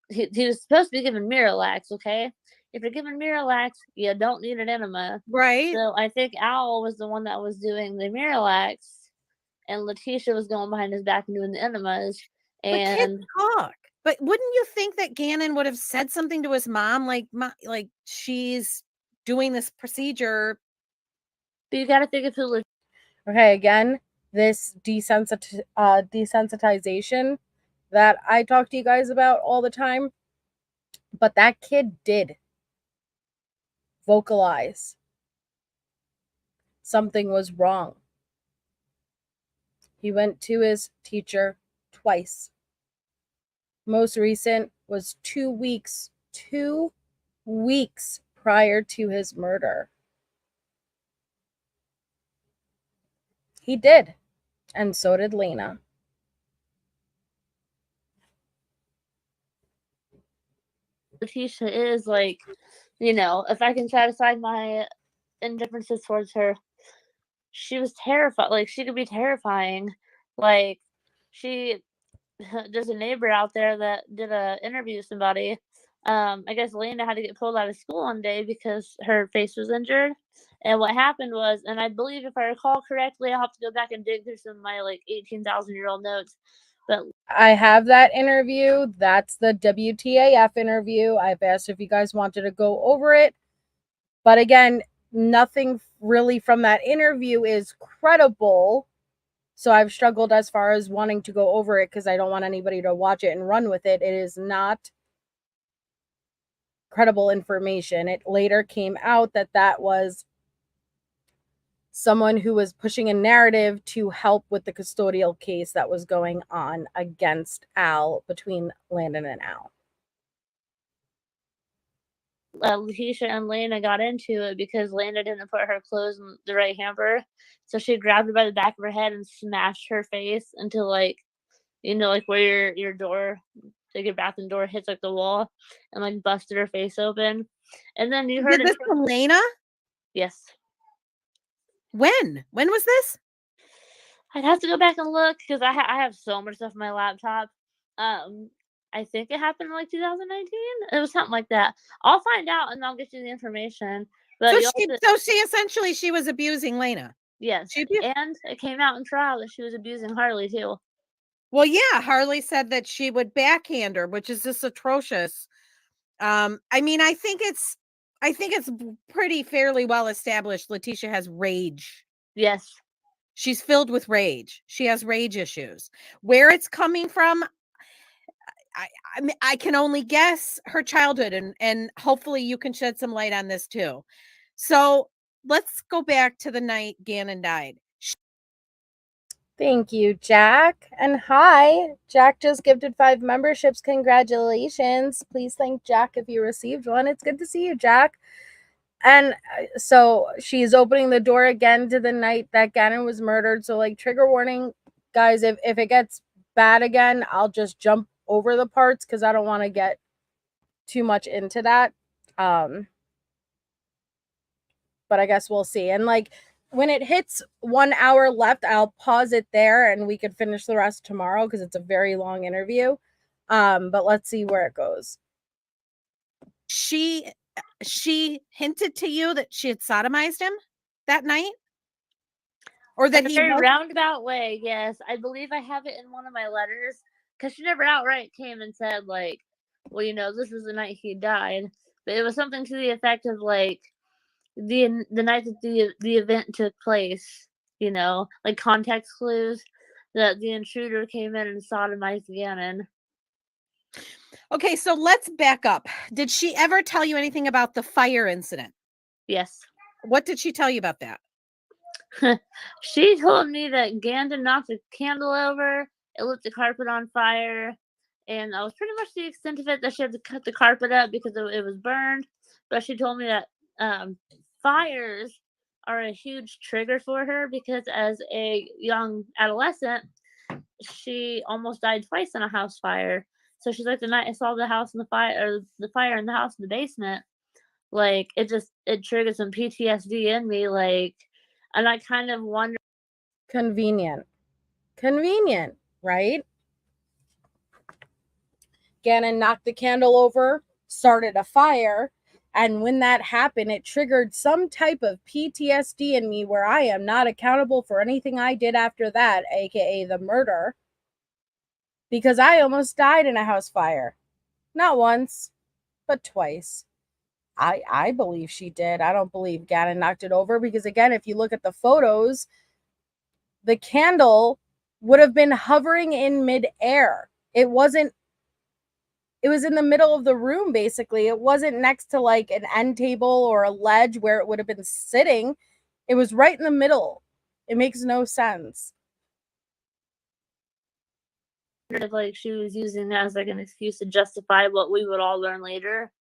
he was supposed to be given Miralax, okay? If you're given Miralax, you don't need an enema. Right. So I think Al was the one that was doing the Miralax and Letecia was going behind his back and doing the enemas. But kids And talk. But wouldn't you think that Gannon would have said something to his mom, like she's doing this procedure? but you got to think of who. Okay, again, this desensitization that I talk to you guys about all the time, but that kid did vocalize something was wrong. He went to his teacher twice. Most recent was 2 weeks prior to his murder. He did, and so did Lena. Letecia is like, you know, if I can satisfy my indifferences towards her, she was terrified. Like she could be terrifying. Like there's a neighbor out there that did a interview with somebody. I guess Lena had to get pulled out of school one day because her face was injured. And what happened was, and I believe if I recall correctly, I'll have to go back and dig through some of my like 18,000-year-old notes. But I have that interview. That's the WTAF interview. I've asked if you guys wanted to go over it. But again, nothing really from that interview is credible. So I've struggled as far as wanting to go over it because I don't want anybody to watch it and run with it. It is not credible information. It later came out that that was someone who was pushing a narrative to help with the custodial case that was going on against Al, between Landon and Al. Letecia and Lena got into it because Lena didn't put her clothes in the right hamper. So she grabbed her by the back of her head and smashed her face into like, you know, like where your door, like your bathroom door hits like the wall, and like busted her face open. And then you heard Did this from Lena? Yes. When was this? I'd have to go back and look because I have so much stuff on my laptop. I think it happened in like 2019. It was something like that. I'll find out and I'll get you the information. But So she essentially she was abusing Lena. yes, and it came out in trial that she was abusing Harley too. Well, yeah, Harley said that she would backhand her, which is just atrocious. I mean, I think it's pretty fairly well established. Letecia has rage. Yes. She's filled with rage. She has rage issues. Where it's coming from, I mean, I can only guess her childhood, and hopefully you can shed some light on this too. So let's go back to the night Gannon died. Thank you, Jack. And hi, Jack just gifted 5 memberships. Congratulations. Please thank Jack if you received one. It's good to see you, Jack. And so she's opening the door again to the night that Gannon was murdered. So, like, trigger warning, guys, if it gets bad again, I'll just jump over the parts because I don't want to get too much into that. But I guess we'll see. And, like, when it hits 1 hour left, I'll pause it there and we could finish the rest tomorrow because it's a very long interview. But let's see where it goes. She hinted to you that she had sodomized him that night? Or that in a very roundabout way, yes. I believe I have it in one of my letters. Because she never outright came and said, like, well, you know, this is the night he died. But it was something to the effect of, like, the night that the event took place, you know, like context clues that the intruder came in and sodomized Gannon. Okay, so let's back up. Did she ever tell you anything about the fire incident? Yes. What did she tell you about that? She told me that Gannon knocked a candle over, it lit the carpet on fire, and that was pretty much the extent of it, that she had to cut the carpet up because it was burned. But she told me that fires are a huge trigger for her because as a young adolescent, she almost died twice in a house fire. So she's like, the night I saw the house in the fire, or the fire in the house in the basement, like it triggered some PTSD in me, like, and I kind of wonder. Convenient, right? Gannon knocked the candle over, started a fire, and when that happened, it triggered some type of PTSD in me where I am not accountable for anything I did after that, aka the murder, because I almost died in a house fire. Not once, but twice. I believe she did. I don't believe Gannon knocked it over because, again, if you look at the photos, the candle would have been hovering in midair. It was in the middle of the room, basically. It wasn't next to like an end table or a ledge where it would have been sitting. It was right in the middle. It makes no sense. Like she was using that as like an excuse to justify what we would all learn later.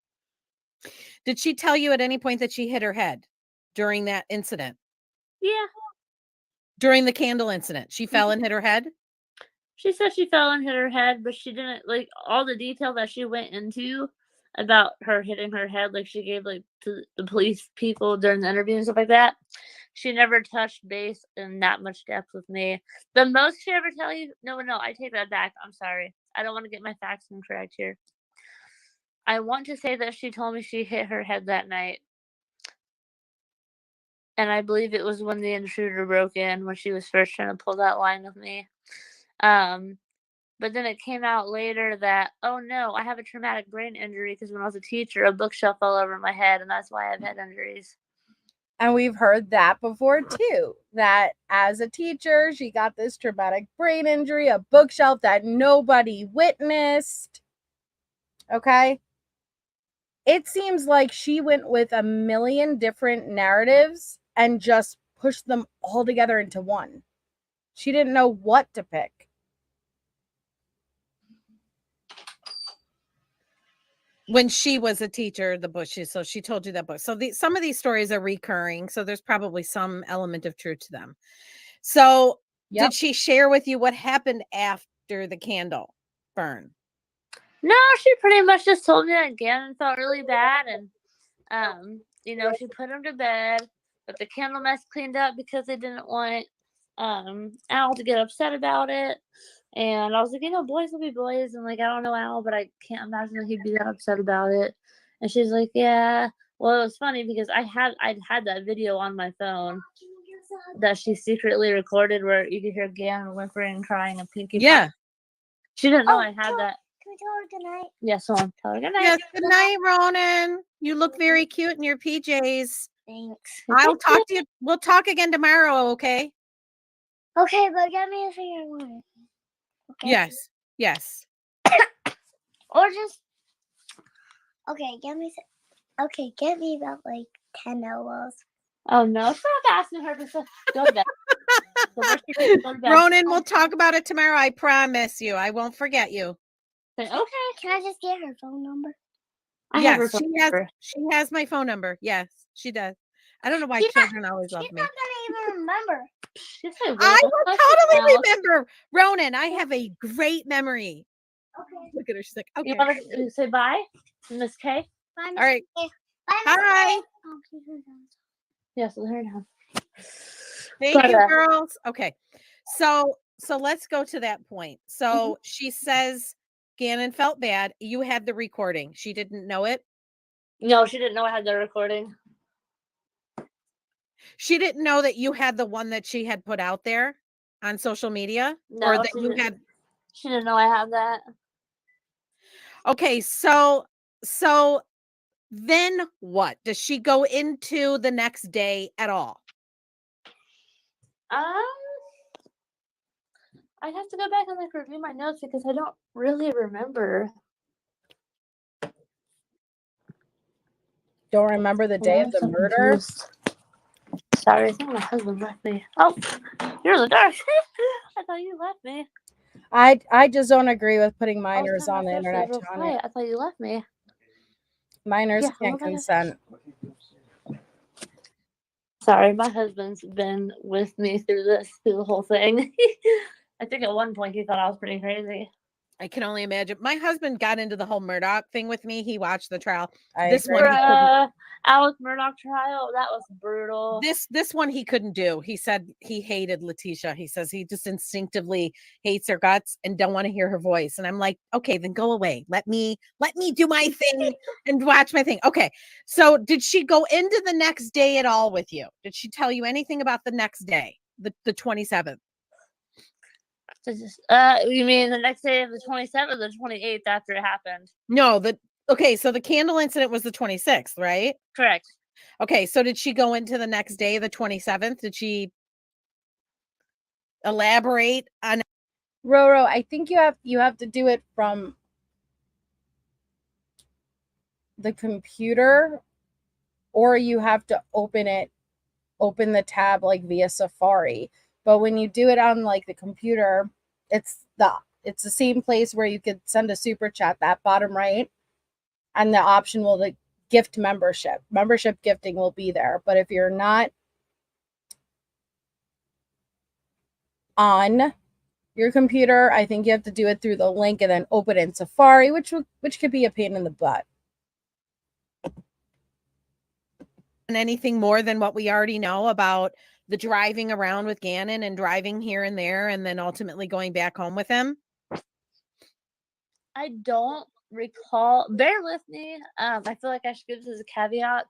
Did she tell you at any point that she hit her head during that incident? Yeah. During the candle incident, she fell and hit her head? She said she fell and hit her head, but she didn't, like, all the detail that she went into about her hitting her head, like she gave like to the police people during the interview and stuff like that. She never touched base in that much depth with me. The most she ever tell you, no, I take that back. I'm sorry. I don't want to get my facts incorrect here. I want to say that she told me she hit her head that night. And I believe it was when the intruder broke in, when she was first trying to pull that line with me. But then it came out later that, oh no, I have a traumatic brain injury because when I was a teacher, a bookshelf fell over my head, and that's why I have head injuries. And we've heard that before too, that as a teacher, she got this traumatic brain injury, a bookshelf that nobody witnessed. Okay? It seems like she went with a million different narratives and just pushed them all together into one. She didn't know what to pick. When she was a teacher, the Bushes, so she told you that book. So some of these stories are recurring, so there's probably some element of truth to them. So Did she share with you what happened after the candle burn? No, she pretty much just told me that Gannon felt really bad, and she put him to bed, but the candle mess cleaned up because they didn't want Al to get upset about it. And I was like, boys will be boys, and like I don't know Al, but I can't imagine that he'd be that upset about it. And she's like, yeah, Well, it was funny because I'd had that video on my phone that she secretly recorded where you could hear Gannon whimpering and crying and Pinkie. Yeah. Pie. She didn't know Oh, I had that. Can we tell her good night? Yes, so I'm telling her good night. Yes. Good night, Ronan. You look very cute in your PJs. Thanks. I'll talk to you. We'll talk again tomorrow, okay? Okay, but get me a figure one. Okay. Yes. Yes. Or just get me. Okay, get me about like 10 elbows. Oh no, stop asking her to go to bed. So first you need to go to bed. Ronan, we'll talk about it tomorrow. I promise you. I won't forget you. Say, okay. Can I just get her phone number? I have her Yes, phone number. she has my phone number. Yes, she does. I don't know why She's children always love She's me. not gonna even remember. Yes, I will. I Of will course you totally will. remember. Ronan, I have a great memory. Okay. Look at her. She's like, You okay. want to say bye, Miss K? Bye, Miss All right. K. Bye, Miss Bye. K. Oh, please hold on. Yes, let her know. Thank But, you, girls. Okay. So let's go to that point. So she says Gannon felt bad. You had the recording. She didn't know it. No, she didn't know I had the recording. She didn't know that you had the one that she had put out there on social media, No, or that she you didn't. had. She didn't know I had that. Okay, so then what? Does she go into the next day at all? I'd have to go back and like review my notes because I don't really remember. Don't remember the day of the I'm murder? confused. Sorry, I think my husband left me. Oh, you're in the dark. I thought you left me. I just don't agree with putting I was minors telling on the my sister internet. real Tanya. quiet. I thought you left me. Minors Yeah, can't well, I- consent. Sorry, my husband's been with me through the whole thing. I think at one point he thought I was pretty crazy. I can only imagine. My husband got into the whole Murdoch thing with me. He watched the trial. I This agree. one he couldn't. Alex Murdoch trial, that was brutal. This one he couldn't do. He said he hated Letecia. He says he just instinctively hates her guts and don't want to hear her voice. And I'm like, okay, then go away. Let me do my thing and watch my thing. Okay. So did she go into the next day at all with you? Did she tell you anything about the next day, the 27th? You mean the next day of the 27th or the 28th after it happened? No, okay, so the candle incident was the 26th, right? Correct. Okay, so did she go into the next day, the 27th? Did she elaborate on? Roro, I think you have to do it from the computer, or you have to open the tab like via Safari. But when you do it on like the computer, it's the same place where you could send a super chat, that bottom right, and the option will like gift membership. Membership gifting will be there. But if you're not on your computer, I think you have to do it through the link and then open it in Safari, which could be a pain in the butt. And anything more than what we already know about the driving around with Gannon and driving here and there and then ultimately going back home with him? I don't recall. Bear with me. I feel like I should give this as a caveat.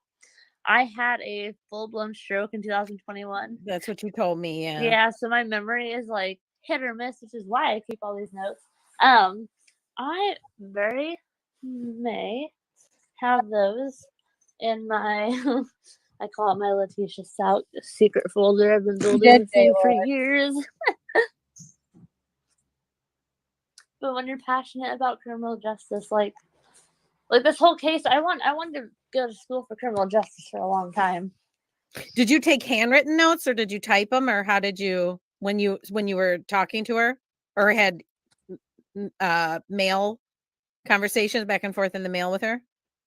I had a full-blown stroke in 2021. That's what you told me. Yeah. Yeah, so my memory is like hit or miss, which is why I keep all these notes. I very may have those in my I call it my Letecia Stauch secret folder. I've been building for years. But when you're passionate about criminal justice, like this whole case, I wanted to go to school for criminal justice for a long time. Did you take handwritten notes or did you type them, or how did you when you were talking to her, or had mail conversations back and forth in the mail with her?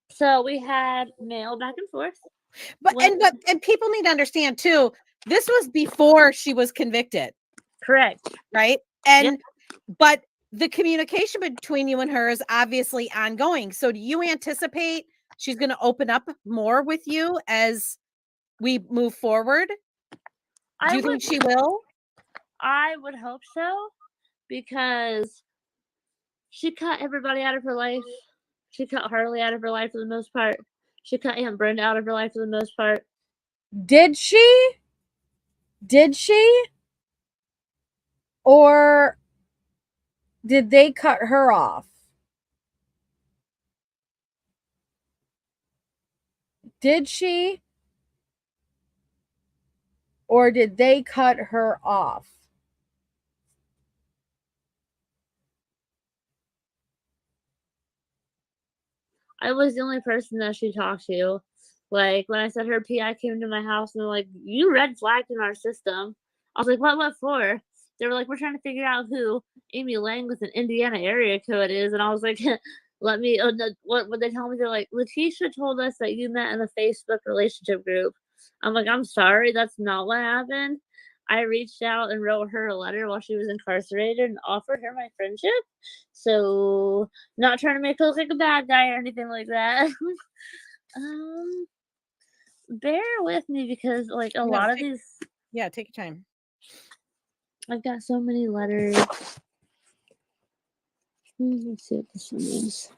So we had mail back and forth. But people need to understand too, this was before she was convicted. Correct. Right? And but the communication between you and her is obviously ongoing. So do you anticipate she's going to open up more with you as we move forward? Do you think she will? I would hope so, because she cut everybody out of her life. She cut Harley out of her life for the most part. She cut Aunt Brenda out of her life for the most part. Did she? Did she? Or did they cut her off? Did she? Or did they cut her off? I was the only person that she talked to. Like, when I said her PI came to my house and they're like, you red flagged in our system. I was like, what for? They were like, we're trying to figure out who Amy Lang with an Indiana area code is. And I was like, let me, what they tell me? They're like, Letecia told us that you met in a Facebook relationship group. I'm like, I'm sorry, that's not what happened. I reached out and wrote her a letter while she was incarcerated and offered her my friendship. So, not trying to make her look like a bad guy or anything like that. Bear with me because, like, a lot of these. Yeah, take your time. I've got so many letters. Let's see what this one is.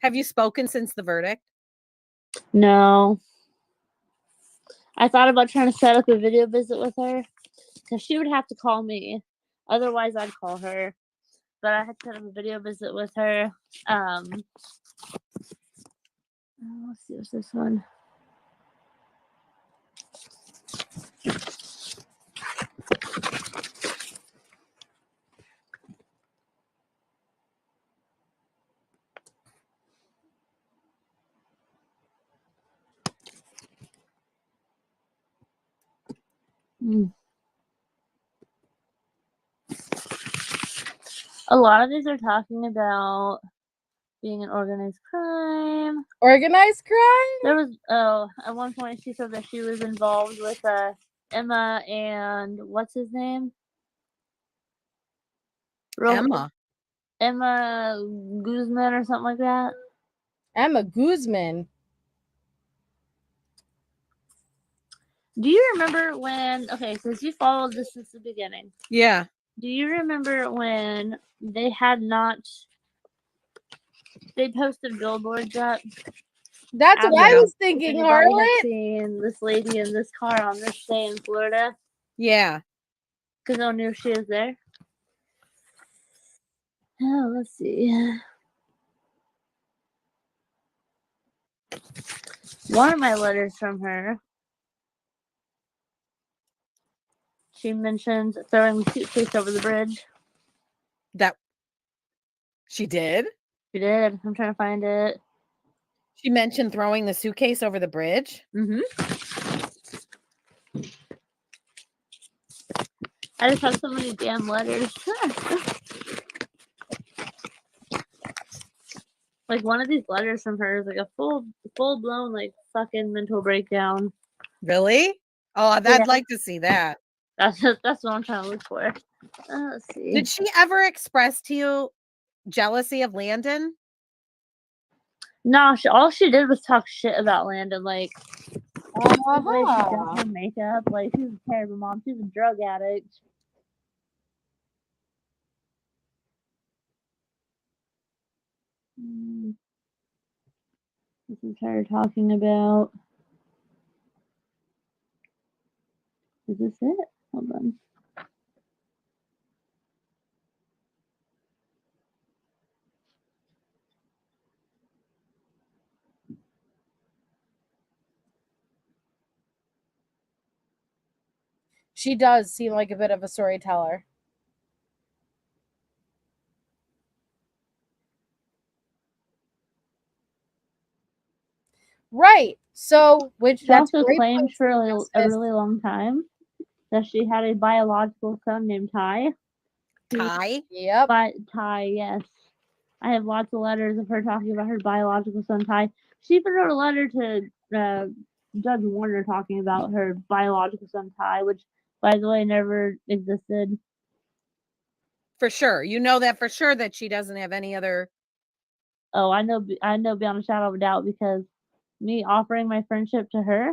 Have you spoken since the verdict? No. I thought about trying to set up a video visit with her because she would have to call me. Otherwise, I'd call her. But I had to set up a video visit with her. Let's see, what's this one? A lot of these are talking about being an organized crime. Organized crime? There was, at one point she said that she was involved with Emma and what's his name? Emma Guzman or something like that. Emma Guzman. Do you remember when, okay, since you followed this since the beginning. Yeah. Do you remember when they posted billboards up? That's what I was thinking, Harlan. Seeing this lady in this car on this day in Florida. Yeah. Because no one knew she was there. Oh, let's see. One of my letters from her, she mentions throwing the suitcase over the bridge. That she did? She did. I'm trying to find it. She mentioned throwing the suitcase over the bridge? Mm-hmm. I just have so many damn letters. Like, one of these letters from her is like a full blown like fucking mental breakdown. Really? Oh, I'd like to see that. That's what I'm trying to look for. Let's see. Did she ever express to you jealousy of Landon? No, all she did was talk shit about Landon. Like, the way she does her makeup. Like, she's a terrible mom. She's a drug addict. This is her talking about. Is this it? Hold on. She does seem like a bit of a storyteller. Right. So, which she that's also great claimed for a really long time that she had a biological son named Ty. Ty? Yep. Ty, yes. I have lots of letters of her talking about her biological son Ty. She even wrote a letter to Judge Warner talking about her biological son Ty, which, by the way, never existed. For sure. You know that for sure that she doesn't have any other. Oh, I know beyond a shadow of a doubt because me offering my friendship to her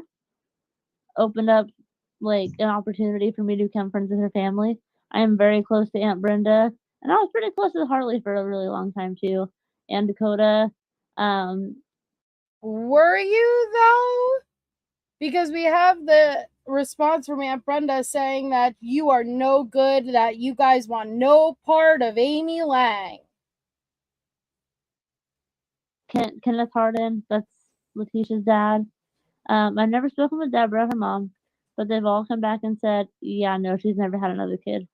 opened up like an opportunity for me to become friends with her family. I am very close to Aunt Brenda, and I was pretty close to Hartley for a really long time too, and Dakota. Were you though? Because we have the response from Aunt Brenda saying that you are no good, that you guys want no part of Amy Lang. Kenneth Harden, that's Leticia's dad. I've never spoken with Deborah, her mom, but they've all come back and said, yeah, no, she's never had another kid.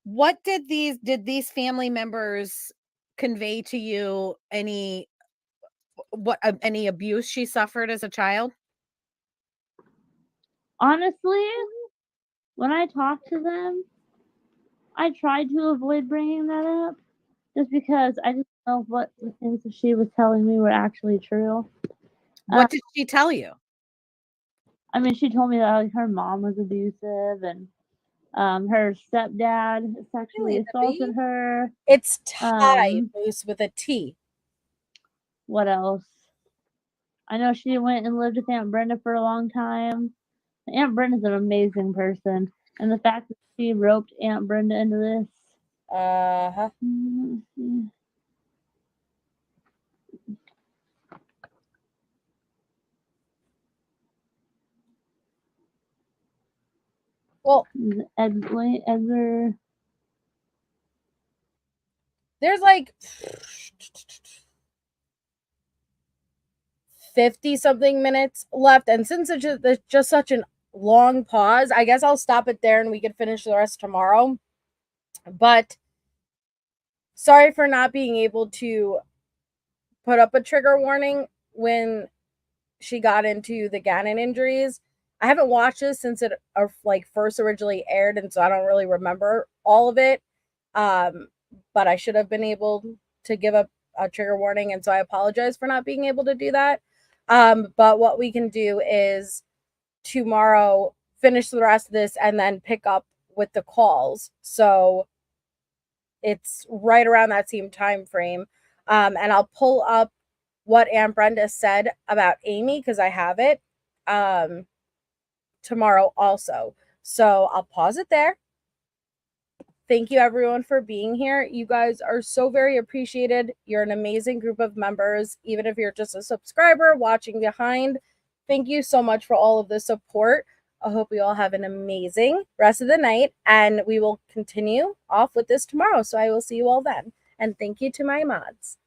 What did these family members convey to you? Any abuse she suffered as a child? Honestly, when I talked to them, I tried to avoid bringing that up just because I didn't know what the things that she was telling me were actually true. What did she tell you? I mean, she told me that like her mom was abusive and her stepdad sexually assaulted her. It's Ty, Moose, with a T. What else? I know she went and lived with Aunt Brenda for a long time. Aunt Brenda's an amazing person, and the fact that she roped Aunt Brenda into this. Uh-huh. Well, Edgar. There's like 50-something minutes left, and since it's just such a long pause, I guess I'll stop it there and we can finish the rest tomorrow. But sorry for not being able to put up a trigger warning when she got into the Gannon injuries. I haven't watched this since it first originally aired, and so I don't really remember all of it. But I should have been able to give up a trigger warning, and so I apologize for not being able to do that. But what we can do is tomorrow finish the rest of this and then pick up with the calls. So it's right around that same time frame. And I'll pull up what Aunt Brenda said about Amy because I have it tomorrow also. So I'll pause it there. Thank you everyone for being here. You guys are so very appreciated. You're an amazing group of members, even if you're just a subscriber watching behind. Thank you so much for all of the support. I hope you all have an amazing rest of the night, and we will continue off with this tomorrow. So I will see you all then. And thank you to my mods.